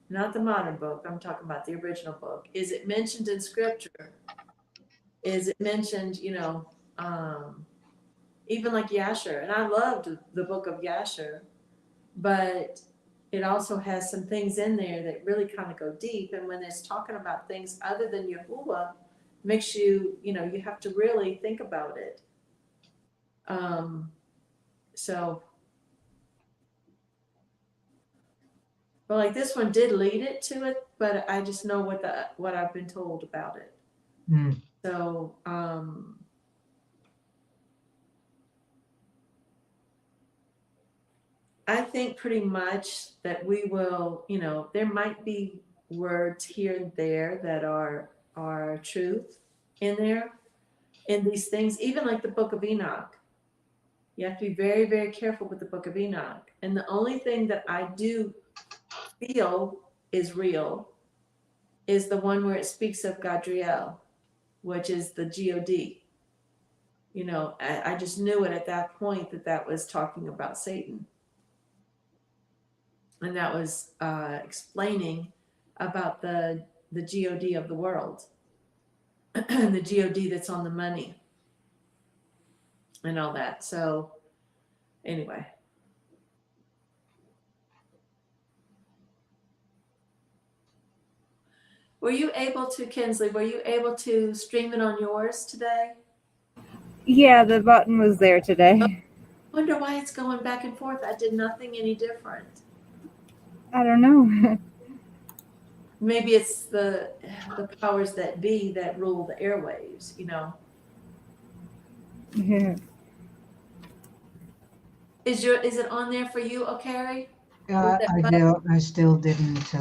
Speaker 1: not the modern book. I'm talking about the original book. Is it mentioned in scripture? Is it mentioned, you know, even like Yasher? And I loved the book of Yasher, but it also has some things in there that really kind of go deep. And when it's talking about things other than Yahuwah, makes you, you know, you have to really think about it. So, but like this one did lead it to it, but I just know what I've been told about it.
Speaker 2: Mm.
Speaker 1: So, I think pretty much that we will, you know, there might be words here and there that are truth in there in these things, even like the Book of Enoch. You have to be very, very careful with the Book of Enoch. And the only thing that I do feel is real is the one where it speaks of Gadriel, which is the God. You know, I just knew it at that point that was talking about Satan. And that was explaining about the God of the world, the God that's on the money and all that. So anyway. Were you able to, Kinsley, were you able to stream it on yours today?
Speaker 3: Yeah, the button was there today.
Speaker 1: Wonder why it's going back and forth. I did nothing any different.
Speaker 3: I don't know.
Speaker 1: Maybe it's the powers that be that rule the airwaves, you know.
Speaker 3: Yeah.
Speaker 1: Is it on there for you, Ocahry? With that button?
Speaker 2: I still didn't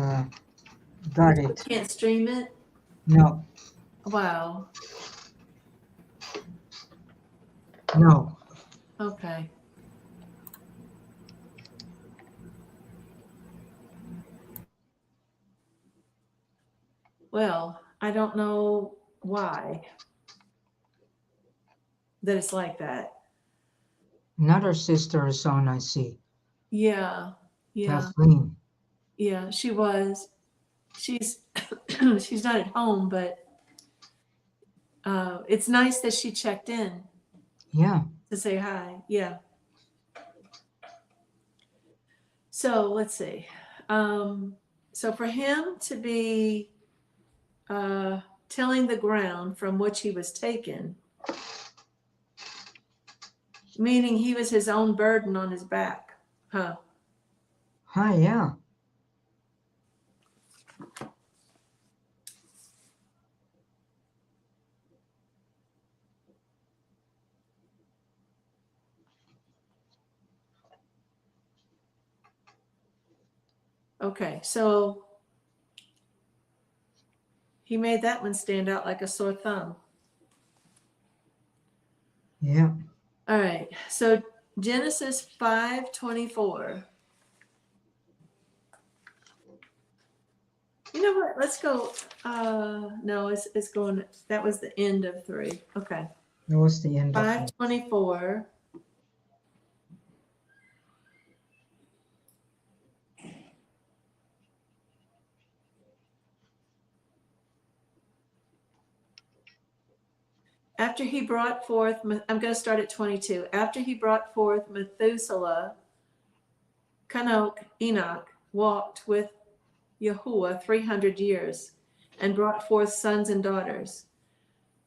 Speaker 2: got
Speaker 1: You
Speaker 2: it.
Speaker 1: can't stream it?
Speaker 2: No,
Speaker 1: Wow.
Speaker 2: no.
Speaker 1: Okay. Well, I don't know why that it's like that.
Speaker 2: Another sister is on, I see.
Speaker 1: Yeah. Yeah.
Speaker 2: Kathleen.
Speaker 1: Yeah, she was. She's she's not at home, but it's nice that she checked in
Speaker 2: Yeah.
Speaker 1: to say hi. Yeah. So let's see. So for him to be tilling the ground from which he was taken, meaning he was his own burden on his back, huh?
Speaker 2: Hi, yeah.
Speaker 1: Okay, so he made that one stand out like a sore thumb.
Speaker 2: Yeah.
Speaker 1: All right, so Genesis 5:24. You know what? Let's go. No, it's going. That was the end of 3. Okay,
Speaker 2: That was the end of it.
Speaker 1: 5:24. After he brought forth, I'm going to start at 22. After he brought forth Methuselah, Enoch walked with Yahuwah 300 years and brought forth sons and daughters.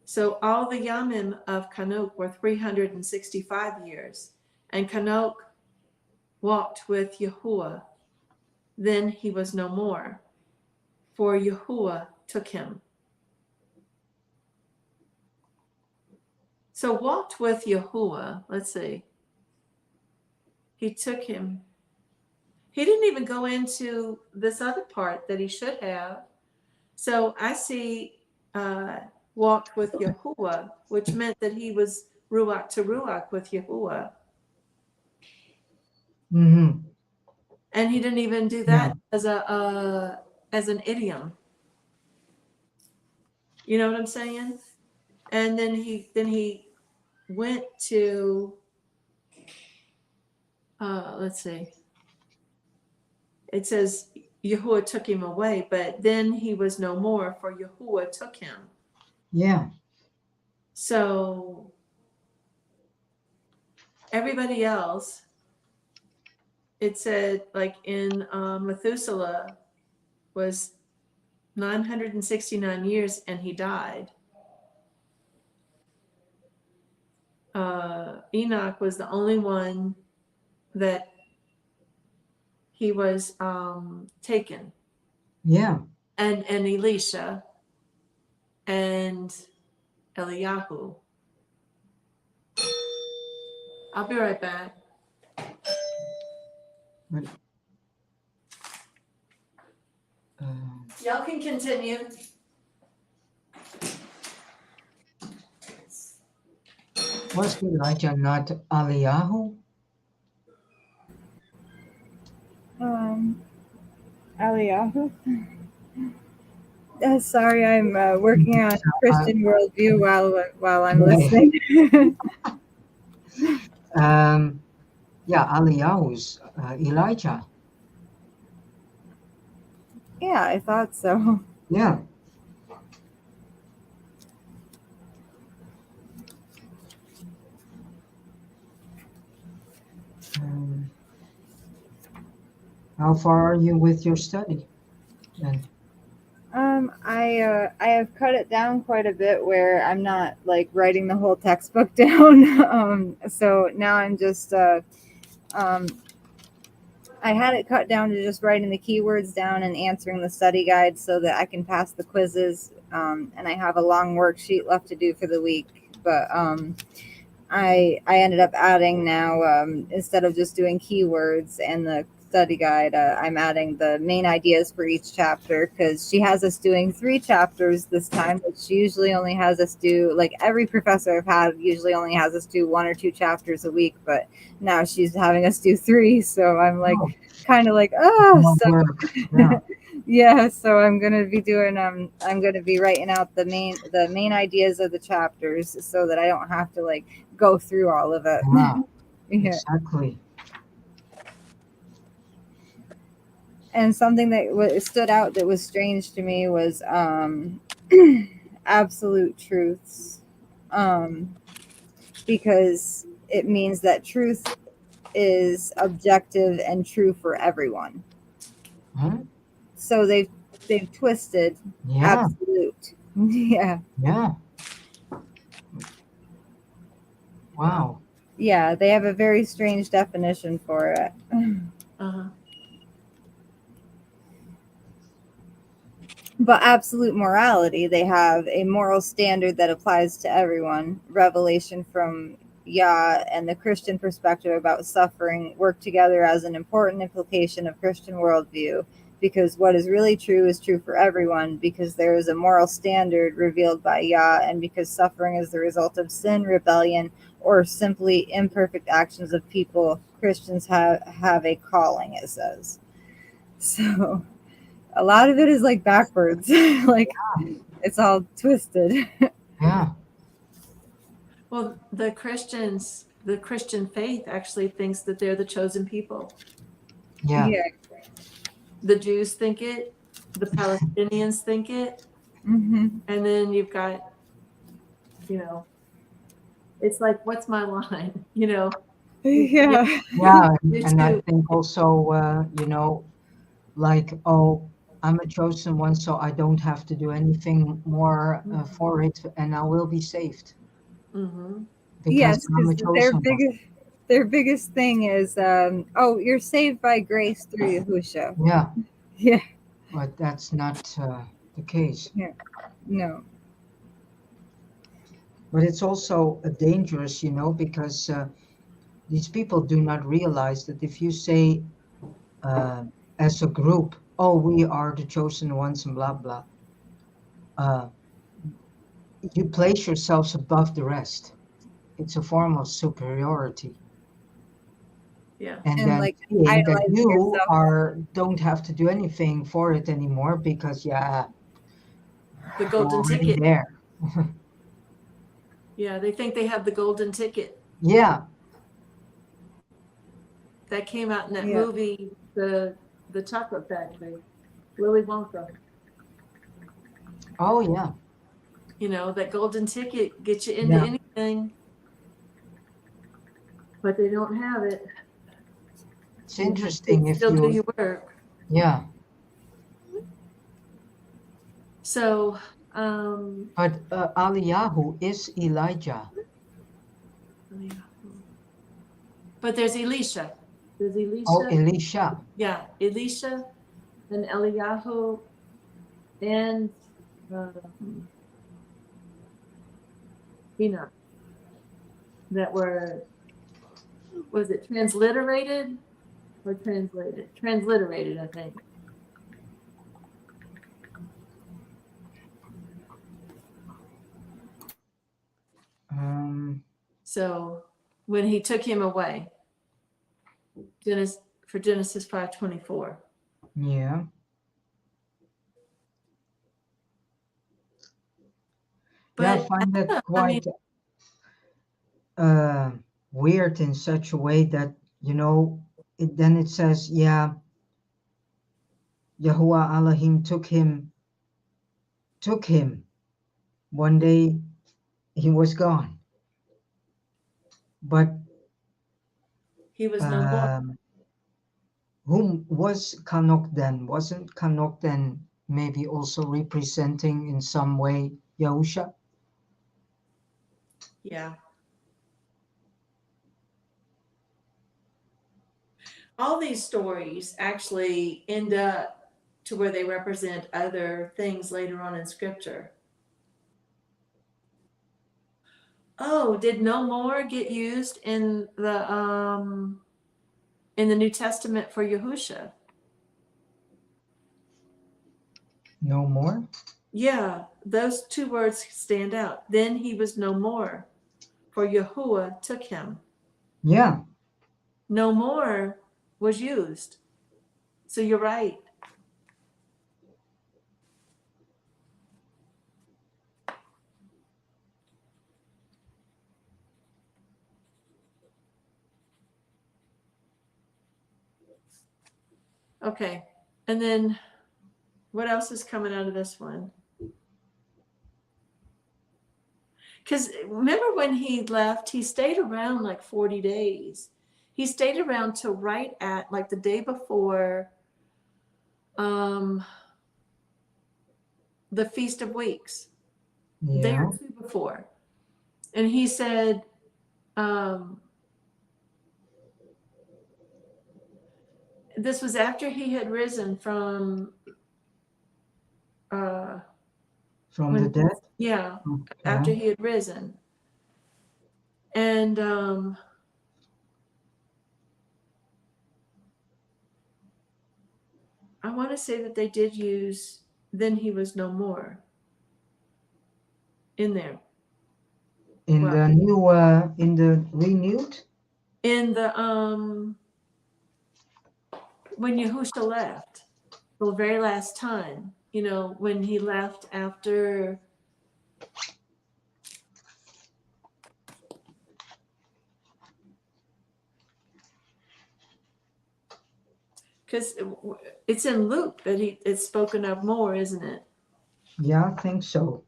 Speaker 1: So all the Yamim of Kanok were 365 years, and Kanok walked with Yahuwah. Then he was no more, for Yahuwah took him. So walked with Yahuwah, let's see. He took him. He didn't even go into this other part that he should have. So I see walked with Yahuwah, which meant that he was Ruach to Ruach with Yahuwah.
Speaker 2: Mm-hmm.
Speaker 1: And he didn't even do that as an idiom. You know what I'm saying? And then he went to let's see. It says Yahuwah took him away, but then he was no more, for Yahuwah took him.
Speaker 2: Yeah.
Speaker 1: So everybody else, it said like in Methuselah was 969 years and he died. Enoch was the only one that he was taken.
Speaker 2: Yeah.
Speaker 1: And Elisha and Eliyahu. I'll be right back.
Speaker 2: But,
Speaker 1: y'all can continue.
Speaker 2: Was Elijah not Eliyahu?
Speaker 3: Eliyahu. Sorry, I'm working on Christian worldview while I'm listening.
Speaker 2: Yeah, Eliyahu's Elijah.
Speaker 3: Yeah, I thought so.
Speaker 2: Yeah. How far are you with your study then?
Speaker 3: I have cut it down quite a bit where I'm not like writing the whole textbook down. So now I'm just I had it cut down to just writing the keywords down and answering the study guide so that I can pass the quizzes. And I have a long worksheet left to do for the week, but I ended up adding now instead of just doing keywords and the study guide, I'm adding the main ideas for each chapter because she has us doing 3 chapters this time, but she usually only has us do, like every professor I've had usually only has us do 1 or 2 chapters a week, but now she's having us do 3, so I'm like kind of like so
Speaker 2: yeah.
Speaker 3: yeah, so I'm gonna be doing I'm gonna be writing out the main ideas of the chapters so that I don't have to like go through all of it.
Speaker 2: Wow.
Speaker 3: Yeah.
Speaker 2: Exactly.
Speaker 3: And something that stood out that was strange to me was absolute truths, because it means that truth is objective and true for everyone.
Speaker 2: Huh?
Speaker 3: So they've twisted absolute. Yeah.
Speaker 2: Yeah. Wow.
Speaker 3: Yeah, they have a very strange definition for it.
Speaker 1: Uh-huh.
Speaker 3: But absolute morality, they have a moral standard that applies to everyone. Revelation from Yah and the Christian perspective about suffering work together as an important implication of Christian worldview, because what is really true is true for everyone, because there is a moral standard revealed by Yah, and because suffering is the result of sin, rebellion, or simply imperfect actions of people, Christians have a calling, it says. So a lot of it is like backwards. Like it's all twisted.
Speaker 2: Yeah.
Speaker 1: Well, the Christian faith actually thinks that they're the chosen people.
Speaker 2: Yeah.
Speaker 1: The Jews think it, the Palestinians think it, and then you've got, it's like, what's my line?
Speaker 2: Yeah. And I think also, like, oh, I'm a chosen one, so I don't have to do anything more for it, and I will be saved.
Speaker 1: Mm-hmm.
Speaker 3: Yes, their biggest thing is, you're saved by grace through Yahusha.
Speaker 2: Yeah.
Speaker 3: Yeah.
Speaker 2: But that's not the case.
Speaker 3: Yeah. No.
Speaker 2: But it's also dangerous, because these people do not realize that if you say as a group, oh, we are the chosen ones and blah blah. Uh, you place yourselves above the rest. It's a form of superiority.
Speaker 1: Yeah.
Speaker 2: And
Speaker 3: And
Speaker 2: then
Speaker 3: like
Speaker 2: seeing that
Speaker 3: idolizing
Speaker 2: you
Speaker 3: yourself.
Speaker 2: don't have to do anything for it anymore because yeah,
Speaker 1: The
Speaker 2: you're
Speaker 1: golden
Speaker 2: already
Speaker 1: ticket.
Speaker 2: there.
Speaker 1: Yeah, they think they have the golden ticket.
Speaker 2: Yeah.
Speaker 1: That came out in that
Speaker 3: Yeah.
Speaker 1: movie, the Chocolate Factory, Willy Wonka.
Speaker 2: Oh yeah.
Speaker 1: You know, that golden ticket gets you into
Speaker 2: Yeah.
Speaker 1: anything, but they don't have it.
Speaker 2: It's
Speaker 1: You have to
Speaker 2: interesting if
Speaker 1: still do
Speaker 2: you
Speaker 1: your work.
Speaker 2: yeah.
Speaker 1: So,
Speaker 2: But Eliyahu is Elijah.
Speaker 1: but there's Elisha. There's
Speaker 2: Oh,
Speaker 1: Elisha.
Speaker 2: Elisha.
Speaker 1: Yeah, Elisha and Eliyahu and Enoch that were, was it transliterated or translated? Transliterated, I think. So when he took him away, Genesis 5:24.
Speaker 2: Yeah. Yeah, I
Speaker 1: But I
Speaker 2: find
Speaker 1: don't
Speaker 2: that
Speaker 1: know. I mean,
Speaker 2: quite uh, weird in such a way that, then it says, yeah, Yahuwah Elohim took him. One day he was gone. But
Speaker 1: he was no more.
Speaker 2: um, whom was Kanok then? Wasn't Kanok then maybe also representing in some way Yahusha?
Speaker 1: Yeah. All these stories actually end up to where they represent other things later on in scripture. Oh, did no more get used in the New Testament for Yahusha?
Speaker 2: No more?
Speaker 1: Yeah, those two words stand out. Then he was no more, for Yahuwah took him.
Speaker 2: Yeah.
Speaker 1: No more was used. So you're right. Okay. And then what else is coming out of this one? Because remember when he left, he stayed around like 40 days. He stayed around till right at like the day before the Feast of Weeks, a day or
Speaker 2: Yeah.
Speaker 1: two before. And he said, this was after he had risen from
Speaker 2: From the dead?
Speaker 1: yeah, after
Speaker 2: Okay.
Speaker 1: he had risen. And I want to say that they did use then he was no more in there.
Speaker 2: In
Speaker 1: Well,
Speaker 2: the new in the renewed?
Speaker 1: in the when Yahusha left, the very last time, when he left after because it's in Luke that it's spoken of more, isn't it?
Speaker 2: Yeah, I think so.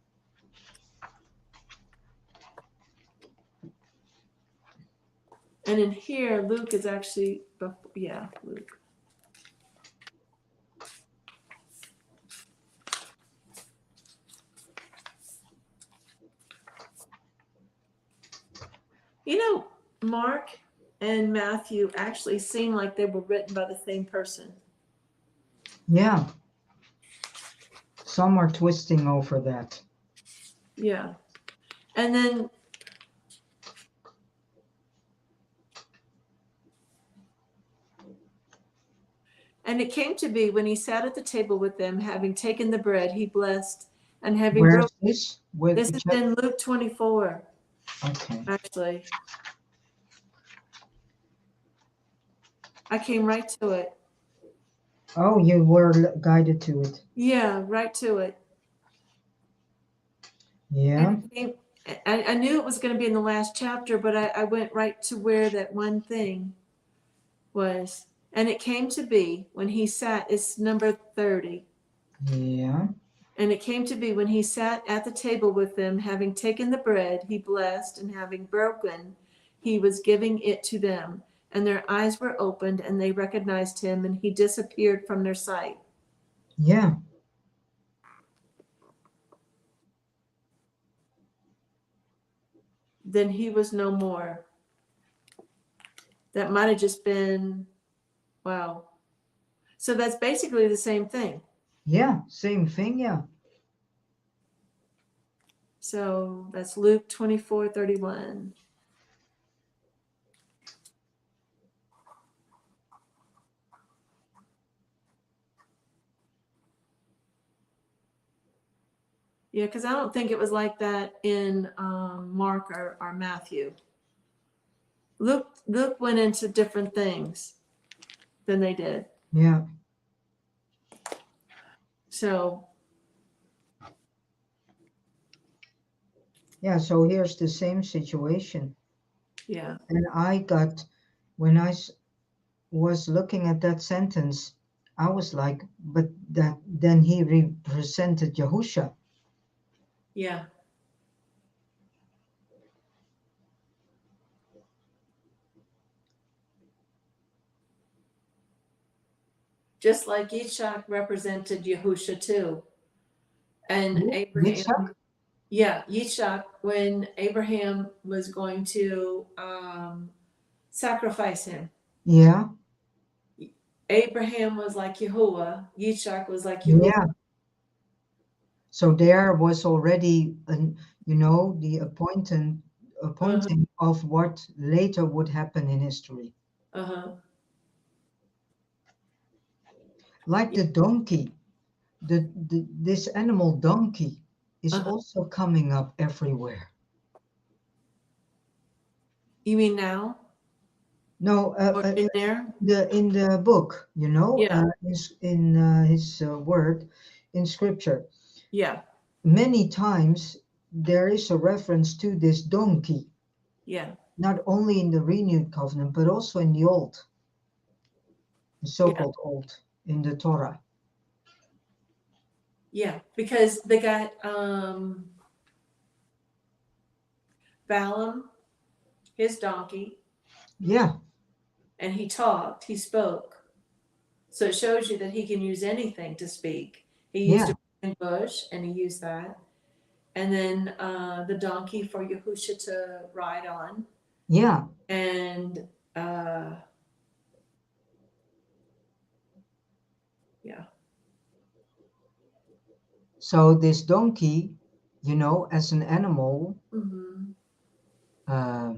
Speaker 1: And in here, Luke is actually, yeah, Luke. Mark and Matthew actually seem like they were written by the same person.
Speaker 2: Yeah. Some are twisting over that.
Speaker 1: Yeah. And then And it came to be when he sat at the table with them, having taken the bread, he blessed, and having
Speaker 2: Where's
Speaker 1: broken.
Speaker 2: this?
Speaker 1: This is
Speaker 2: Which
Speaker 1: in Luke 24,
Speaker 2: okay.
Speaker 1: actually. I came right to it.
Speaker 2: Oh, you were guided to it.
Speaker 1: Yeah, right to it.
Speaker 2: Yeah.
Speaker 1: And I knew it was going to be in the last chapter, but I went right to where that one thing was. And it came to be when he sat, it's number 30.
Speaker 2: Yeah.
Speaker 1: And it came to be when he sat at the table with them, having taken the bread, he blessed, and having broken, he was giving it to them. And their eyes were opened, and they recognized him, and he disappeared from their sight.
Speaker 2: Yeah.
Speaker 1: Then he was no more. That might have just been, wow. So that's basically the same thing.
Speaker 2: Yeah. Same thing. Yeah.
Speaker 1: So that's Luke 24:31. Yeah, because I don't think it was like that in Mark or Matthew. Luke went into different things than they did.
Speaker 2: Yeah.
Speaker 1: So
Speaker 2: Yeah. So here's the same situation.
Speaker 1: yeah,
Speaker 2: And I got, when was looking at that sentence, I was like, but that then he represented Yahusha.
Speaker 1: yeah. Just like Yitzhak represented Yahusha too, and
Speaker 2: Yitzhak?
Speaker 1: Abraham. Yeah, Yitzhak, when Abraham was going to sacrifice him,
Speaker 2: Yeah.
Speaker 1: Abraham was like Yahuwah, Yitzhak was like Yahuwah.
Speaker 2: Yeah. So there was already an, the
Speaker 1: Uh-huh,
Speaker 2: appointing of what later would happen in history.
Speaker 1: uh-huh.
Speaker 2: Like the donkey, this animal donkey is
Speaker 1: Uh-huh.
Speaker 2: also coming up everywhere.
Speaker 1: You mean now
Speaker 2: No,
Speaker 1: or in there?
Speaker 2: in the book,
Speaker 1: Yeah,
Speaker 2: in his word, in scripture,
Speaker 1: yeah,
Speaker 2: many times there is a reference to this donkey,
Speaker 1: yeah,
Speaker 2: not only in the renewed covenant, but also in the old, the
Speaker 1: yeah,
Speaker 2: so-called old, in the Torah.
Speaker 1: yeah. Because they got Balaam, his donkey,
Speaker 2: Yeah,
Speaker 1: and he talked, he spoke. So it shows you that he can use anything to speak. He used
Speaker 2: yeah,
Speaker 1: a burning bush, and he used that. And then the donkey for Yahusha to ride on.
Speaker 2: yeah.
Speaker 1: And yeah,
Speaker 2: So this donkey, as an animal,
Speaker 1: mm-hmm.
Speaker 2: uh,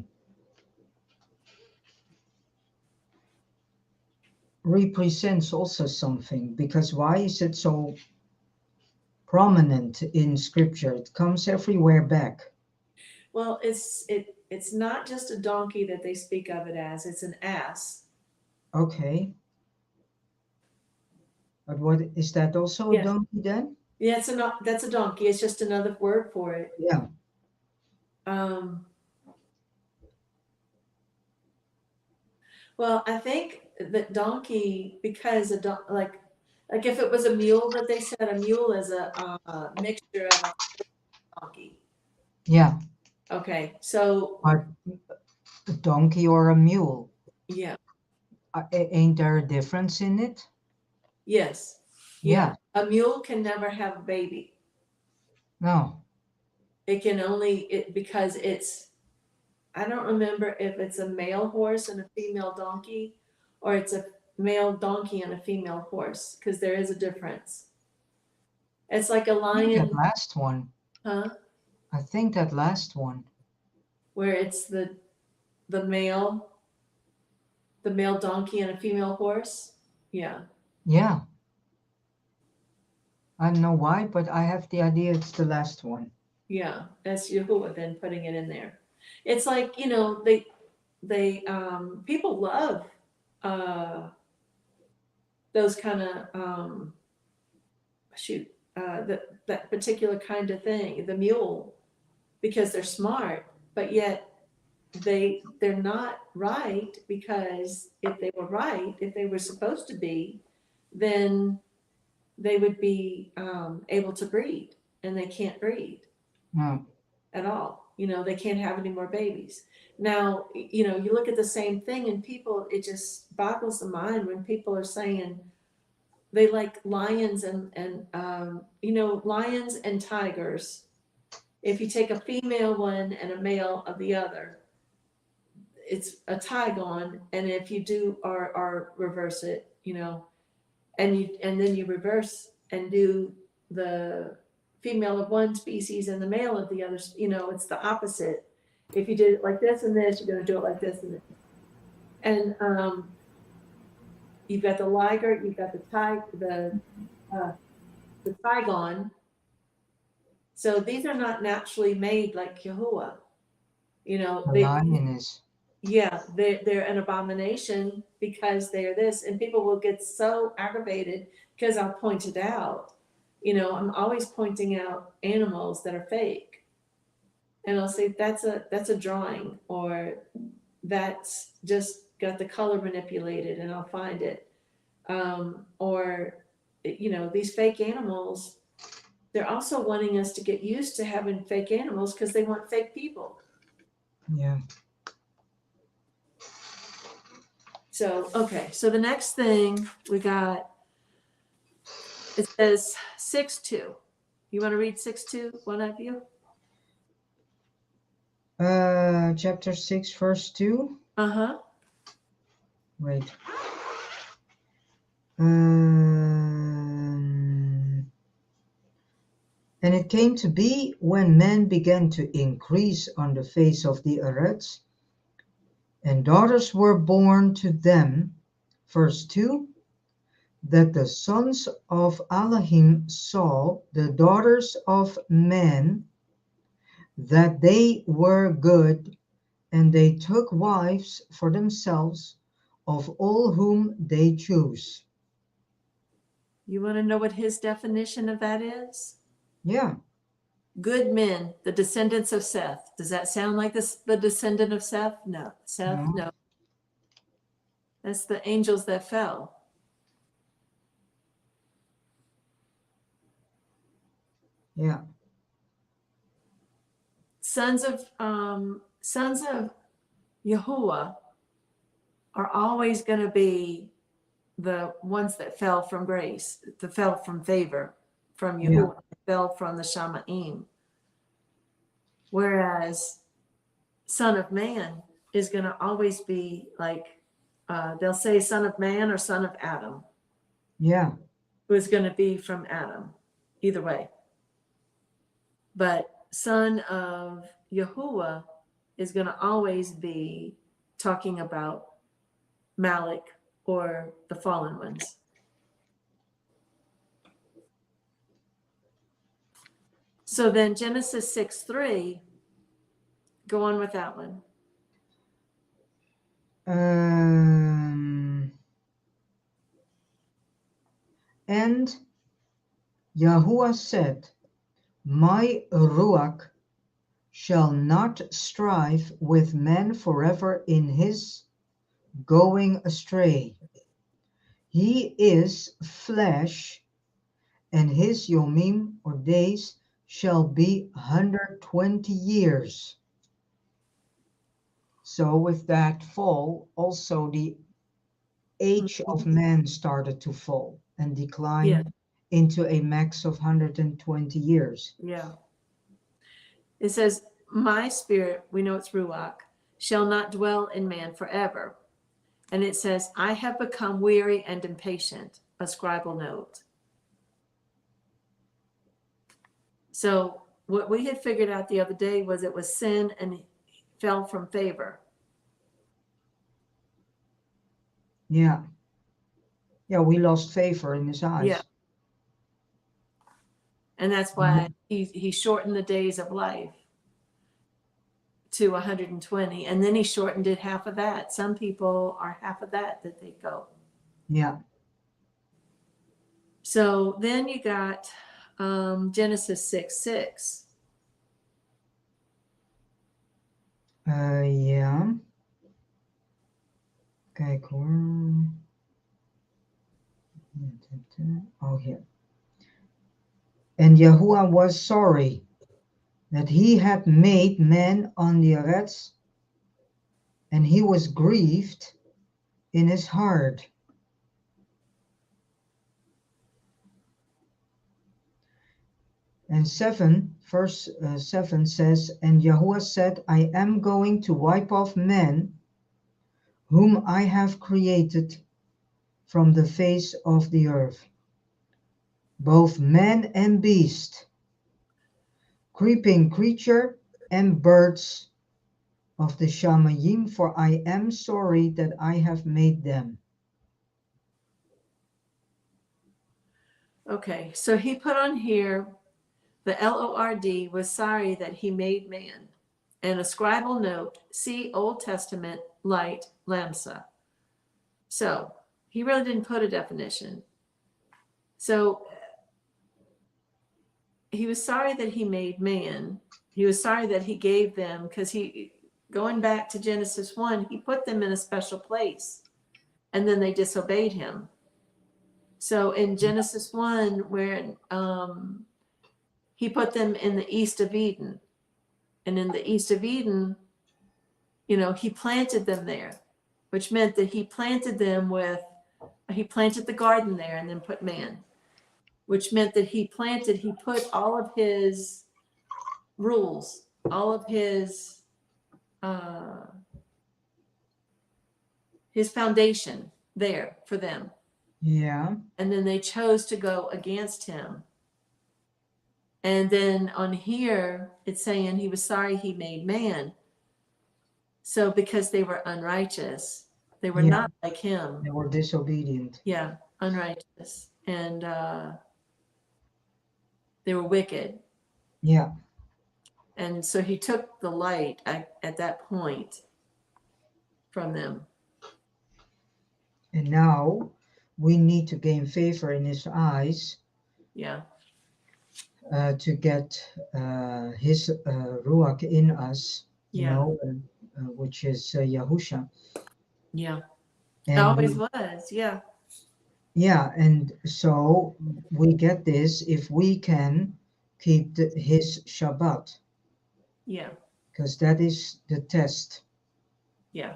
Speaker 2: represents also something, because why is it so prominent in scripture? It comes everywhere back.
Speaker 1: Well, it's not just a donkey that they speak of it as. It's an ass.
Speaker 2: Okay. But what is that also a
Speaker 1: Yeah,
Speaker 2: donkey then?
Speaker 1: yeah. That's a donkey. It's just another word for it.
Speaker 2: Yeah.
Speaker 1: Um, well, I think that donkey because like if it was a mule that they said a mule is a mixture of a donkey.
Speaker 2: Yeah.
Speaker 1: Okay, so
Speaker 2: But a donkey or a mule,
Speaker 1: yeah,
Speaker 2: ain't there a difference in it?
Speaker 1: yes, yeah.
Speaker 2: Yeah.
Speaker 1: A mule can never have a baby.
Speaker 2: No.
Speaker 1: It can only because it's I don't remember if it's a male horse and a female donkey or it's a male donkey and a female horse because there is a difference. It's like a
Speaker 2: I think that
Speaker 1: lion,
Speaker 2: last one.
Speaker 1: huh?
Speaker 2: I think that last one.
Speaker 1: Where it's the male the male donkey and a female horse. Yeah.
Speaker 2: Yeah. I don't know why, but I have the idea it's the last one.
Speaker 1: Yeah, that's Yahuwah then putting it in there. It's like, they people love uh those kind of shoot that particular kind of thing, the mule, because they're smart, but yet they're not right, because if they were right, if they were supposed to be, then they would be able to breed, and they can't breed
Speaker 2: No.
Speaker 1: at all. They can't have any more babies. Now, you look at the same thing, and people, it just boggles the mind when people are saying they like lions and lions and tigers. If you take a female one and a male of the other, it's a tigon. And if you do or reverse it, and then you reverse and do the female of one species and the male of the other, it's the opposite. If you did it like this and this, you're going to do it like this and this. And you've got the liger, you've got the tigon. So these are not naturally made like Yahuwah.
Speaker 2: The lion is.
Speaker 1: Yeah, they're an abomination because they're this, and people will get so aggravated because I'll point it out. I'm always pointing out animals that are fake, and I'll say that's a drawing, or that's just got the color manipulated, and I'll find it. Or these fake animals, they're also wanting us to get used to having fake animals because they want fake people.
Speaker 2: Yeah.
Speaker 1: So, okay. So the next thing we got, it says 6:2. You want to read 6:2, one of you?
Speaker 2: Chapter 6, verse 2.
Speaker 1: Uh-huh.
Speaker 2: Wait. And it came to be, when men began to increase on the face of the earth, and daughters were born to them, verse 2, that the sons of Elohim saw the daughters of men, that they were good, and they took wives for themselves of all whom they chose.
Speaker 1: You want to know what his definition of that is?
Speaker 2: Yeah.
Speaker 1: Good men, the descendants of Seth. Does that sound like the descendant of Seth? No. Seth, no. That's the angels that fell.
Speaker 2: Yeah.
Speaker 1: Sons of Yahuwah are always going to be the ones that fell from grace, that fell from favor from Yahuwah, fell from the Shamaim. Whereas Son of Man is going to always be like, they'll say Son of Man or Son of Adam.
Speaker 2: Yeah.
Speaker 1: Who is going to be from Adam, either way. But Son of Yahuwah is going to always be talking about Malik or the fallen ones. So then Genesis 6:3, go on with that one.
Speaker 2: And Yahuwah said, my Ruach shall not strive with man forever in his going astray. He is flesh, and his yomim, or days, shall be 120 years. So with that fall, also the age of man started to fall and decline into a max of 120 years.
Speaker 1: Yeah. It says, my spirit, we know it's Ruach, shall not dwell in man forever. And it says, I have become weary and impatient, a scribal note. So what we had figured out the other day was it was sin and fell from favor.
Speaker 2: Yeah. Yeah, we lost favor in his
Speaker 1: Yeah.
Speaker 2: eyes.
Speaker 1: And that's why he shortened the days of life to 120, and then he shortened it half of that. Some people are half of that they go.
Speaker 2: Yeah.
Speaker 1: So then you got Genesis 6:6.
Speaker 2: Ja. Kijk hoor. Oh, here. And Yahuwah was sorry that he had made man on the earth, and he was grieved in his heart. And verse 7 says, and Yahuwah said, I am going to wipe off man whom I have created from the face of the earth, both man and beast, creeping creature and birds of the Shamayim, for I am sorry that I have made them.
Speaker 1: Okay, so he put on here the Lord was sorry that he made man, and a scribal note, see Old Testament light lamsa. So he really didn't put a definition. So he was sorry that he made man. He was sorry that he gave them, because going back to Genesis 1, he put them in a special place, and then they disobeyed him. So in Genesis 1, where he put them in the east of Eden, and in the east of Eden, he planted them there, which meant that he planted the garden there and then put man, which meant that he put all of his rules, all of his foundation there for them.
Speaker 2: Yeah.
Speaker 1: And then they chose to go against him. And then on here, it's saying he was sorry he made man. So because they were unrighteous, they were not like him.
Speaker 2: They were disobedient.
Speaker 1: Yeah, unrighteous. And they were wicked.
Speaker 2: Yeah.
Speaker 1: And so he took the light at that point from them.
Speaker 2: And now we need to gain favor in his eyes.
Speaker 1: Yeah.
Speaker 2: To get his ruach in us, which is Yahusha.
Speaker 1: Yeah.
Speaker 2: And
Speaker 1: it always was. Yeah.
Speaker 2: Yeah, and so we get this if we can keep his Shabbat.
Speaker 1: Yeah.
Speaker 2: Because that is the test.
Speaker 1: Yeah.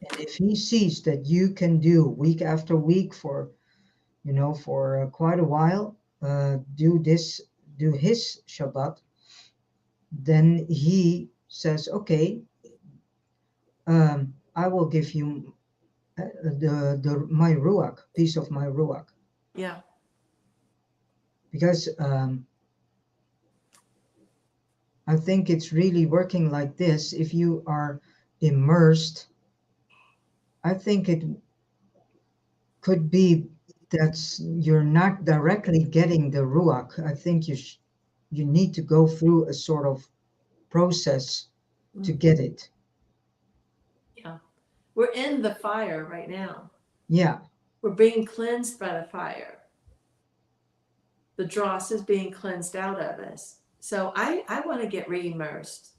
Speaker 2: And if he sees that you can do week after week for quite a while, do his Shabbat, then he says, okay, I will give you my ruach, piece of my ruach.
Speaker 1: Yeah.
Speaker 2: Because I think it's really working like this. If you are immersed, I think it could be that you're not directly getting the ruach. I think you need to go through a sort of process to get it.
Speaker 1: Yeah. We're in the fire right now.
Speaker 2: Yeah.
Speaker 1: We're being cleansed by the fire. The dross is being cleansed out of us. So I want to get re-immersed.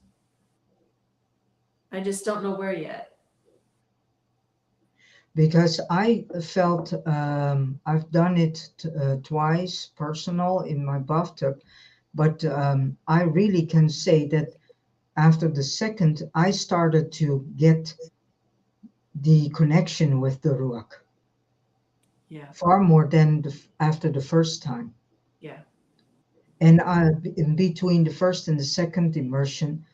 Speaker 1: I just don't know where yet.
Speaker 2: Because I felt I've done it twice personal in my bathtub, but I really can say that after the second, I started to get the connection with the Ruach.
Speaker 1: Yeah.
Speaker 2: Far more than after the first time.
Speaker 1: Yeah.
Speaker 2: And in between the first and the second immersion,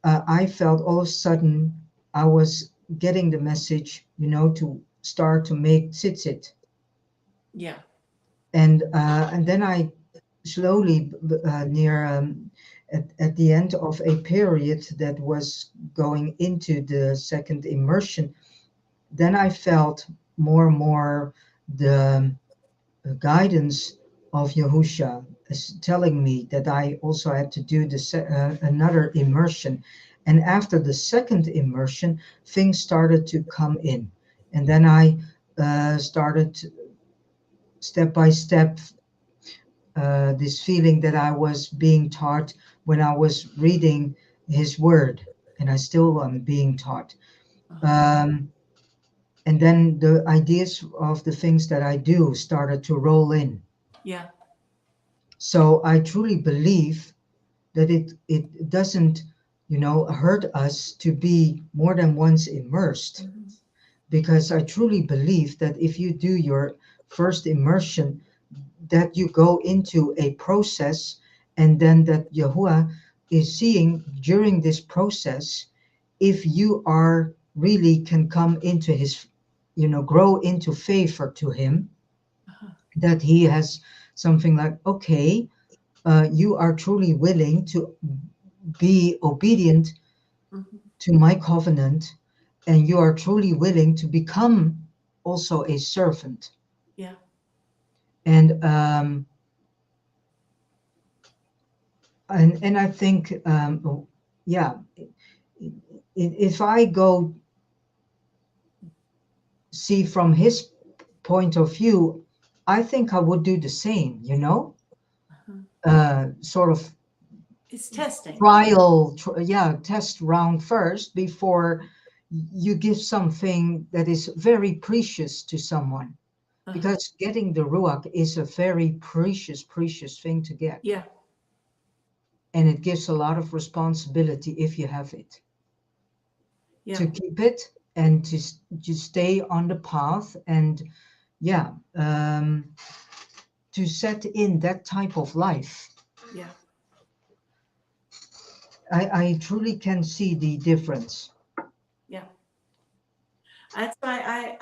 Speaker 2: I felt all of a sudden I was getting the message, to start to make tzitzit.
Speaker 1: Yeah.
Speaker 2: And then I slowly near at the end of a period that was going into the second immersion, then I felt more and more the guidance of Yahusha is telling me that I also had to do another immersion. And after the second immersion, things started to come in. And then I started step by step this feeling that I was being taught when I was reading his word, and I still am being taught. Um, and then the ideas of the things that I do started to roll in.
Speaker 1: Yeah.
Speaker 2: So I truly believe that it doesn't, hurt us to be more than once immersed,
Speaker 1: Mhm.
Speaker 2: because I truly believe that if you do your first immersion, that you go into a process, and then that Yahuwah is seeing during this process if you are really can come into his, grow into favor to him,
Speaker 1: Uh-huh.
Speaker 2: that he has something like, okay, you are truly willing to be obedient
Speaker 1: Mhm.
Speaker 2: to my covenant, and you are truly willing to become also a servant.
Speaker 1: Yeah.
Speaker 2: And and I think, yeah, if I go see from his point of view, I think I would do the same,
Speaker 1: Uh-huh.
Speaker 2: sort of
Speaker 1: It's testing.
Speaker 2: test round first before you give something that is very precious to someone,
Speaker 1: Uh-huh.
Speaker 2: because getting the ruach is a very precious thing to get,
Speaker 1: Yeah.
Speaker 2: and it gives a lot of responsibility if you have it,
Speaker 1: Yeah.
Speaker 2: to keep it and to stay on the path, and yeah, to set in that type of life.
Speaker 1: Yeah.
Speaker 2: I truly can see the difference.
Speaker 1: Yeah. That's why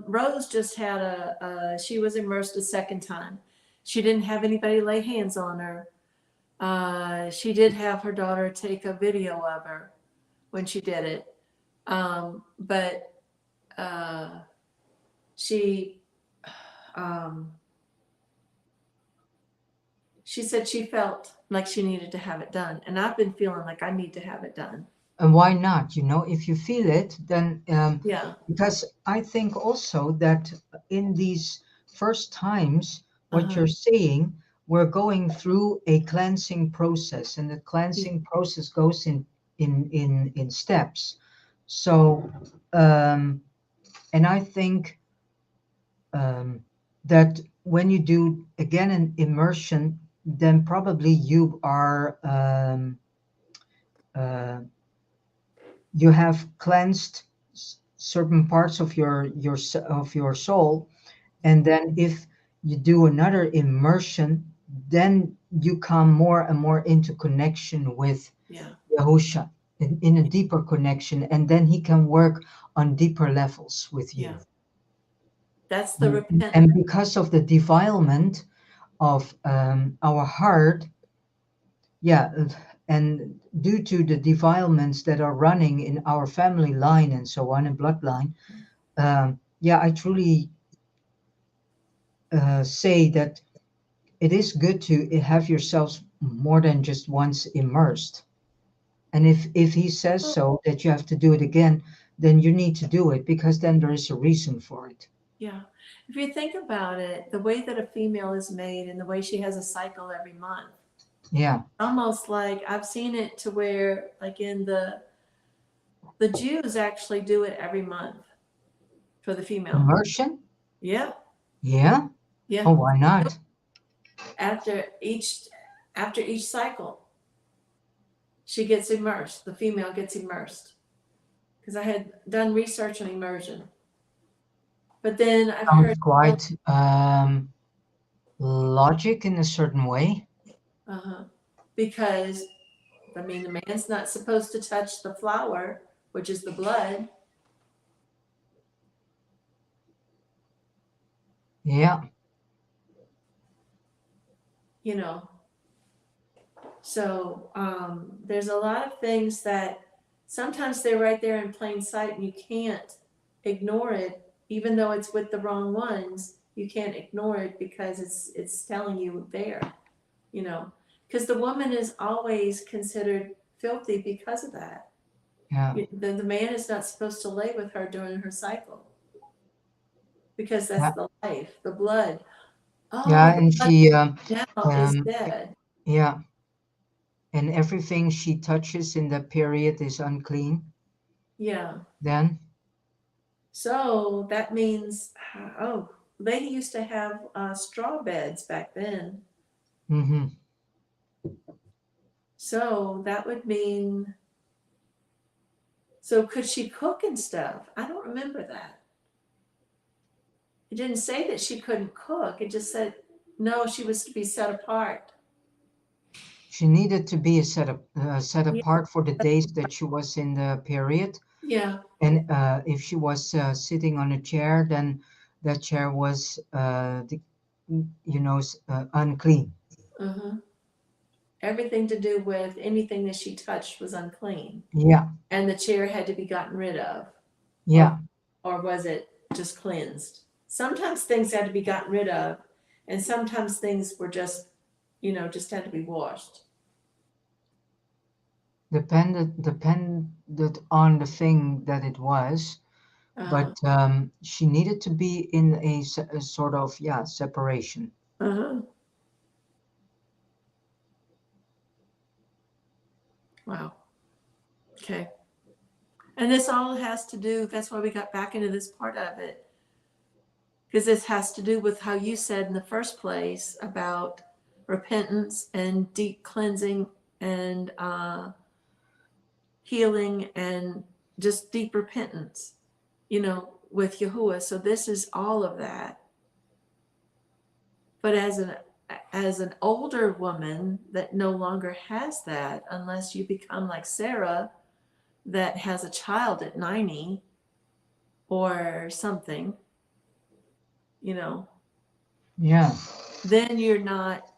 Speaker 1: Rose just had she was immersed a second time. She didn't have anybody lay hands on her. She did have her daughter take a video of her when she did it. But she, um, she said she felt like she needed to have it done. And I've been feeling like I need to have it done.
Speaker 2: And why not? If you feel it, then
Speaker 1: Yeah.
Speaker 2: because I think also that in these first times, what
Speaker 1: Uh-huh.
Speaker 2: you're saying, we're going through a cleansing process, and the
Speaker 1: Yeah.
Speaker 2: cleansing process goes in steps. So, and I think that when you do again an immersion, then probably you are uh, you have cleansed certain parts of your soul, and then if you do another immersion, then you come more and more into connection with
Speaker 1: Yeah.
Speaker 2: Yahusha, in a deeper connection, and then he can work on deeper levels with
Speaker 1: Yeah.
Speaker 2: you.
Speaker 1: That's the repent.
Speaker 2: And because of the defilement of our heart, yeah, and due to the defilements that are running in our family line and so on, and bloodline, yeah, I truly say that it is good to have yourselves more than just once immersed. And if he says
Speaker 1: Well,
Speaker 2: so that you have to do it again, then you need to do it, because then there is a reason for it.
Speaker 1: yeah. If you think about it, the way that a female is made and the way she has a cycle every month,
Speaker 2: Yeah.
Speaker 1: almost like I've seen it to where, like in the Jews actually do it every month for the female.
Speaker 2: Immersion?
Speaker 1: Yeah.
Speaker 2: Yeah.
Speaker 1: Yeah.
Speaker 2: Oh, why not?
Speaker 1: After each cycle, she gets immersed. The female gets immersed. Because I had done research on immersion. But then I've
Speaker 2: Sounds
Speaker 1: heard,
Speaker 2: quite logic in a certain way.
Speaker 1: uh-huh, because I mean, the man's not supposed to touch the flower, which is the blood,
Speaker 2: Yeah.
Speaker 1: you know. So there's a lot of things that sometimes they're right there in plain sight and you can't ignore it even though it's with the wrong ones, you can't ignore it because it's telling you there, you know, because the woman is always considered filthy because of that.
Speaker 2: Yeah.
Speaker 1: The man is not supposed to lay with her during her cycle because that's
Speaker 2: Yeah.
Speaker 1: the life, the blood. Oh,
Speaker 2: Yeah.
Speaker 1: the
Speaker 2: And
Speaker 1: blood
Speaker 2: she,
Speaker 1: now is
Speaker 2: um,
Speaker 1: dead.
Speaker 2: yeah. And everything she touches in that period is unclean.
Speaker 1: Yeah.
Speaker 2: Then.
Speaker 1: So that means, oh, they used to have straw beds back then.
Speaker 2: Mm-hmm.
Speaker 1: So that would mean, so could she cook and stuff? I don't remember that. It didn't say that she couldn't cook. It just said, no, she was to be set apart.
Speaker 2: She needed to be set
Speaker 1: Yeah.
Speaker 2: apart for the days that she was in the period.
Speaker 1: Yeah.
Speaker 2: And if she was sitting on a chair, then that chair was, unclean.
Speaker 1: Uh-huh. Everything to do with anything that she touched was unclean.
Speaker 2: Yeah.
Speaker 1: And the chair had to be gotten rid of.
Speaker 2: Yeah.
Speaker 1: Or was it just cleansed? Sometimes things had to be gotten rid of, and sometimes things were just, just had to be washed.
Speaker 2: Depended on the thing that it was,
Speaker 1: Uh-huh.
Speaker 2: but she needed to be in a sort of separation.
Speaker 1: Uh-huh. Wow. Okay. And this all has to do, that's why we got back into this part of it. Because this has to do with how you said in the first place about repentance and deep cleansing and healing and just deep repentance, with Yahuwah. So this is all of that. But as an older woman that no longer has that, unless you become like Sarah, that has a child at 90 or something,
Speaker 2: Yeah.
Speaker 1: then you're not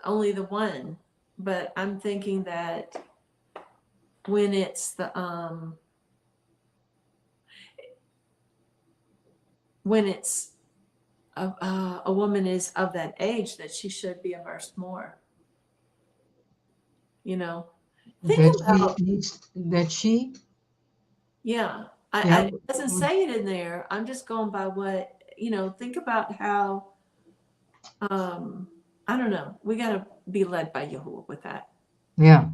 Speaker 1: only the one. But I'm thinking that when it's when it's a woman is of that age, that she should be immersed more. Think
Speaker 2: That he
Speaker 1: about,
Speaker 2: needs that she
Speaker 1: yeah.
Speaker 2: yeah
Speaker 1: It doesn't say it in there. I'm just going by what, think about how, I don't know. We got to be led by Yahuwah with that
Speaker 2: yeah.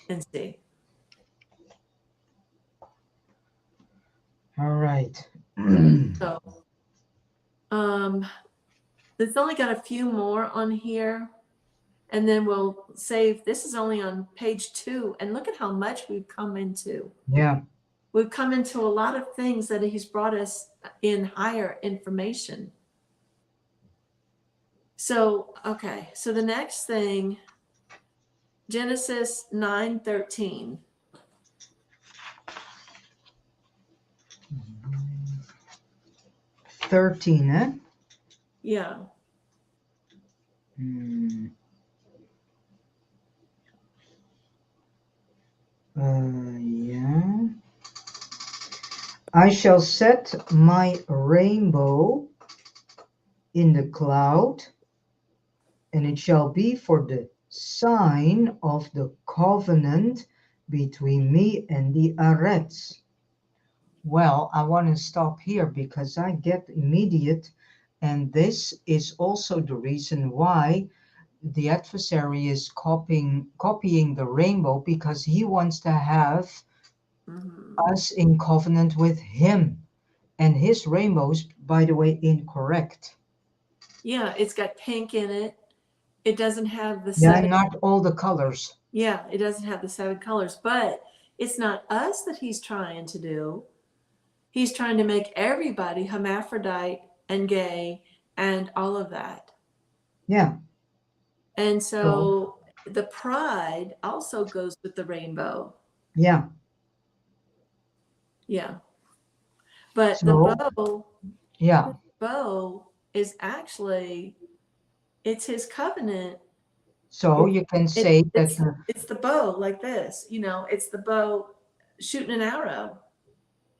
Speaker 1: and see.
Speaker 2: All right.
Speaker 1: So, it's only got a few more on here, and then we'll save. This is only on page 2, and look at how much we've come into.
Speaker 2: Yeah.
Speaker 1: We've come into a lot of things that he's brought us in higher information. So, okay. So the next thing, Genesis 9:13.
Speaker 2: 13, eh?
Speaker 1: Yeah.
Speaker 2: Yeah. I shall set my rainbow in the cloud, and it shall be for the sign of the covenant between me and the Arets. Well, I want to stop here because I get immediate, and this is also the reason why the adversary is copying the rainbow, because he wants to have us in covenant with him. And his rainbow is, by the way, incorrect.
Speaker 1: Yeah, it's got pink in it. It doesn't have the
Speaker 2: Yeah,
Speaker 1: 7.
Speaker 2: not all the colors.
Speaker 1: Yeah, it doesn't have the 7 colors, but it's not us that he's trying to do. He's trying to make everybody hermaphrodite and gay and all of that.
Speaker 2: Yeah.
Speaker 1: And so the pride also goes with the rainbow.
Speaker 2: Yeah.
Speaker 1: Yeah. But
Speaker 2: So, yeah.
Speaker 1: the bow is actually, it's his covenant.
Speaker 2: So you can say that.
Speaker 1: It's the bow like this, it's the bow shooting an arrow.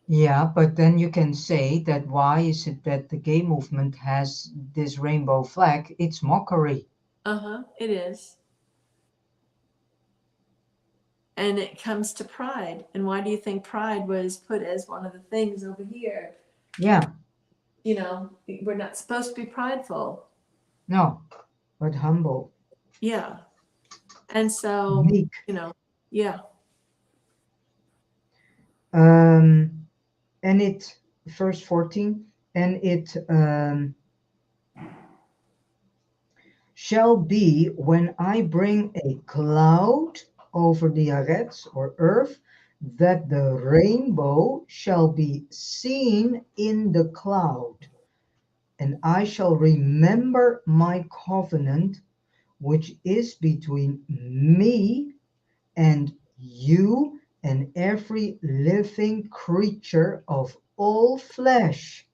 Speaker 2: Yeah, but then you can say that why is it that the gay movement has this rainbow flag? It's mockery.
Speaker 1: It is. And it comes to pride. And why do you think pride was put as one of the things over here?
Speaker 2: Yeah,
Speaker 1: You know, we're not supposed to be prideful.
Speaker 2: no, but humble,
Speaker 1: Yeah. And so,
Speaker 2: meek.
Speaker 1: yeah.
Speaker 2: Um, and it, verse 14, and it shall be when I bring a cloud over the Arets or earth, that the rainbow shall be seen in the cloud, and I shall remember my covenant, which is between me and you and every living creature of all flesh.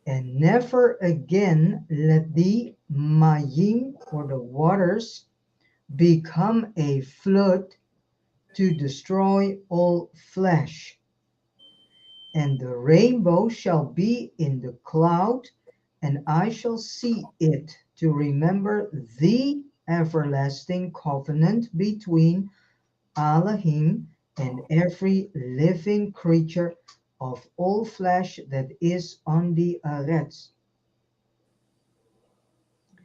Speaker 2: And never again let the Mayim or the waters become a flood to destroy all flesh. And the rainbow shall be in the cloud, and I shall see it to remember the everlasting covenant between Elohim and every living creature of all flesh that is on the earth.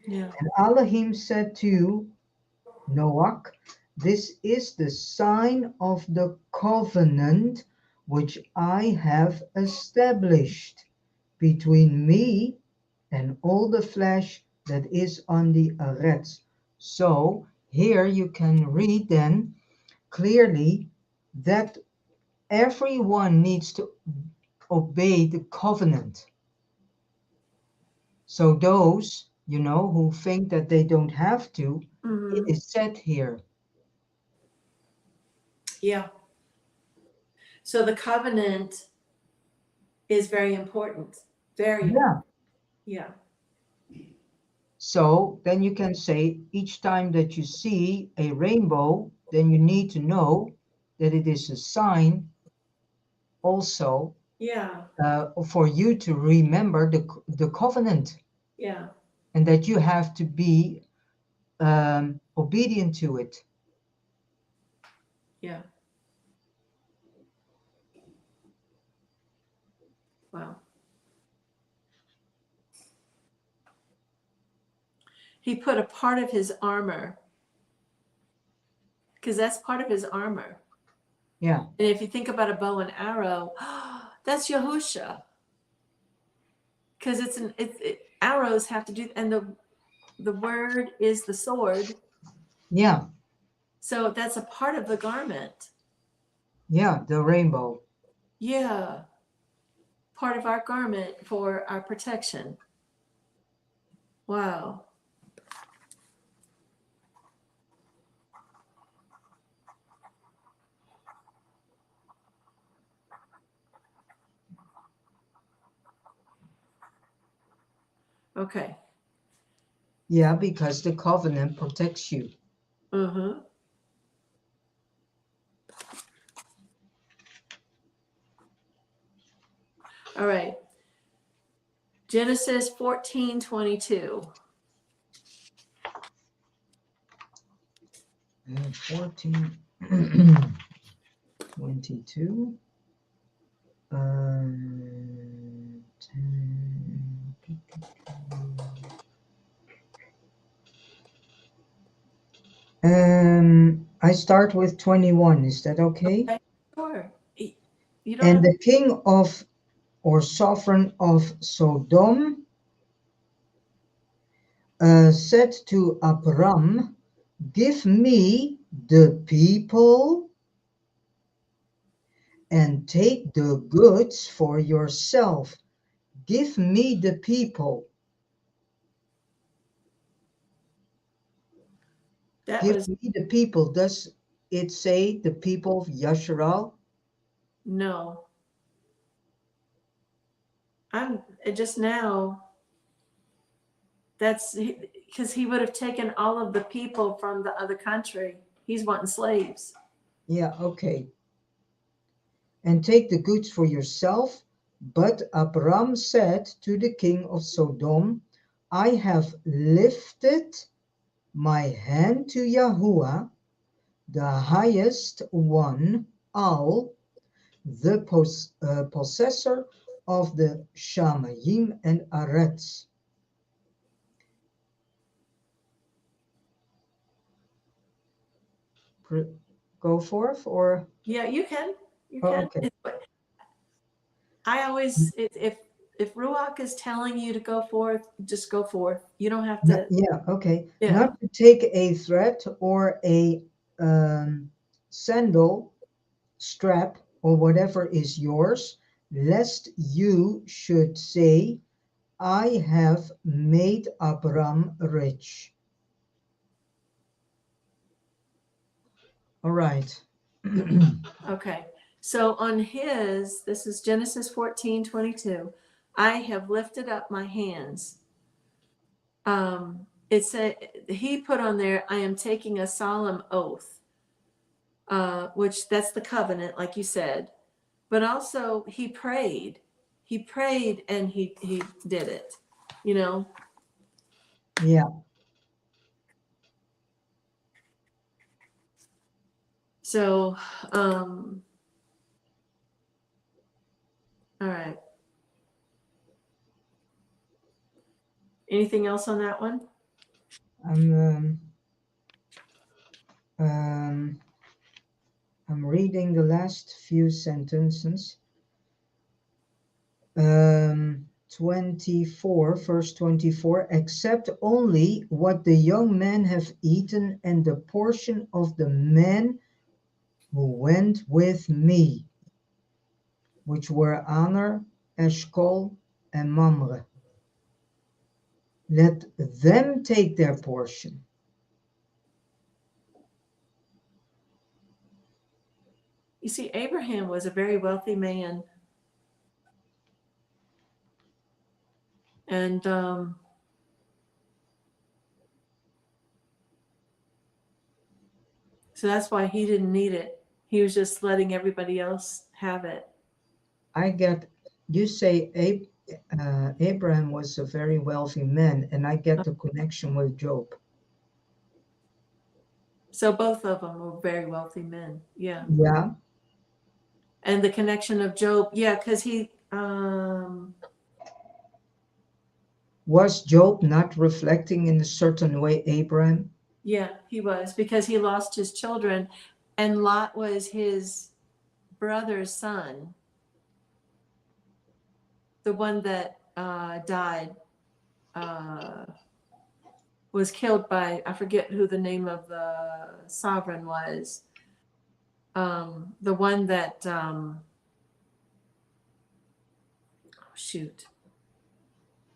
Speaker 1: Yeah.
Speaker 2: And Elohim said to Noah, this is the sign of the covenant which I have established between me and all the flesh that is on the earth. So here you can read then clearly that everyone needs to obey the covenant. So those, who think that they don't have to, it is said here.
Speaker 1: Yeah. So the covenant is very important. Very,
Speaker 2: Yeah.
Speaker 1: yeah.
Speaker 2: So then you can say each time that you see a rainbow, then you need to know that it is a sign also
Speaker 1: Yeah.
Speaker 2: for you to remember the covenant,
Speaker 1: Yeah.
Speaker 2: and that you have to be obedient to it.
Speaker 1: Yeah. Wow. He put a part of his armor, because that's part of his armor.
Speaker 2: Yeah.
Speaker 1: And if you think about a bow and arrow, that's Yahusha. Because arrows have to do, and the word is the sword.
Speaker 2: Yeah.
Speaker 1: So that's a part of the garment.
Speaker 2: Yeah, the rainbow.
Speaker 1: Yeah. Part of our garment for our protection. Wow. Okay.
Speaker 2: Yeah, because the covenant protects you.
Speaker 1: Mm-hmm. All right. Genesis 14:22.
Speaker 2: 14, 22. 10. I start with 21. Is that okay?
Speaker 1: Okay. Sure. You don't
Speaker 2: And
Speaker 1: have.
Speaker 2: the king of or sovereign of Sodom said to Abram, give me the people and take the goods for yourself. Give me the people.
Speaker 1: That
Speaker 2: Give
Speaker 1: was
Speaker 2: me the people. Does it say the people of Yasharal?
Speaker 1: no. I'm just now. That's because he would have taken all of the people from the other country. He's wanting slaves.
Speaker 2: Yeah, okay. and take the goods for yourself. But Abram said to the king of Sodom, I have lifted my hand to Yahuwah, the highest one, Al, the possessor of the Shamayim and Arets. Go forth, or?
Speaker 1: Yeah, you can. You
Speaker 2: Oh,
Speaker 1: can.
Speaker 2: okay.
Speaker 1: I always, if Ruach is telling you to go forth, just go forth. You don't have to.
Speaker 2: Yeah, okay.
Speaker 1: Yeah.
Speaker 2: Not to take a thread or a sandal strap or whatever is yours, lest you should say, I have made Abram rich. All right.
Speaker 1: Okay. So on his, this is Genesis 14:22. I have lifted up my hands. It said he put on there, I am taking a solemn oath, which that's the covenant, like you said. But also he prayed. He prayed and he did it, you know.
Speaker 2: Yeah.
Speaker 1: So all right. Anything else on that one?
Speaker 2: Um, I'm reading the last few sentences. 24, verse 24, except only what the young men have eaten and the portion of the men who went with me, which were Aner, Eshcol, and Mamre. Let them take their portion.
Speaker 1: You see, Abraham was a very wealthy man. And so that's why he didn't need it. He was just letting everybody else have it.
Speaker 2: You say Abraham was a very wealthy man, and I get the connection with Job.
Speaker 1: So both of them were very wealthy men. Yeah.
Speaker 2: Yeah.
Speaker 1: And the connection of Job, yeah, because he
Speaker 2: Was Job not reflecting in a certain way Abraham?
Speaker 1: yeah, he was, because he lost his children, and Lot was his brother's son, the one that died, was killed by, I forget who the name of the sovereign was. The one that shoot,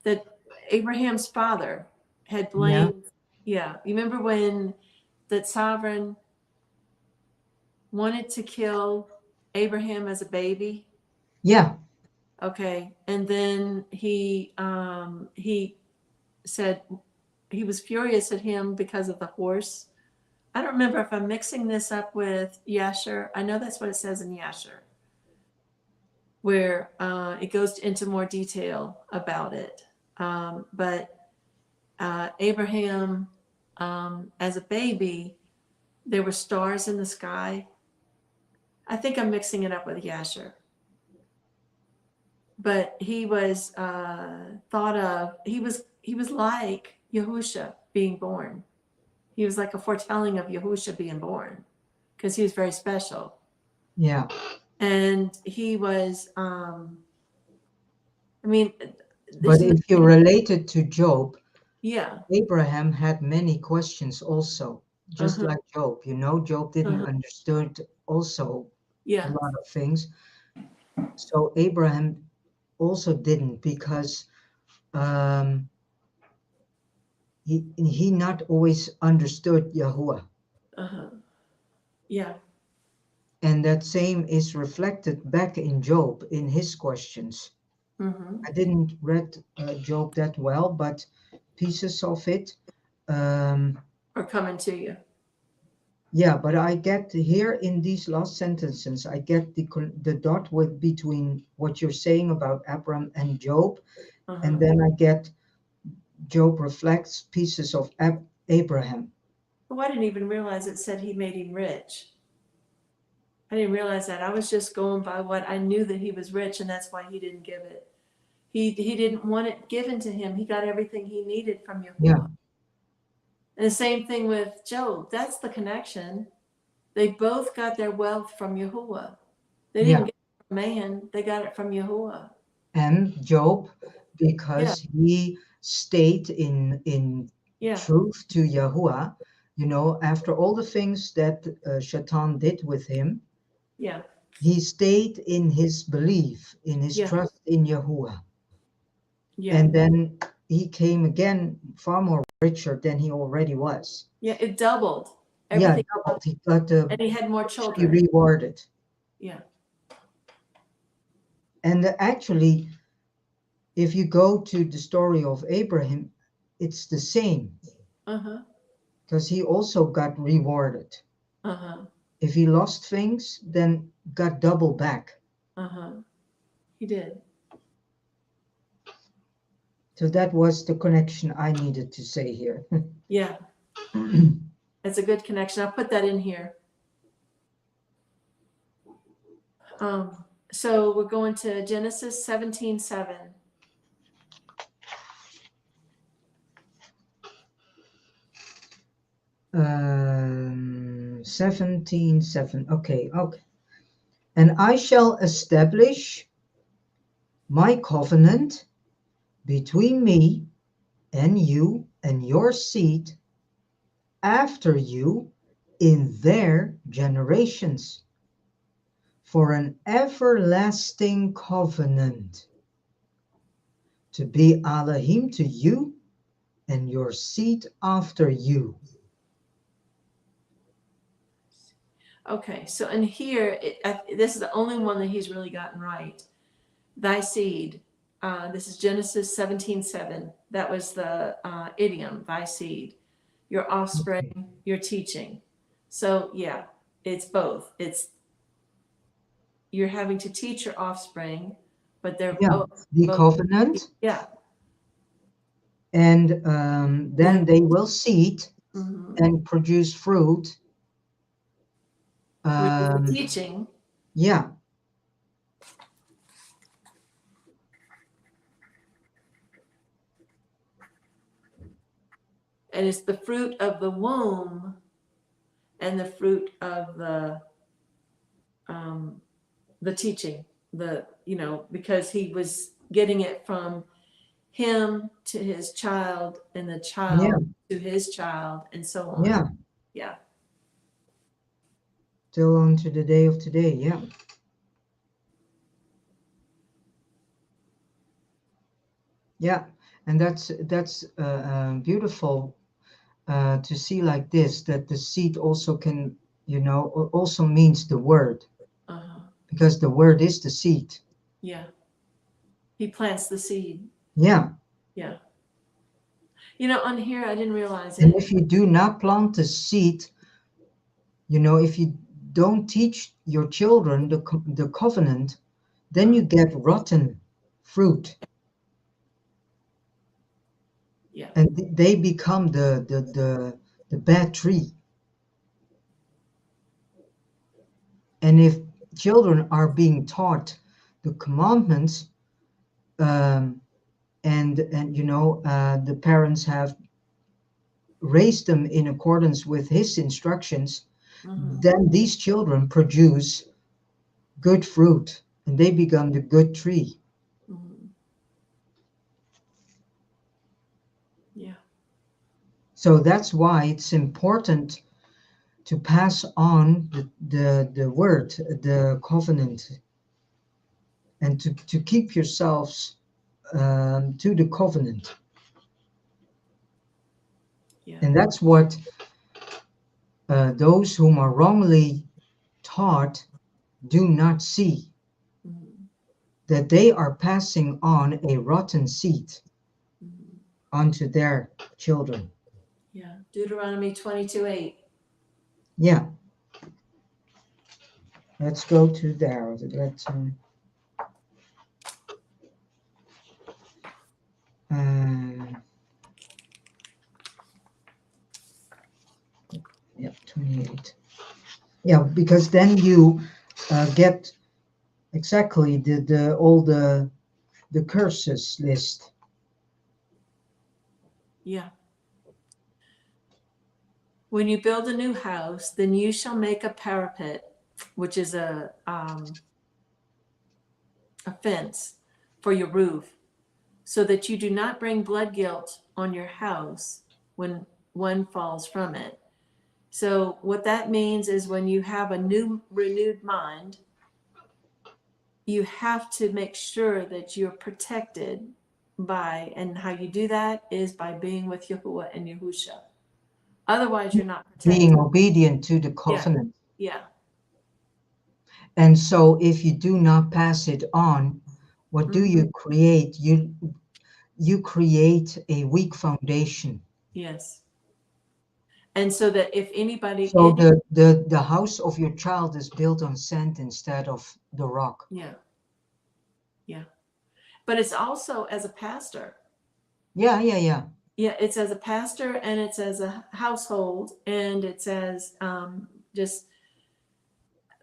Speaker 1: that Abraham's father had
Speaker 2: Yeah.
Speaker 1: blamed. Yeah, you remember when that sovereign wanted to kill Abraham as a baby?
Speaker 2: Yeah.
Speaker 1: Okay, and then he said he was furious at him because of the horse. I don't remember if I'm mixing this up with Yasher. I know that's what it says in Yasher, where it goes into more detail about it. But Abraham, as a baby, there were stars in the sky. I think I'm mixing it up with Yasher. But he was thought of. He was like Yahusha being born. He was like a foretelling of Yahusha being born, because he was very special.
Speaker 2: Yeah.
Speaker 1: And he was. I mean,
Speaker 2: But
Speaker 1: there's no,
Speaker 2: if you relate it to Job,
Speaker 1: yeah.
Speaker 2: Abraham had many questions also, just
Speaker 1: Uh-huh.
Speaker 2: like Job. Job didn't
Speaker 1: Uh-huh.
Speaker 2: understood also a
Speaker 1: Yeah.
Speaker 2: lot of things. So Abraham also didn't, because um, he not always understood Yahuwah.
Speaker 1: Uh-huh. Yeah.
Speaker 2: And that same is reflected back in Job in his questions.
Speaker 1: Mm-hmm.
Speaker 2: I didn't read Job that well, but pieces of it.
Speaker 1: Or coming to you.
Speaker 2: Yeah, but I get here in these last sentences, I get the dot with between what you're saying about Abraham and Job, and then I get Job reflects pieces of Abraham.
Speaker 1: Oh, I didn't even realize it said he made him rich. I didn't realize that. I was just going by what I knew, that he was rich, and that's why he didn't give it. He didn't want it given to him. He got everything he needed from Yahuwah.
Speaker 2: Yeah.
Speaker 1: And the same thing with Job. That's the connection. They both got their wealth from Yahuwah. They didn't get it from man. They got it from Yahuwah.
Speaker 2: And Job, because he stayed in truth to Yahuwah, you know, after all the things that Shaitan did with him, he stayed in his belief, in his trust in Yahuwah. And then he came again far more richer than he already was.
Speaker 1: Yeah, it doubled. Everything
Speaker 2: doubled. He got
Speaker 1: and he had more children.
Speaker 2: Rewarded.
Speaker 1: Yeah.
Speaker 2: And actually, if you go to the story of Abraham, it's the same. Because he also got rewarded. If he lost things, then got double back.
Speaker 1: He did.
Speaker 2: So that was the connection I needed to say here.
Speaker 1: Yeah. It's a good connection. I'll put that in here. So we're going to Genesis 17:7.
Speaker 2: Um, 17:7. Okay. And I shall establish my covenant between me and you and your seed after you in their generations, for an everlasting covenant, to be Elohim to you and your seed after you.
Speaker 1: Okay, so in here, this is the only one that he's really gotten right. Thy seed. This is Genesis 17:7. That was the idiom, thy seed. Your offspring, your teaching. So yeah, it's both. It's you're having to teach your offspring, but they're both
Speaker 2: the covenant.
Speaker 1: Yeah.
Speaker 2: And then they will seed and produce fruit.
Speaker 1: With the teaching.
Speaker 2: Yeah.
Speaker 1: And it's the fruit of the womb and the fruit of the teaching, because he was getting it from him to his child and the child to his child and so on. Yeah.
Speaker 2: Till on to the day of today. Yeah. Yeah. And that's beautiful to see like this, that the seed also can, also means the word. Because the word is the seed.
Speaker 1: Yeah. He plants the seed.
Speaker 2: Yeah.
Speaker 1: Yeah. On here, I didn't realize it.
Speaker 2: And if you do not plant the seed, if you don't teach your children the covenant, then you get rotten fruit.
Speaker 1: Yeah.
Speaker 2: And they become the bad tree. And if children are being taught the commandments, and the parents have raised them in accordance with his instructions, then these children produce good fruit and they become the good tree.
Speaker 1: Yeah.
Speaker 2: So that's why it's important to pass on the word, the covenant, and to keep yourselves to the covenant.
Speaker 1: Yeah.
Speaker 2: And that's what those whom are wrongly taught do not see. That they are passing on a rotten seed onto their children.
Speaker 1: Yeah. Deuteronomy 22:8.
Speaker 2: Yeah, let's go to there. Let's uh, yeah, 28. Yeah, because then you get exactly the all the curses list.
Speaker 1: Yeah. When you build a new house, then you shall make a parapet, which is a fence for your roof, so that you do not bring blood guilt on your house when one falls from it. So what that means is when you have a new renewed mind, you have to make sure that you're protected by, and how you do that is by being with Yahuwah and Yahusha. Otherwise, you're not
Speaker 2: Being
Speaker 1: protected.
Speaker 2: obedient to the
Speaker 1: Yeah,
Speaker 2: covenant.
Speaker 1: yeah.
Speaker 2: And so if you do not pass it on, what do
Speaker 1: Mhm.
Speaker 2: you create? You create a weak foundation.
Speaker 1: Yes. And so that if anybody
Speaker 2: So
Speaker 1: in your,
Speaker 2: the house of your child is built on sand instead of the rock.
Speaker 1: yeah, yeah. But it's also as a pastor.
Speaker 2: Yeah, yeah, yeah.
Speaker 1: Yeah, it's as a pastor, and it's as a household, and it's as just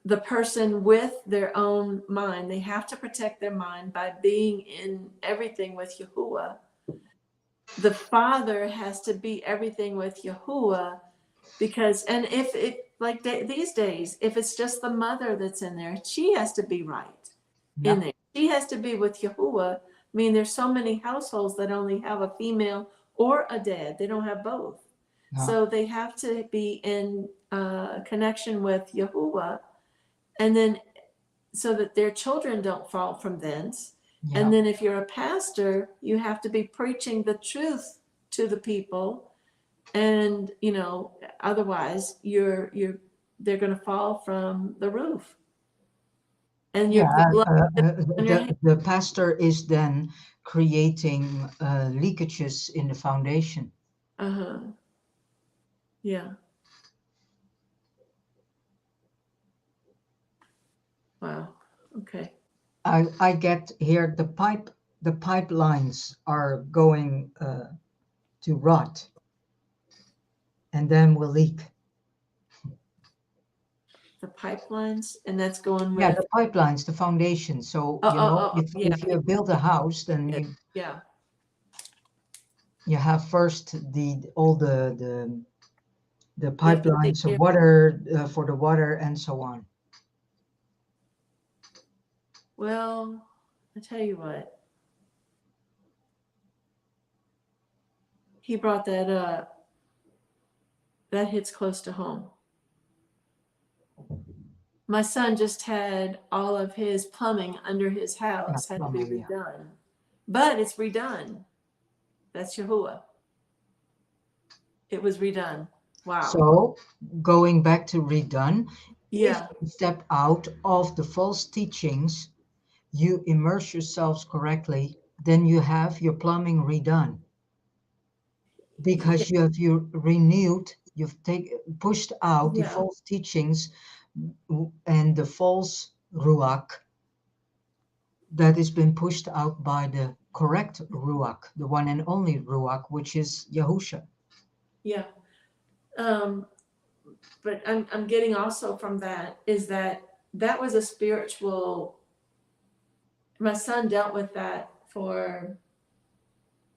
Speaker 1: the person with their own mind. They have to protect their mind by being in everything with Yahuwah. The father has to be everything with Yahuwah, because, and if it, like these days, if it's just the mother that's in there, she has to be right in
Speaker 2: Yeah,
Speaker 1: there. She has to be with Yahuwah. I mean, there's so many households that only have a female or a dad. They don't have both.
Speaker 2: yeah,
Speaker 1: So they have to be in connection with Yahuwah, and then so that their children don't fall from thence. And
Speaker 2: yeah,
Speaker 1: then if you're a pastor, you have to be preaching the truth to the people. And, otherwise you're they're going to fall from the roof, and you're
Speaker 2: yeah.
Speaker 1: on your hand.
Speaker 2: The pastor is then creating leakages in the foundation.
Speaker 1: Uh-huh. Yeah. Wow. Okay.
Speaker 2: I get here the pipelines are going to rot and then will leak.
Speaker 1: The pipelines, and that's going
Speaker 2: Yeah,
Speaker 1: with,
Speaker 2: the pipelines, the foundation. So,
Speaker 1: oh, oh, oh, yeah,
Speaker 2: if you build a house, then
Speaker 1: yeah.
Speaker 2: you have first all the
Speaker 1: You have to take
Speaker 2: pipelines of
Speaker 1: care.
Speaker 2: water for the water and so on.
Speaker 1: Well, I tell you what, he brought that up. That hits close to home. My son just had all of his plumbing under his
Speaker 2: Yeah,
Speaker 1: house had to be
Speaker 2: plumbing, yeah.
Speaker 1: redone, but it's redone. That's Yahuwah. It was redone. Wow.
Speaker 2: So going back to redone, if
Speaker 1: Yeah.
Speaker 2: you step out of the false teachings, you immerse yourselves correctly, then you have your plumbing redone
Speaker 1: Yeah.
Speaker 2: because you renewed, pushed out the
Speaker 1: Yeah.
Speaker 2: false teachings and the false ruach that has been pushed out by the correct ruach, the one and only ruach, which is Yahusha.
Speaker 1: Yeah. Um, but I'm getting also from that is that that was a spiritual. My son dealt with that for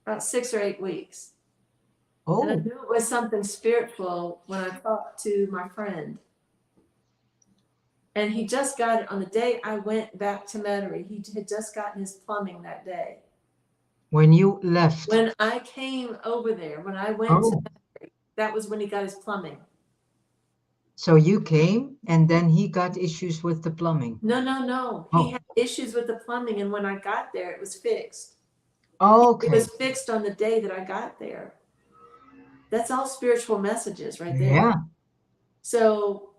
Speaker 1: about 6 or 8 weeks, and I
Speaker 2: Oh,
Speaker 1: knew it was something spiritual when I talked to my friend. And he just got it on the day I went back to Metairie. He had just gotten his plumbing that day.
Speaker 2: when you left.
Speaker 1: When I came over there, when I went to
Speaker 2: Oh,
Speaker 1: Metairie, that was when he got his plumbing.
Speaker 2: so you came and then he got issues with the plumbing.
Speaker 1: No, no, no. He
Speaker 2: Oh,
Speaker 1: had issues with the plumbing, and when I got there, it was fixed. It
Speaker 2: okay.
Speaker 1: was fixed on the day that I got there. That's all spiritual messages right there.
Speaker 2: Yeah.
Speaker 1: So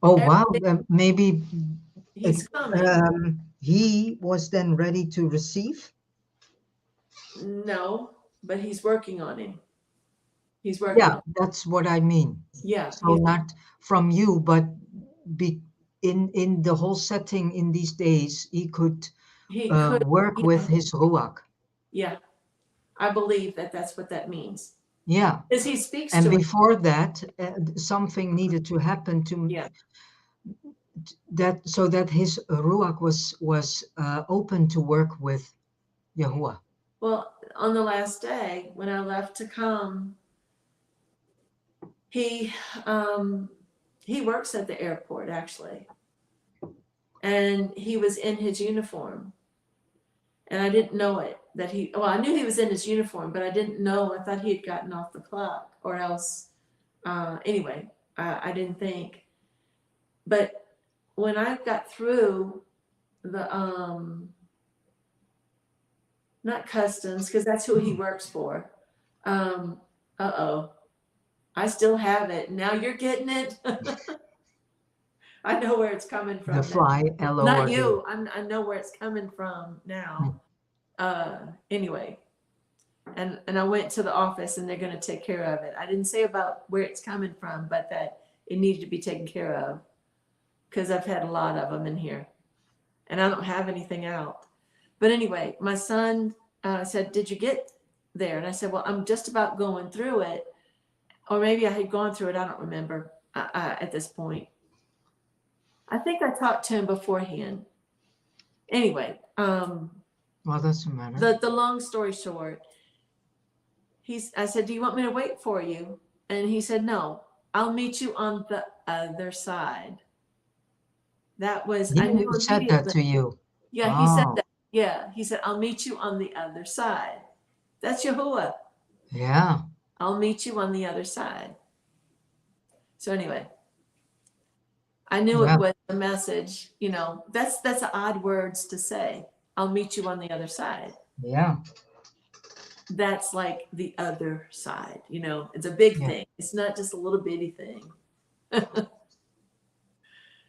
Speaker 2: Oh, wow.
Speaker 1: everything,
Speaker 2: Maybe
Speaker 1: he's coming.
Speaker 2: he was then ready to receive.
Speaker 1: No, but he's working on him. He's working
Speaker 2: Yeah,
Speaker 1: on.
Speaker 2: that's what I mean.
Speaker 1: Yeah,
Speaker 2: So not from you, but be in the whole setting in these days, he could
Speaker 1: he could.
Speaker 2: work with his ruach.
Speaker 1: Yeah, I believe that that's what that means.
Speaker 2: Yeah.
Speaker 1: Because he speaks
Speaker 2: And
Speaker 1: to it.
Speaker 2: before that, something needed to happen to
Speaker 1: Yeah.
Speaker 2: that, so that his ruach was open to work with Yahuwah.
Speaker 1: Well, on the last day when I left to come, he works at the airport actually, and he was in his uniform, and I didn't know it that he. Well, I knew he was in his uniform, but I didn't know. I thought he had gotten off the clock, or else. Anyway, I didn't think. But when I got through the not customs, because that's who he works for. Uh-oh. I still have it. Now you're getting it. I know where it's coming from.
Speaker 2: The fly,
Speaker 1: Not
Speaker 2: LORD.
Speaker 1: you. I know where it's coming from now. Anyway, and I went to the office and they're going to take care of it. I didn't say about where it's coming from, but that it needed to be taken care of because I've had a lot of them in here, and I don't have anything out. But anyway, my son said, "Did you get there?" And I said, "Well, I'm just about going through it." Or maybe I had gone through it. I don't remember at this point. I think I talked to him beforehand. Anyway,
Speaker 2: Well, doesn't matter.
Speaker 1: the long story short, I said, "Do you want me to wait for you?" And he said, "No, I'll meet you on the other side." That was, I knew
Speaker 2: He said that
Speaker 1: immediately.
Speaker 2: to you.
Speaker 1: Yeah, he said that. Yeah, he said, "I'll meet you on the other side." That's Yahuwah.
Speaker 2: Yeah.
Speaker 1: I'll meet you on the other side. So anyway, I knew it was a message, that's odd words to say. I'll meet you on the other side.
Speaker 2: Yeah.
Speaker 1: That's like the other side, it's a big thing. It's not just a little bitty thing.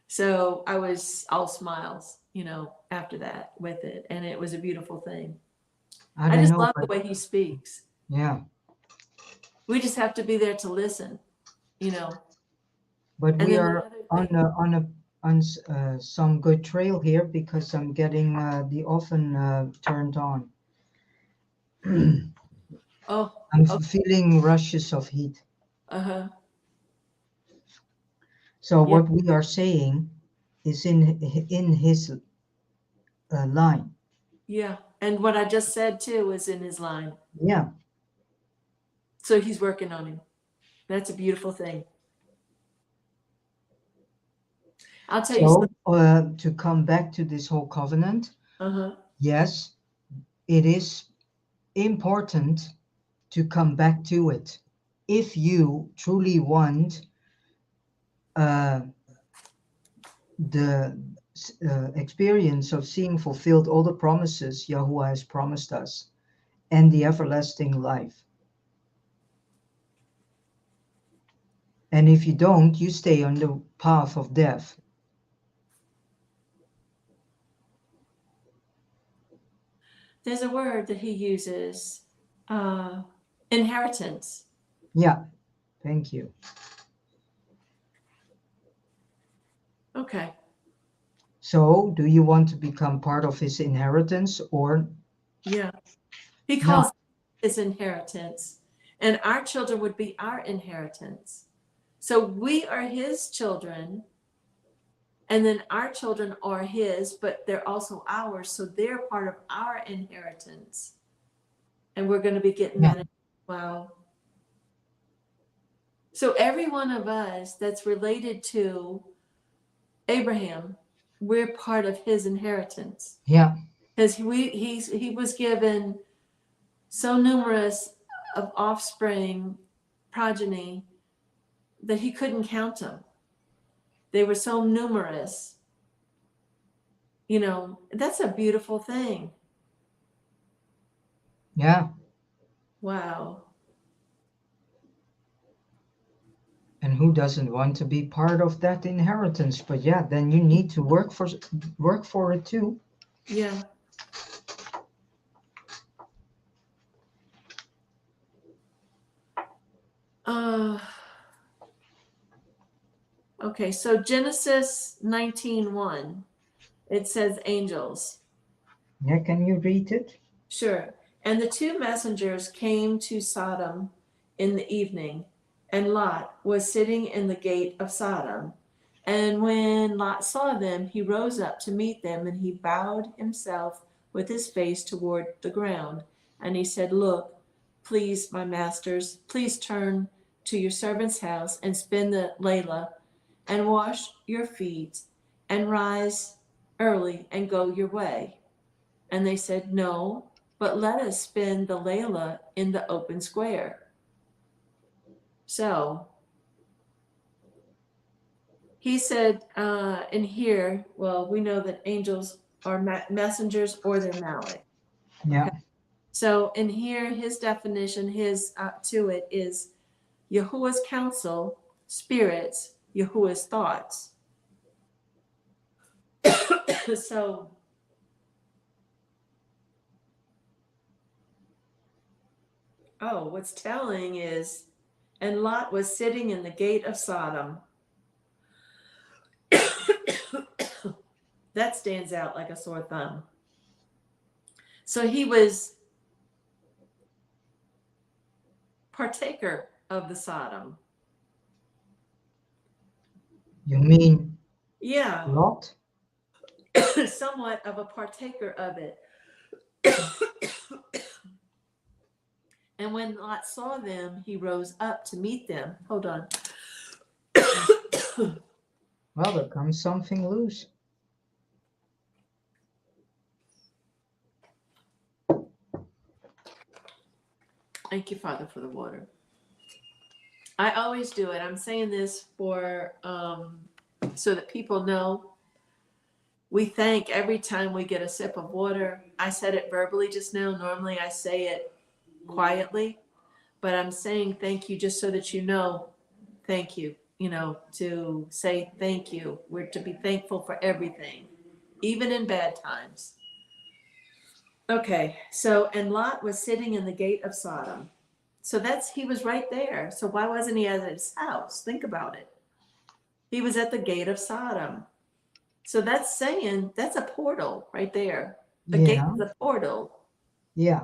Speaker 1: So I was all smiles, after that with it. And it was a beautiful thing. I just love the way he speaks.
Speaker 2: Yeah.
Speaker 1: We just have to be there to listen,
Speaker 2: But
Speaker 1: And
Speaker 2: we
Speaker 1: then
Speaker 2: are on some good trail here because I'm getting the oven turned on. I'm feeling rushes of heat. So what we are saying is in his line.
Speaker 1: Yeah, and what I just said too is in his line.
Speaker 2: Yeah.
Speaker 1: So he's working on him. That's a beautiful thing. I'll tell you
Speaker 2: something. To come back to this whole covenant, yes, it is important to come back to it if you truly want the experience of seeing fulfilled all the promises Yahuwah has promised us and the everlasting life. And if you don't, you stay on the path of death.
Speaker 1: There's a word that he uses, inheritance.
Speaker 2: Yeah, thank you.
Speaker 1: Okay.
Speaker 2: So, do you want to become part of his inheritance or?
Speaker 1: Yeah. He calls it his inheritance, and our children would be our inheritance. So we are his children, and then our children are his, but they're also ours. So they're part of our inheritance. And we're going to be getting that. Wow. So every one of us that's related to Abraham, we're part of his inheritance.
Speaker 2: Yeah.
Speaker 1: Because he was given so numerous of offspring, progeny, that he couldn't count them. They were so numerous. That's a beautiful thing.
Speaker 2: Yeah.
Speaker 1: Wow.
Speaker 2: And who doesn't want to be part of that inheritance? But yeah, then you need to work for it too.
Speaker 1: Yeah. Uh, okay, so Genesis 19:1, it says angels.
Speaker 2: Yeah, can you read it?
Speaker 1: Sure. And the two messengers came to Sodom in the evening, and Lot was sitting in the gate of Sodom. And when Lot saw them, he rose up to meet them, and he bowed himself with his face toward the ground. And he said, Look, please, my masters, please turn to your servant's house and spend the Layla and wash your feet and rise early and go your way. And they said, No, but let us spend the Layla in the open square. So he said, in here, well, we know that angels are messengers or they're Malik.
Speaker 2: Yeah.
Speaker 1: Okay. So in here, his definition, his to it is Yahuwah's counsel, spirits, Yahuwah's thoughts. So what's telling is, and Lot was sitting in the gate of Sodom. That stands out like a sore thumb. So he was partaker of the Sodom.
Speaker 2: You mean
Speaker 1: Yeah,
Speaker 2: Lot?
Speaker 1: somewhat of a partaker of it. And when Lot saw them, he rose up to meet them. Hold on.
Speaker 2: Well, there comes something loose.
Speaker 1: Thank you, Father, for the water. I always do it. I'm saying this for so that people know. We thank every time we get a sip of water. I said it verbally just now. Normally I say it quietly, but I'm saying thank you just so that you know, thank you, to say thank you. We're to be thankful for everything, even in bad times. Okay, so, and Lot was sitting in the gate of Sodom. So he was right there. So why wasn't he at his house? Think about it. He was at the gate of Sodom. So that's saying that's a portal right there. A gate
Speaker 2: Yeah.
Speaker 1: is a portal.
Speaker 2: Yeah.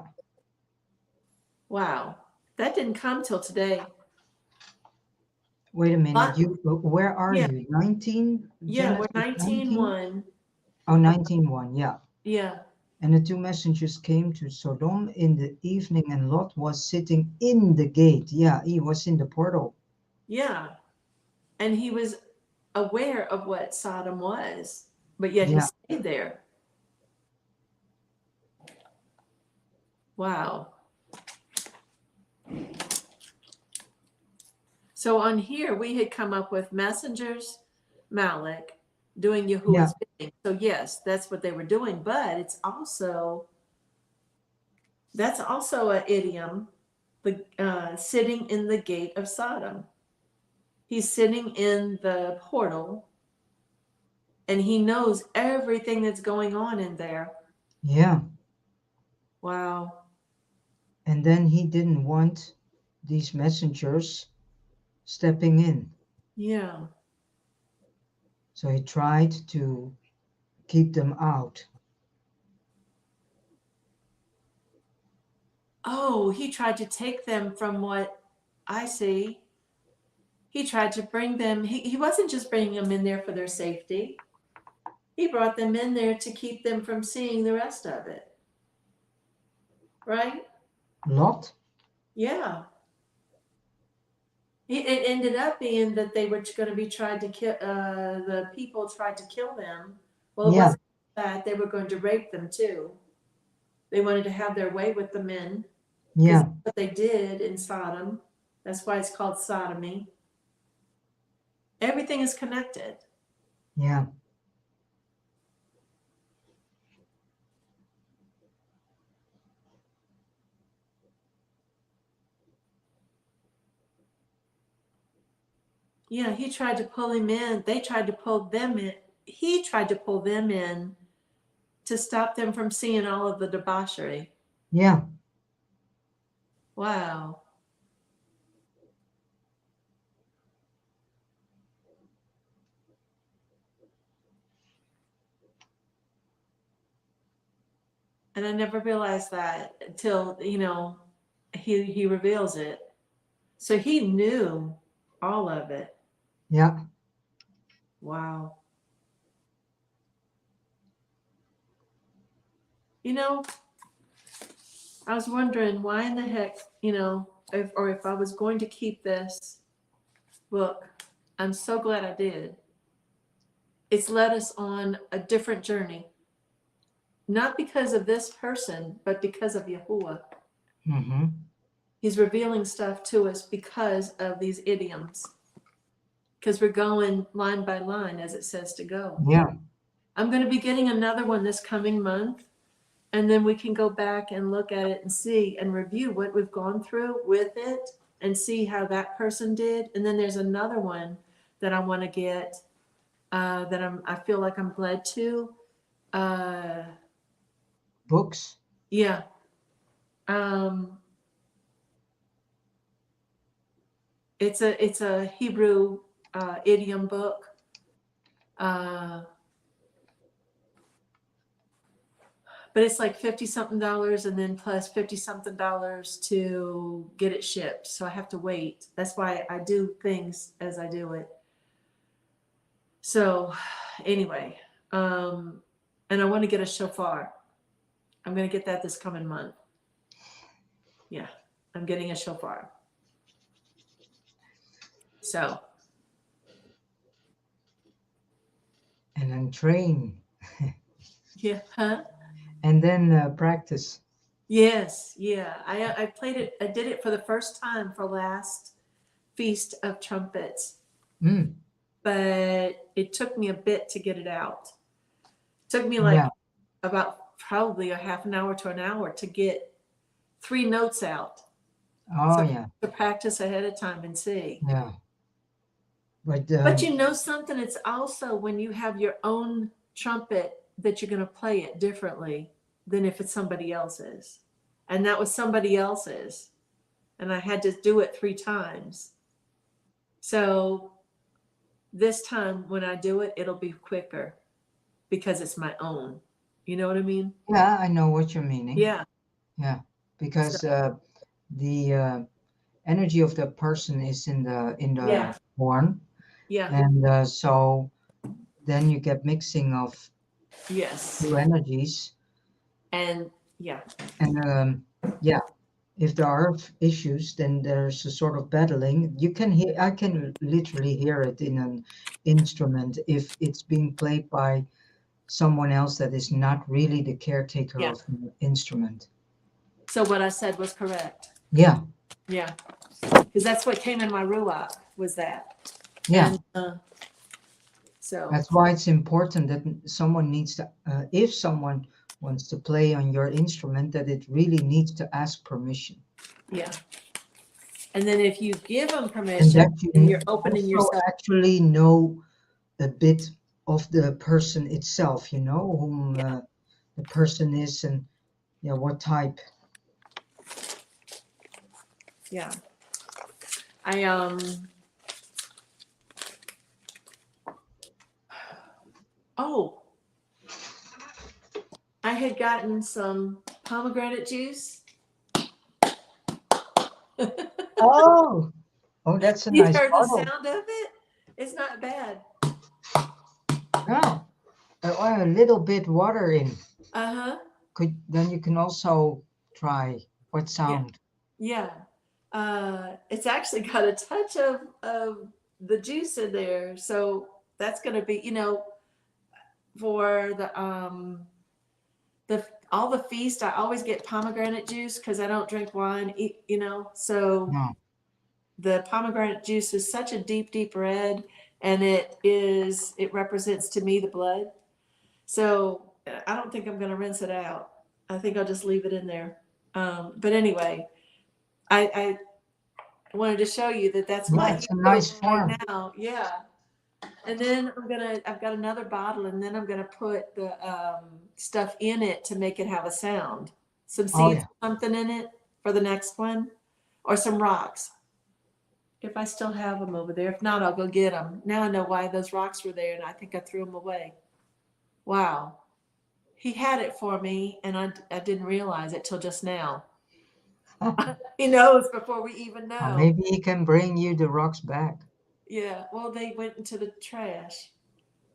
Speaker 1: Wow. That didn't come till today.
Speaker 2: Wait a minute.
Speaker 1: Lot,
Speaker 2: Where are
Speaker 1: yeah,
Speaker 2: you? 19?
Speaker 1: yeah, we're
Speaker 2: Genesis 19?
Speaker 1: 19:1.
Speaker 2: Oh, 19:1. Yeah.
Speaker 1: Yeah,
Speaker 2: And the two messengers came to Sodom in the evening, and Lot was sitting in the gate. Yeah, he was in the portal.
Speaker 1: yeah. And he was aware of what Sodom was, but yet he
Speaker 2: Yeah.
Speaker 1: stayed there. Wow. So on here, we had come up with messengers, Malik, doing
Speaker 2: Yeah.
Speaker 1: Yahuwah's bidding. So yes, that's what they were doing, but that's also an idiom, sitting in the gate of Sodom. He's sitting in the portal, and he knows everything that's going on in there.
Speaker 2: Yeah.
Speaker 1: Wow.
Speaker 2: And then he didn't want these messengers stepping in.
Speaker 1: Yeah.
Speaker 2: So he tried to keep them out.
Speaker 1: Oh, he tried to take them from what I see. He tried to bring them, he wasn't just bringing them in there for their safety. He brought them in there to keep them from seeing the rest of it. Right?
Speaker 2: Lot?
Speaker 1: Yeah. It ended up being that they were going to be tried to kill, the people tried to kill them. Well, it
Speaker 2: Yeah.
Speaker 1: wasn't that. They were going to rape them too. They wanted to have their way with the men. Because
Speaker 2: Yeah.
Speaker 1: that's what they did in Sodom. That's why it's called sodomy. Everything is connected.
Speaker 2: Yeah.
Speaker 1: Yeah, he tried to pull him in. They tried to pull them in. He tried to pull them in to stop them from seeing all of the debauchery.
Speaker 2: Yeah.
Speaker 1: Wow. And I never realized that until, he reveals it. So he knew all of it.
Speaker 2: Yeah.
Speaker 1: Wow. You know, I was wondering why in the heck, if I was going to keep this book. I'm so glad I did. It's led us on a different journey. Not because of this person, but because of Yahuwah.
Speaker 2: Mm-hmm.
Speaker 1: He's revealing stuff to us because of these idioms. Because we're going line by line as it says to go.
Speaker 2: Yeah.
Speaker 1: I'm going to be getting another one this coming month. And then we can go back and look at it and see and review what we've gone through with it and see how that person did. And then there's another one that I want to get that I feel like I'm led to.
Speaker 2: Books.
Speaker 1: Yeah. It's a Hebrew idiom book. But it's like $50-something and then plus $50-something to get it shipped. So I have to wait. That's why I do things as I do it. So anyway, and I want to get a shofar. I'm going to get that this coming month. Yeah, I'm getting a shofar. So.
Speaker 2: And then train.
Speaker 1: Yeah. Huh?
Speaker 2: And then practice.
Speaker 1: Yes. Yeah. I played it. I did it for the first time for last Feast of Trumpets.
Speaker 2: Mm.
Speaker 1: But it took me a bit to get it out. It took me like about probably a half an hour to an hour to get 3 notes out.
Speaker 2: Oh,
Speaker 1: so
Speaker 2: yeah.
Speaker 1: to practice ahead of time and see.
Speaker 2: Yeah.
Speaker 1: But you know something? It's also when you have your own trumpet that you're going to play it differently than if it's somebody else's. And that was somebody else's. And I had to do it 3 times. So this time when I do it, it'll be quicker because it's my own. You know what I mean?
Speaker 2: Yeah, I know what you're meaning.
Speaker 1: Yeah.
Speaker 2: Yeah. Because the energy of the person is in the horn.
Speaker 1: Yeah.
Speaker 2: And so then you get mixing of
Speaker 1: Yes.
Speaker 2: 2 energies.
Speaker 1: And yeah.
Speaker 2: And yeah, if there are issues, then there's a sort of battling. I can literally hear it in an instrument if it's being played by someone else that is not really the caretaker of the instrument.
Speaker 1: So what I said was correct.
Speaker 2: Yeah.
Speaker 1: Yeah. Because that's what came in my ruach was that.
Speaker 2: Yeah.
Speaker 1: And, so
Speaker 2: that's why it's important that someone needs to, if someone wants to play on your instrument, that it really needs to ask permission.
Speaker 1: Yeah. And then if you give them permission, and you're opening yourself.
Speaker 2: Actually know a bit of the person itself, whom the person is and what type.
Speaker 1: Yeah. I had gotten some pomegranate juice.
Speaker 2: Oh, that's a nice
Speaker 1: heard
Speaker 2: bottle.
Speaker 1: The sound of it? It's not bad.
Speaker 2: No, a little bit water in. Then you can also try what sound.
Speaker 1: Yeah. It's actually got a touch of the juice in there, so that's going to be, for the all the feast. I always get pomegranate juice because I don't drink wine. So.
Speaker 2: No.
Speaker 1: The pomegranate juice is such a deep, deep red, and it represents to me the blood. So I don't think I'm going to rinse it out. I think I'll just leave it in there. But anyway, I wanted to show you that's my
Speaker 2: it's a nice form
Speaker 1: right now. Yeah. And then I've got another bottle, and then I'm going to put the stuff in it to make it have a sound. Some seeds, something in it for the next one, or some rocks. If I still have them over there. If not, I'll go get them. Now I know why those rocks were there, and I think I threw them away. Wow. he had it for me, and I didn't realize it till just now. He knows before we even
Speaker 2: Or
Speaker 1: know.
Speaker 2: maybe he can bring you the rocks back.
Speaker 1: Yeah, well, they went into the trash.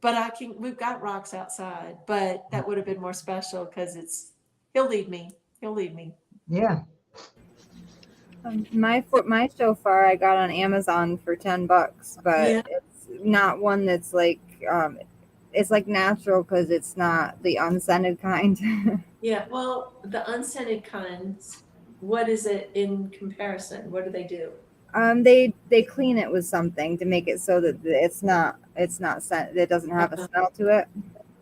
Speaker 1: But we've got rocks outside, but that would have been more special because he'll lead me. He'll lead me.
Speaker 2: Yeah.
Speaker 3: My shofar I got on Amazon for $10, but
Speaker 1: Yeah.
Speaker 3: it's not one that's like it's like natural because it's not the unscented kind.
Speaker 1: Yeah, well, the unscented kinds, what is it in comparison? What do they do?
Speaker 3: They clean it with something to make it so that it's not scent. It doesn't have a
Speaker 1: Uh-huh.
Speaker 3: smell to it.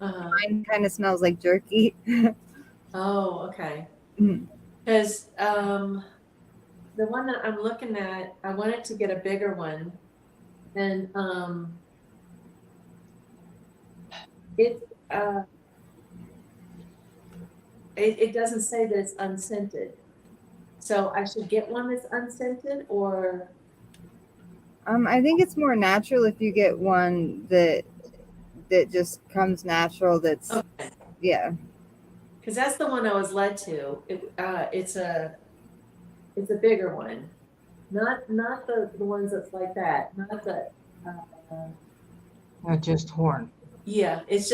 Speaker 1: Uh-huh.
Speaker 3: Mine kind of smells like jerky.
Speaker 1: Oh, okay.
Speaker 3: Mm.
Speaker 1: Because the one that I'm looking at, I wanted to get a bigger one, and it uh, it doesn't say that it's unscented. So I should get one that's unscented, or
Speaker 3: I think it's more natural if you get one that just comes natural. That's
Speaker 1: okay,
Speaker 3: yeah.
Speaker 1: because that's the one I was led to. It's a bigger one, not the ones that's like that, not the.
Speaker 2: Not just horn.
Speaker 1: Yeah, it's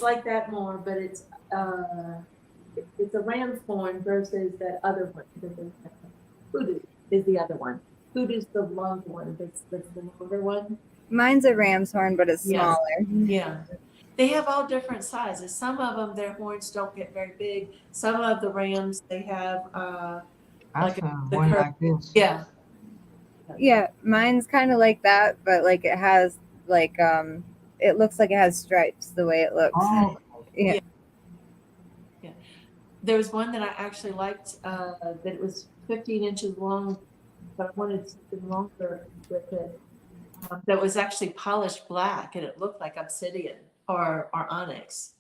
Speaker 1: like that more, but it's a ram's horn versus that other one. Hoodoo is the other one. Hoodoo's the longer one. That's the longer one.
Speaker 3: Mine's a ram's horn, but it's
Speaker 1: Yes.
Speaker 3: smaller.
Speaker 1: Yeah. They have all different sizes. Some of them, their horns don't get very big. Some of the rams, they have
Speaker 2: I've
Speaker 1: like the
Speaker 2: one
Speaker 1: curve.
Speaker 2: like this.
Speaker 1: Yeah.
Speaker 3: Yeah, mine's kind of like that, but like it has like it looks like it has stripes the way it looks.
Speaker 2: Oh,
Speaker 3: Yeah.
Speaker 1: There was one that I actually liked that it was 15 inches long, but I wanted something longer with it. That was actually polished black, and it looked like obsidian or onyx.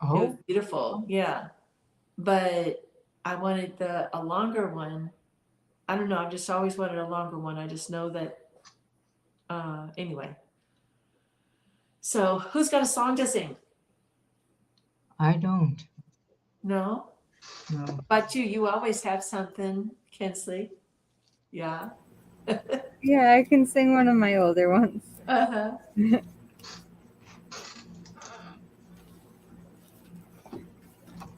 Speaker 1: It was
Speaker 2: oh,
Speaker 1: beautiful, yeah. But I wanted a longer one. I don't know. I've just always wanted a longer one. I just know that. Anyway. So who's got a song to sing?
Speaker 2: I don't.
Speaker 1: No.
Speaker 2: No.
Speaker 1: But you always have something, Kinsley. Yeah.
Speaker 3: Yeah, I can sing one of my older ones.
Speaker 1: Uh-huh.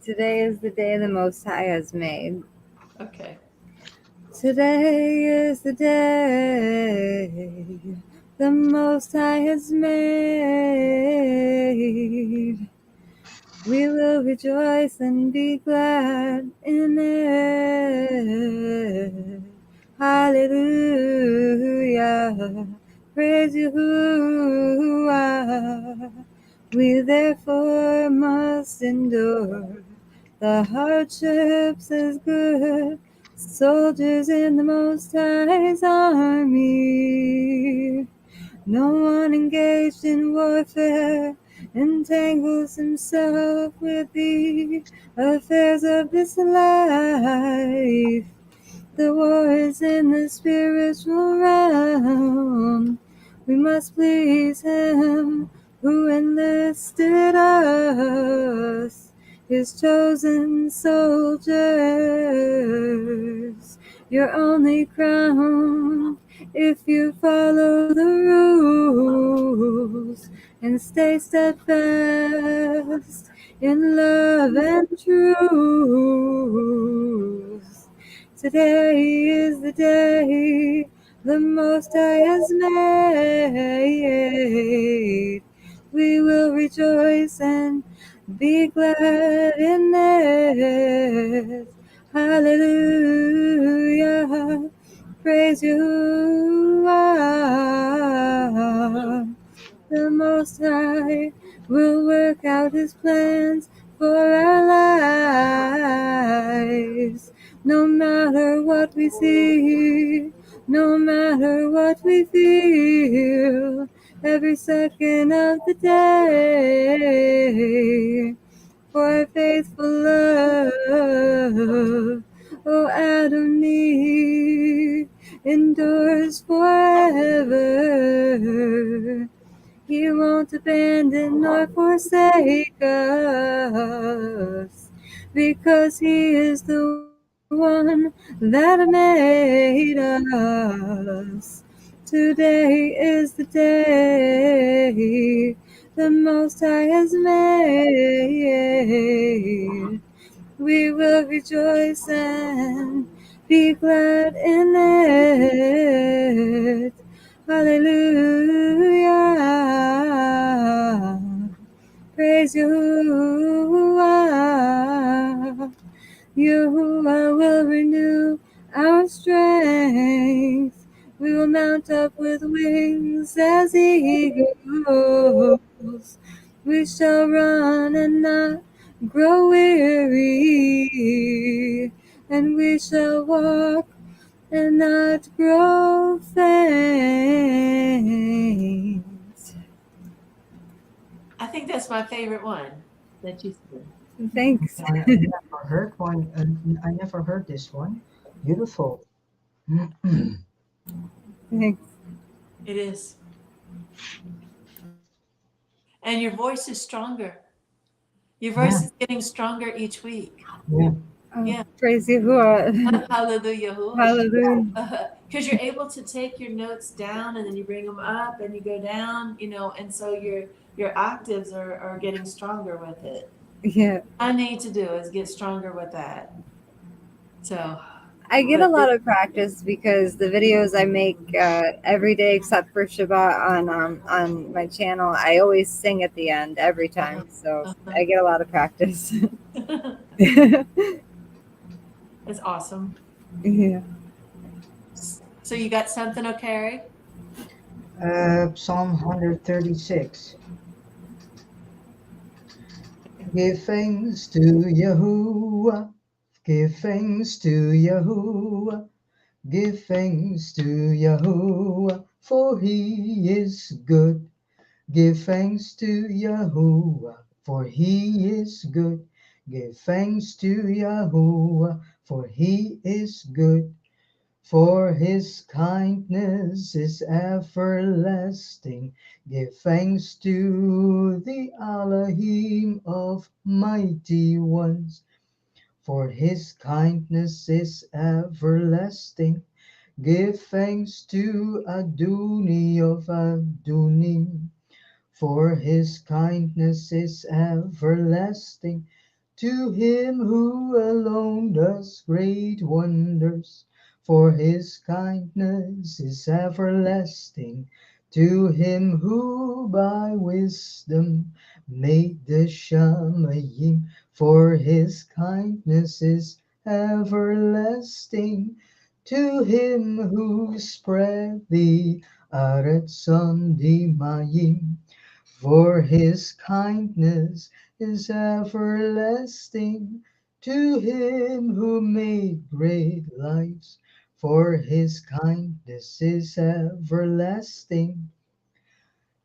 Speaker 3: Today is the day the Most High has made.
Speaker 1: Okay.
Speaker 3: Today is the day the Most High has made. We will rejoice and be glad in it. Hallelujah. Praise Yahuwah. We therefore must endure the hardships as good soldiers in the Most High's army. No one engaged in warfare entangles himself with the affairs of this life. The war is in the spiritual realm. We must please him who enlisted us, his chosen soldiers. You're only crowned if you follow the rules and stay steadfast in love and truth. Today is the day the Most High has made. We will rejoice and be glad in it. Hallelujah. Praise you. The Most High will work out his plans for our lives. No matter what we see, no matter what we feel, every second of the day, for faithful love, oh Adonai, endures forever. He won't abandon nor forsake us, because He is the one that made us. Today is the day the Most High has made. We will rejoice and be glad in it. Hallelujah. Praise Yahuwah. Yahuwah will renew our strength. We will mount up with wings as eagles. We shall run and not grow weary, and we shall walk and not grow faint.
Speaker 1: I think that's my favorite one that you said.
Speaker 3: Thanks.
Speaker 2: I never heard one. I never heard this one. Beautiful.
Speaker 3: Thanks.
Speaker 1: It is. And your voice is stronger. Your
Speaker 2: Yeah,
Speaker 1: voice is getting stronger each week.
Speaker 2: yeah,
Speaker 3: Oh,
Speaker 1: Yeah.
Speaker 3: praise Yahuwah.
Speaker 1: Hallelujah.
Speaker 3: Hallelujah.
Speaker 1: Because you're able to take your notes down and then you bring them up and you go down, and so your octaves are getting stronger with it.
Speaker 3: Yeah.
Speaker 1: I need to do is get stronger with that. So,
Speaker 3: I get a
Speaker 1: but
Speaker 3: lot of practice because the videos I make every day except for Shabbat on my channel, I always sing at the end every time. So
Speaker 1: uh-huh.
Speaker 3: I get a lot of practice.
Speaker 1: It's awesome.
Speaker 3: Yeah.
Speaker 1: So you got something, Ocahry?
Speaker 2: Psalm 136. Give thanks to Yahuwah. Give thanks to Yahuwah. Give thanks to Yahuwah, for He is good. Give thanks to Yahuwah, for He is good. Give thanks to Yahuwah, for He is good. For His kindness is everlasting. Give thanks to the Elohim of mighty ones. For His kindness is everlasting. Give thanks to Adoni of Adonim. For His kindness is everlasting. To Him who alone does great wonders, for His kindness is everlasting. To Him who by wisdom made the Shamayim, for His kindness is everlasting. To Him who spread the Aretz on the Mayim, for His kindness is everlasting. To Him who made great lights, for His kindness is everlasting.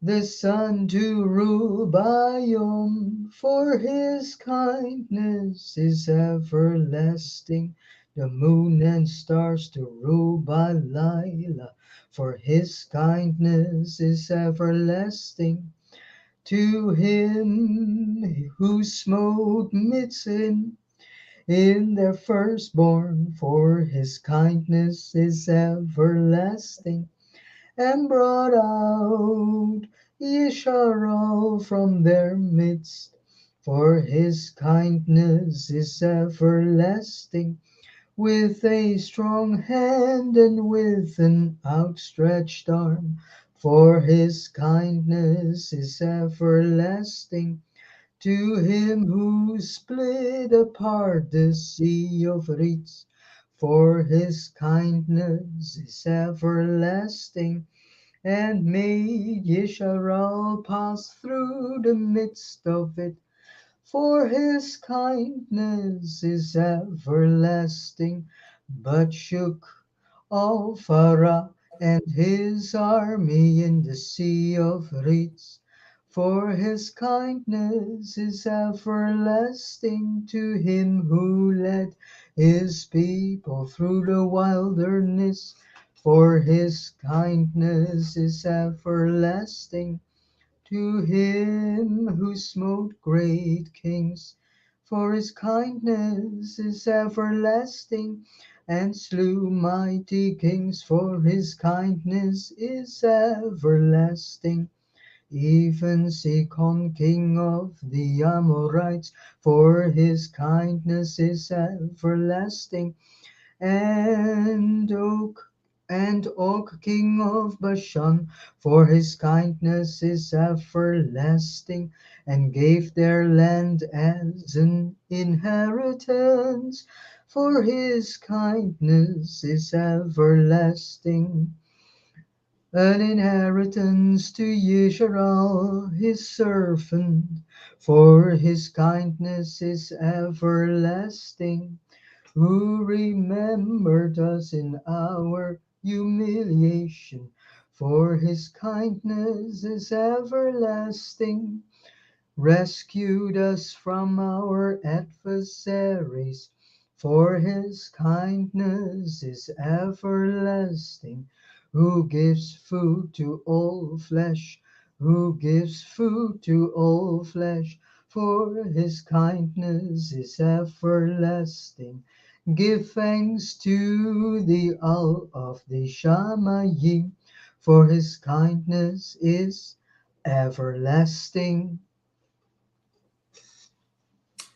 Speaker 2: The sun to rule by Yom, for His kindness is everlasting. The moon and stars to rule by Lila, for His kindness is everlasting. To Him who smote Mitzim in their firstborn, for His kindness is everlasting, and brought out Yisharal from their midst, for His kindness is everlasting. With a strong hand and with an outstretched arm, for His kindness is everlasting. To Him who split apart the sea of reeds, for His kindness is everlasting, and made Yisharal pass through the midst of it, for His kindness is everlasting. But shook all Pharaoh and his army in the sea of reeds, for His kindness is everlasting. To Him who led His people through the wilderness, for His kindness is everlasting. To him who smote great kings, for his kindness is everlasting, and slew mighty kings, for his kindness is everlasting. Even Sikon, king of the Amorites, for his kindness is everlasting. And Og, king of Bashan, for his kindness is everlasting, and gave their land as an inheritance, for his kindness is everlasting. An inheritance to Yisrael, his servant, for his kindness is everlasting, who remembered us in our humiliation, for his kindness is everlasting, rescued us from our adversaries, for his kindness is everlasting, who gives food to all flesh, who gives food to all flesh, for his kindness is everlasting. Give thanks to the Al of the Shamayim, for his kindness is everlasting.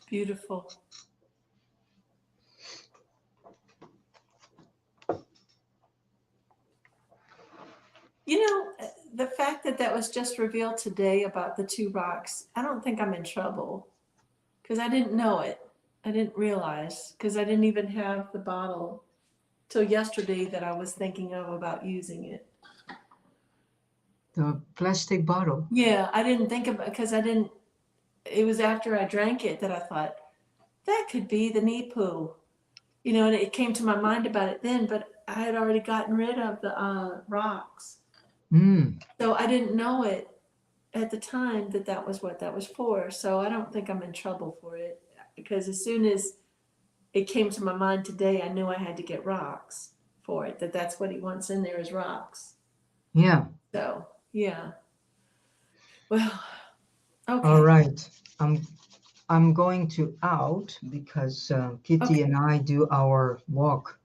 Speaker 1: Beautiful. The fact that that was just revealed today about the two rocks, I don't think I'm in trouble because I didn't know it. I didn't realize because I didn't even have the bottle till yesterday that I was thinking of about using it.
Speaker 2: The plastic bottle.
Speaker 1: Yeah, I didn't think about because I didn't. It was after I drank it that I thought that could be the Nipu, and it came to my mind about it then, but I had already gotten rid of the rocks, so I didn't know it at the time that that was what that was for. So I don't think I'm in trouble for it because as soon as it came to my mind today, I knew I had to get rocks for it. That's what he wants in there is rocks.
Speaker 2: Yeah.
Speaker 1: So yeah. Well, okay.
Speaker 2: All right. I'm going to out because Kitty
Speaker 1: Okay.
Speaker 2: and I do our walk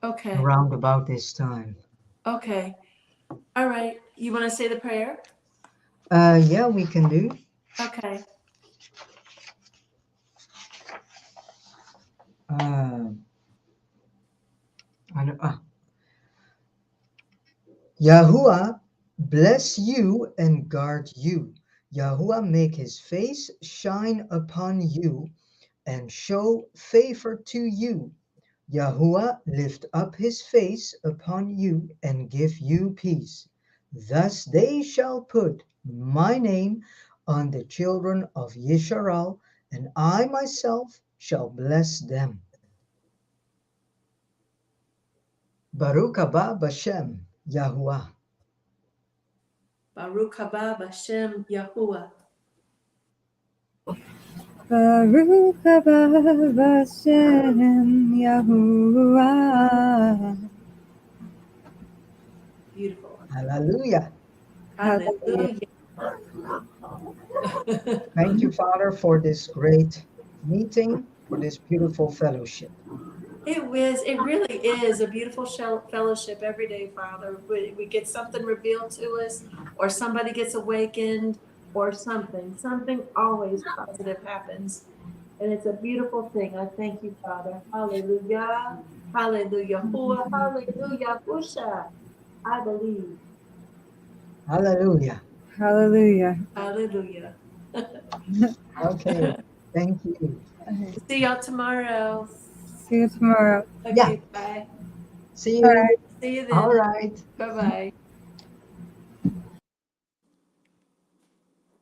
Speaker 1: Okay.
Speaker 2: around about this time.
Speaker 1: Okay. All right. You want to say the prayer?
Speaker 2: Yeah, we can do.
Speaker 1: Okay.
Speaker 2: Yahuwah bless you and guard you. Yahuwah make his face shine upon you and show favor to you. Yahuwah lift up his face upon you and give you peace. Thus they shall put my name on the children of Yisrael, and I myself shall bless them. Baruch haba Bashem Yahuwah.
Speaker 1: Baruch haba Bashem Yahuwah.
Speaker 3: Baruch haba Bashem Yahuwah.
Speaker 1: Beautiful.
Speaker 2: Hallelujah.
Speaker 1: Hallelujah.
Speaker 2: Thank you, Father, for this great meeting, for this beautiful fellowship.
Speaker 1: It really is a beautiful fellowship every day, Father. We get something revealed to us, or somebody gets awakened, or something. Something always positive happens. And it's a beautiful thing. I thank you, Father. Hallelujah. Hallelujah. Hallelujah. Husha. I believe.
Speaker 2: Hallelujah.
Speaker 3: Hallelujah.
Speaker 1: Hallelujah.
Speaker 2: Okay. Thank you.
Speaker 1: See y'all tomorrow.
Speaker 3: See you tomorrow.
Speaker 1: Okay,
Speaker 2: Yeah.
Speaker 1: bye.
Speaker 2: See you.
Speaker 3: Bye.
Speaker 1: See you then.
Speaker 2: All right.
Speaker 1: Bye-bye.